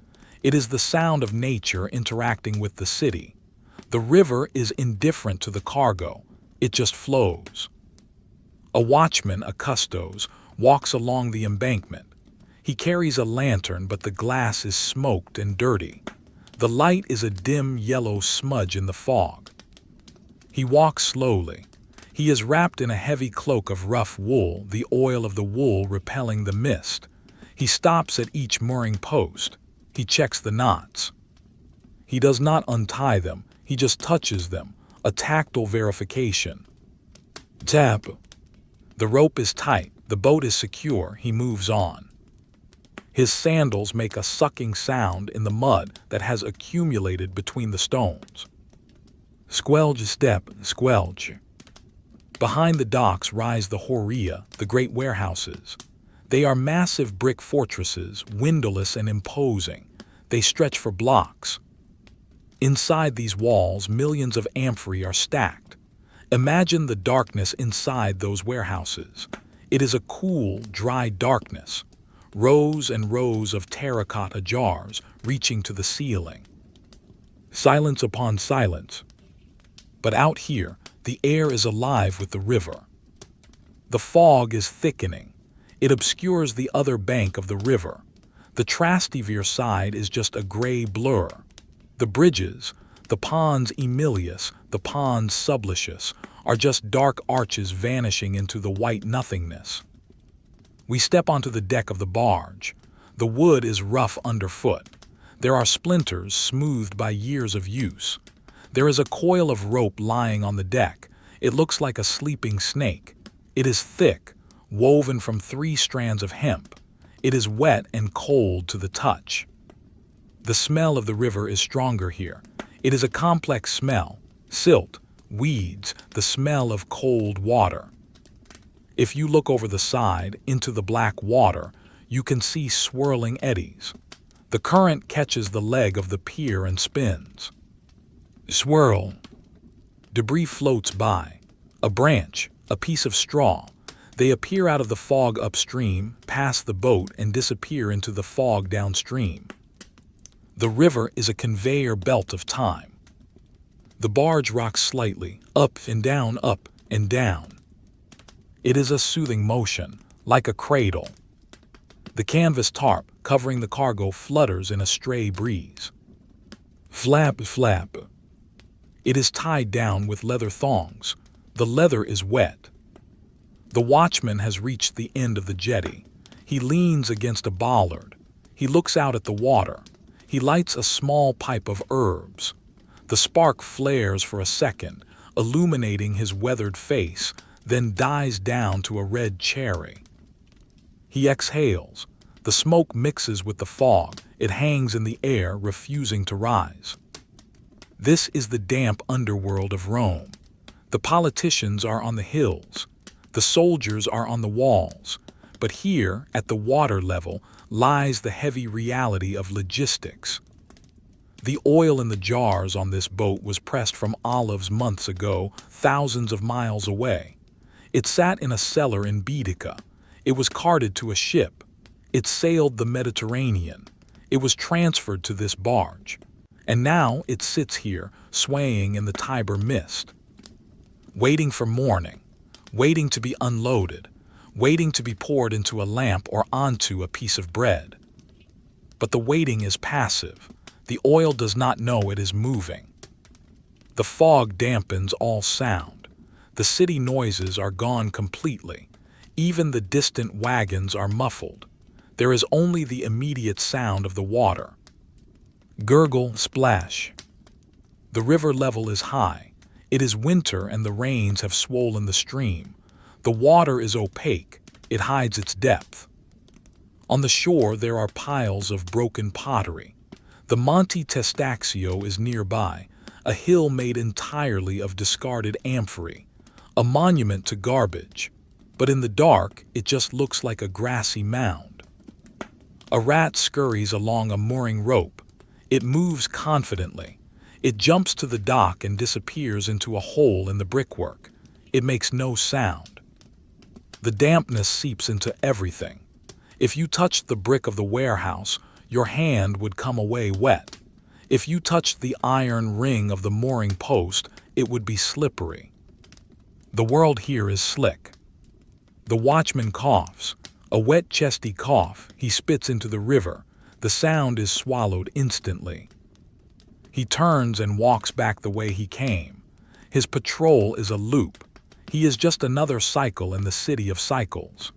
It is the sound of nature interacting with the city. The river is indifferent to the cargo. It just flows. A watchman, a custos, walks along the embankment. He carries a lantern, but the glass is smoked and dirty. The light is a dim yellow smudge in the fog. He walks slowly. He is wrapped in a heavy cloak of rough wool, the oil of the wool repelling the mist. He stops at each mooring post. He checks the knots. He does not untie them. He just touches them, A tactile verification. Tap. The rope is tight, the boat is secure, he moves on. His sandals make a sucking sound in the mud that has accumulated between the stones. Squelch step, squelch. Behind the docks rise the horia, the great warehouses. They are massive brick fortresses, windowless and imposing. They stretch for blocks. Inside these walls, millions of amphorae are stacked. Imagine the darkness inside those warehouses. It is a cool, dry darkness. Rows and rows of terracotta jars reaching to the ceiling. Silence upon silence. But out here, the air is alive with the river. The fog is thickening. It obscures the other bank of the river. The Trastevere side is just a gray blur. The bridges, the Pons Aemilius, the Pons Sublicius, are just dark arches vanishing into the white nothingness. We step onto the deck of the barge. The wood is rough underfoot. There are splinters smoothed by years of use. There is a coil of rope lying on the deck. It looks like a sleeping snake. It is thick, woven from 3 strands of hemp. It is wet and cold to the touch. The smell of the river is stronger here. It is a complex smell: silt, weeds, the smell of cold water. If you look over the side into the black water, you can see swirling eddies. The current catches the leg of the pier and spins. Swirl. Debris floats by. A branch, a piece of straw. They appear out of the fog upstream, pass the boat, and disappear into the fog downstream. The river is a conveyor belt of time. The barge rocks slightly, up and down, up and down. It is a soothing motion, like a cradle. The canvas tarp covering the cargo flutters in a stray breeze. Flap, flap. It is tied down with leather thongs. The leather is wet. The watchman has reached the end of the jetty. He leans against a bollard. He looks out at the water. He lights a small pipe of herbs. The spark flares for a second, illuminating his weathered face, then dies down to a red cherry. He exhales. The smoke mixes with the fog. It hangs in the air, refusing to rise. This is the damp underworld of Rome. The politicians are on the hills. The soldiers are on the walls. But here, at the water level, lies the heavy reality of logistics. The oil in the jars on this boat was pressed from olives months ago, thousands of miles away. It sat in a cellar in Baetica. It was carted to a ship. It sailed the Mediterranean. It was transferred to this barge. And now it sits here, swaying in the Tiber mist. Waiting for morning. Waiting to be unloaded. Waiting to be poured into a lamp or onto a piece of bread. But the waiting is passive. The oil does not know it is moving. The fog dampens all sound. The city noises are gone completely. Even the distant wagons are muffled. There is only the immediate sound of the water. Gurgle, splash. The river level is high. It is winter and the rains have swollen the stream. The water is opaque. It hides its depth. On the shore there are piles of broken pottery. The Monte Testaccio is nearby, a hill made entirely of discarded amphorae, a monument to garbage. But in the dark, it just looks like a grassy mound. A rat scurries along a mooring rope. It moves confidently. It jumps to the dock and disappears into a hole in the brickwork. It makes no sound. The dampness seeps into everything. If you touched the brick of the warehouse, your hand would come away wet. If you touched the iron ring of the mooring post, it would be slippery. The world here is slick. The watchman coughs. A wet, chesty cough. He spits into the river. The sound is swallowed instantly. He turns and walks back the way he came. His patrol is a loop. He is just another cycle in the city of cycles.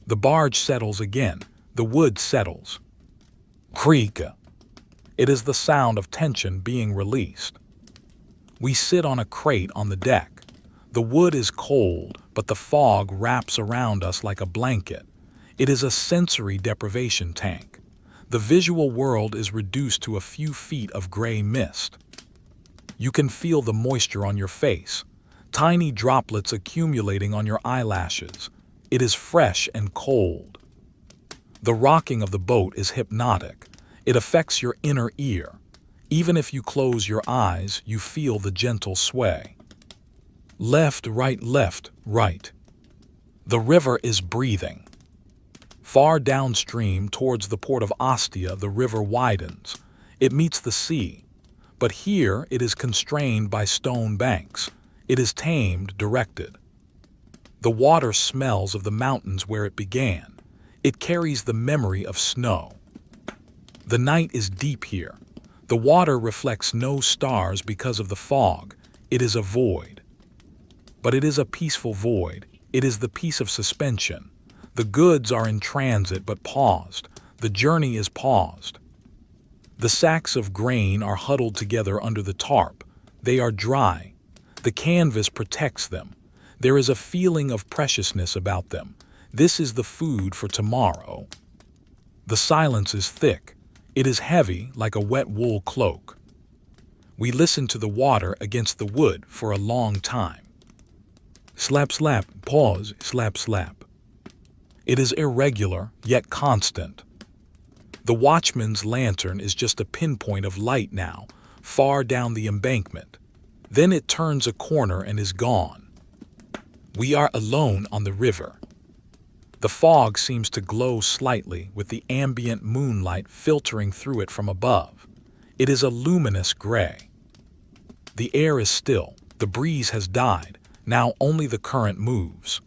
The barge settles again. The wood settles. Creak. It is the sound of tension being released. We sit on a crate on the deck. The wood is cold, but the fog wraps around us like a blanket. It is a sensory deprivation tank. The visual world is reduced to a few feet of gray mist. You can feel the moisture on your face, tiny droplets accumulating on your eyelashes. It is fresh and cold. The rocking of the boat is hypnotic. It affects your inner ear. Even if you close your eyes, you feel the gentle sway. Left, right. The river is breathing. Far downstream towards the port of Ostia, the river widens. It meets the sea. But here it is constrained by stone banks. It is tamed, directed. The water smells of the mountains where it began. It carries the memory of snow. The night is deep here. The water reflects no stars because of the fog. It is a void. But it is a peaceful void. It is the peace of suspension. The goods are in transit but paused. The journey is paused. The sacks of grain are huddled together under the tarp. They are dry. The canvas protects them. There is a feeling of preciousness about them. This is the food for tomorrow. The silence is thick. It is heavy like a wet wool cloak. We listen to the water against the wood for a long time. Slap, slap, pause, slap, slap. It is irregular, yet constant. The watchman's lantern is just a pinpoint of light now, far down the embankment. Then it turns a corner and is gone. We are alone on the river. The fog seems to glow slightly with the ambient moonlight filtering through it from above. It is a luminous gray. The air is still. The breeze has died. Now only the current moves.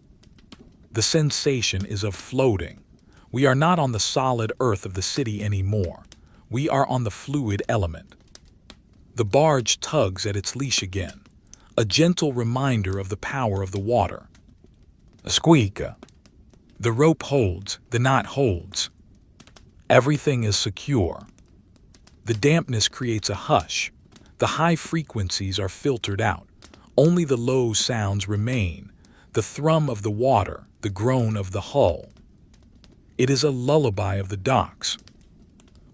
The sensation is of floating. We are not on the solid earth of the city anymore. We are on the fluid element. The barge tugs at its leash again, a gentle reminder of the power of the water. A squeak. The rope holds, the knot holds. Everything is secure. The dampness creates a hush. The high frequencies are filtered out. Only the low sounds remain, the thrum of the water, the groan of the hull. It is a lullaby of the docks.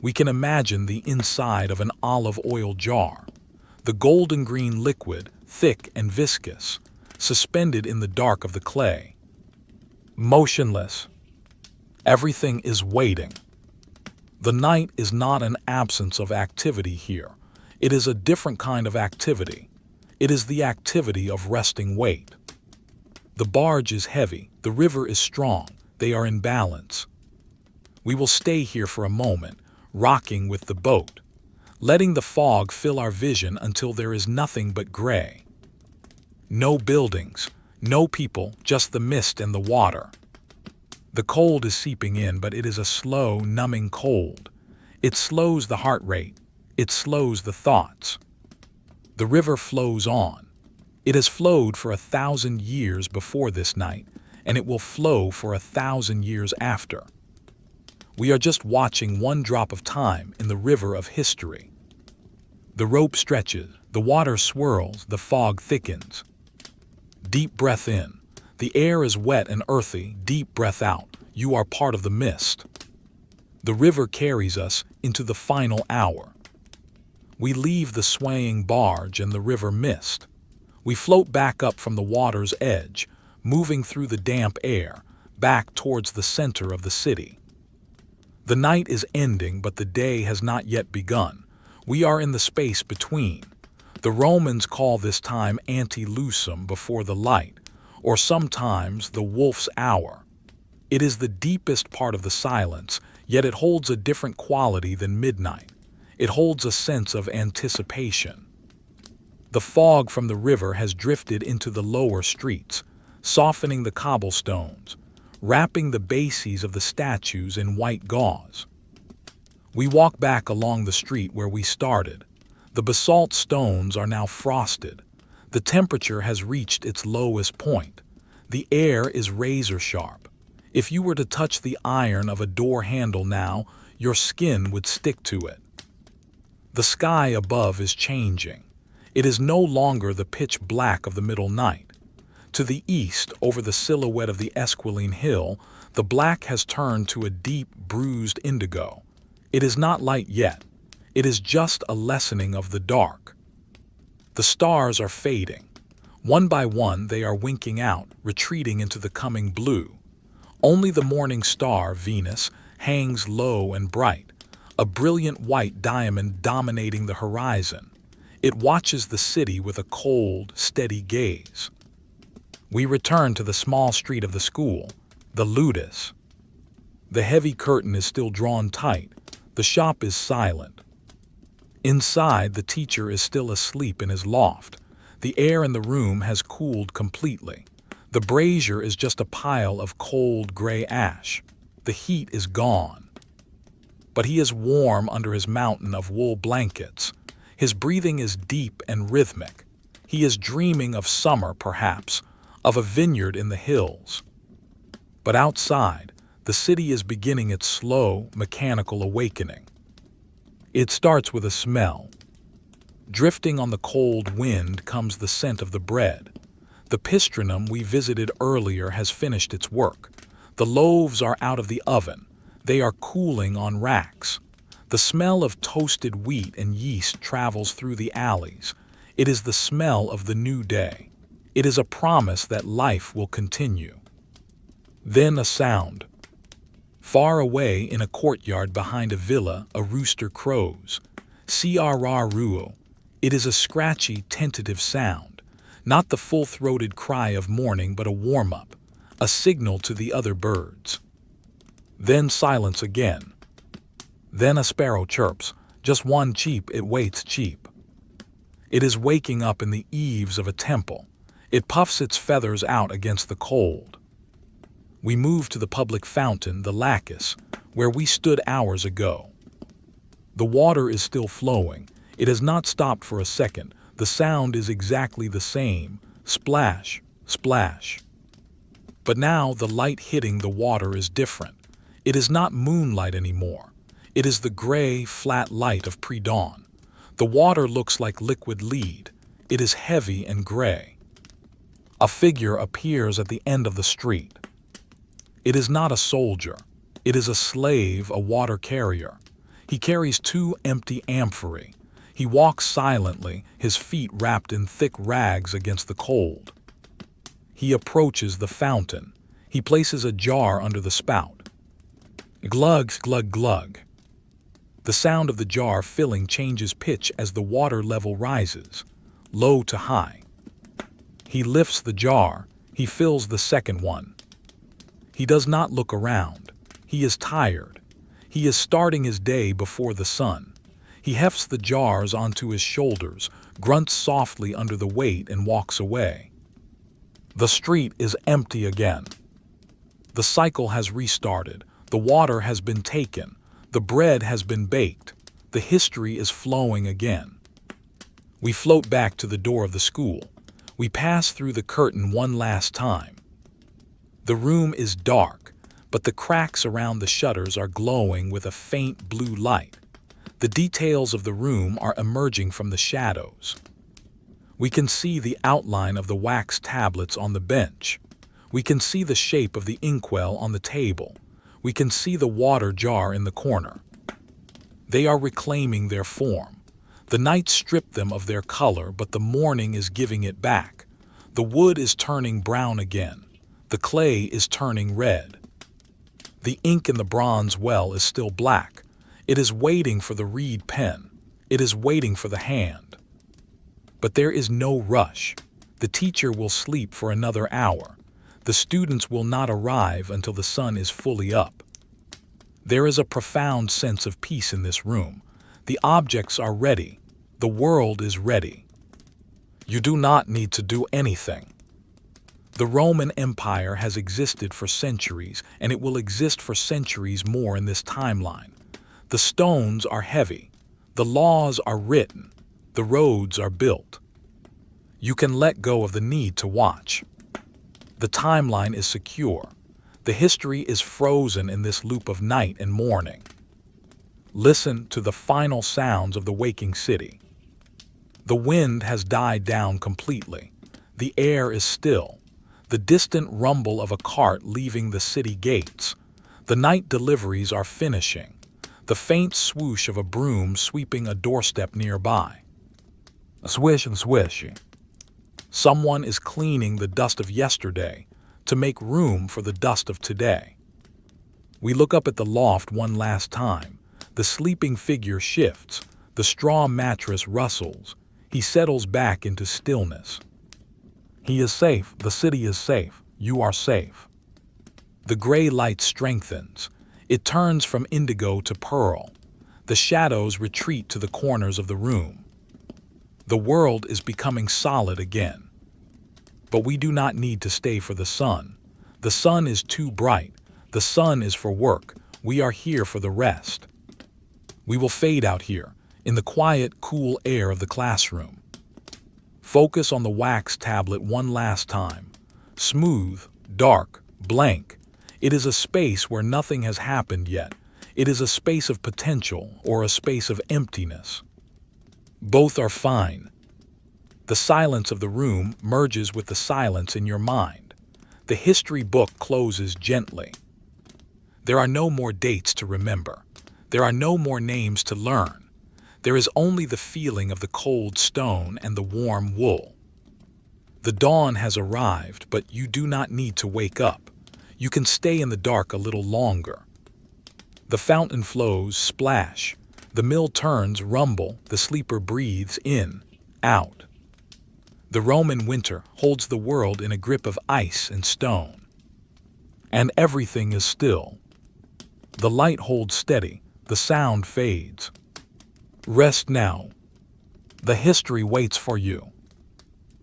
We can imagine the inside of an olive oil jar, the golden green liquid, thick and viscous, suspended in the dark of the clay. Motionless. Everything is waiting. The night is not an absence of activity here. It is a different kind of activity. It is the activity of resting weight. The barge is heavy, the river is strong, they are in balance. We will stay here for a moment, rocking with the boat, letting the fog fill our vision until there is nothing but gray. No buildings, no people, just the mist and the water. The cold is seeping in, but it is a slow, numbing cold. It slows the heart rate. It slows the thoughts. The river flows on. It has flowed for 1,000 years before this night, and it will flow for 1,000 years after. We are just watching one drop of time in the river of history. The rope stretches, the water swirls, the fog thickens. Deep breath in. The air is wet and earthy. Deep breath out. You are part of the mist. The river carries us into the final hour. We leave the swaying barge and the river mist. We float back up from the water's edge, moving through the damp air, back towards the center of the city. The night is ending, but the day has not yet begun. We are in the space between. The Romans call this time antelusum, before the light, or sometimes the wolf's hour. It is the deepest part of the silence, yet it holds a different quality than midnight. It holds a sense of anticipation. The fog from the river has drifted into the lower streets, softening the cobblestones, wrapping the bases of the statues in white gauze. We walk back along the street where we started. The basalt stones are now frosted. The temperature has reached its lowest point. The air is razor sharp. If you were to touch the iron of a door handle now, your skin would stick to it. The sky above is changing. It is no longer the pitch black of the middle night. To the east, over the silhouette of the Esquiline Hill, the black has turned to a deep, bruised indigo. It is not light yet. It is just a lessening of the dark. The stars are fading. One by one they are winking out, retreating into the coming blue. Only the morning star, Venus, hangs low and bright, a brilliant white diamond dominating the horizon. It watches the city with a cold, steady gaze. We return to the small street of the school, the ludus. The heavy curtain is still drawn tight. The shop is silent. Inside, the teacher is still asleep in his loft. The air in the room has cooled completely. The brazier is just a pile of cold gray ash. The heat is gone. But he is warm under his mountain of wool blankets. His breathing is deep and rhythmic. He is dreaming of summer, perhaps, of a vineyard in the hills. But outside, the city is beginning its slow, mechanical awakening. It starts with a smell. Drifting on the cold wind comes the scent of the bread. The pistrinum we visited earlier has finished its work. The loaves are out of the oven. They are cooling on racks. The smell of toasted wheat and yeast travels through the alleys. It is the smell of the new day. It is a promise that life will continue. Then a sound. Far away in a courtyard behind a villa, a rooster crows. Crrruo. It is a scratchy, tentative sound, not the full-throated cry of morning, but a warm-up, a signal to the other birds. Then silence again. Then a sparrow chirps, just one cheep, it waits cheap. It is waking up in the eaves of a temple. It puffs its feathers out against the cold. We move to the public fountain, the Lacus, where we stood hours ago. The water is still flowing. It has not stopped for a second. The sound is exactly the same. Splash, splash. But now the light hitting the water is different. It is not moonlight anymore. It is the gray, flat light of pre-dawn. The water looks like liquid lead. It is heavy and gray. A figure appears at the end of the street. It is not a soldier. It is a slave, a water carrier. He carries 2 empty amphorae. He walks silently, his feet wrapped in thick rags against the cold. He approaches the fountain. He places a jar under the spout. Glug, glug, glug. The sound of the jar filling changes pitch as the water level rises, low to high. He lifts the jar. He fills the second one. He does not look around. He is tired. He is starting his day before the sun. He hefts the jars onto his shoulders, grunts softly under the weight, and walks away. The street is empty again. The cycle has restarted. The water has been taken. The bread has been baked. The history is flowing again. We float back to the door of the school. We pass through the curtain one last time. The room is dark, but the cracks around the shutters are glowing with a faint blue light. The details of the room are emerging from the shadows. We can see the outline of the wax tablets on the bench. We can see the shape of the inkwell on the table. We can see the water jar in the corner. They are reclaiming their form. The night stripped them of their color, but the morning is giving it back. The wood is turning brown again. The clay is turning red. The ink in the bronze well is still black. It is waiting for the reed pen. It is waiting for the hand. But there is no rush. The teacher will sleep for another hour. The students will not arrive until the sun is fully up. There is a profound sense of peace in this room. The objects are ready. The world is ready. You do not need to do anything. The Roman Empire has existed for centuries, and it will exist for centuries more in this timeline. The stones are heavy. The laws are written. The roads are built. You can let go of the need to watch. The timeline is secure. The history is frozen in this loop of night and morning. Listen to the final sounds of the waking city. The wind has died down completely. The air is still. The distant rumble of a cart leaving the city gates. The night deliveries are finishing. The faint swoosh of a broom sweeping a doorstep nearby. Swish and swish. Someone is cleaning the dust of yesterday to make room for the dust of today. We look up at the loft one last time. The sleeping figure shifts. The straw mattress rustles. He settles back into stillness. He is safe. The city is safe. You are safe. The gray light strengthens. It turns from indigo to pearl. The shadows retreat to the corners of the room. The world is becoming solid again. But we do not need to stay for the sun. The sun is too bright. The sun is for work. We are here for the rest. We will fade out here, in the quiet, cool air of the classroom. Focus on the wax tablet one last time. Smooth, dark, blank. It is a space where nothing has happened yet. It is a space of potential or a space of emptiness. Both are fine. The silence of the room merges with the silence in your mind. The history book closes gently. There are no more dates to remember. There are no more names to learn. There is only the feeling of the cold stone and the warm wool. The dawn has arrived, but you do not need to wake up. You can stay in the dark a little longer. The fountain flows, splash. The mill turns, rumble. The sleeper breathes in, out. The Roman winter holds the world in a grip of ice and stone. And everything is still. The light holds steady. The sound fades. Rest now. The history waits for you.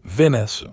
Venice.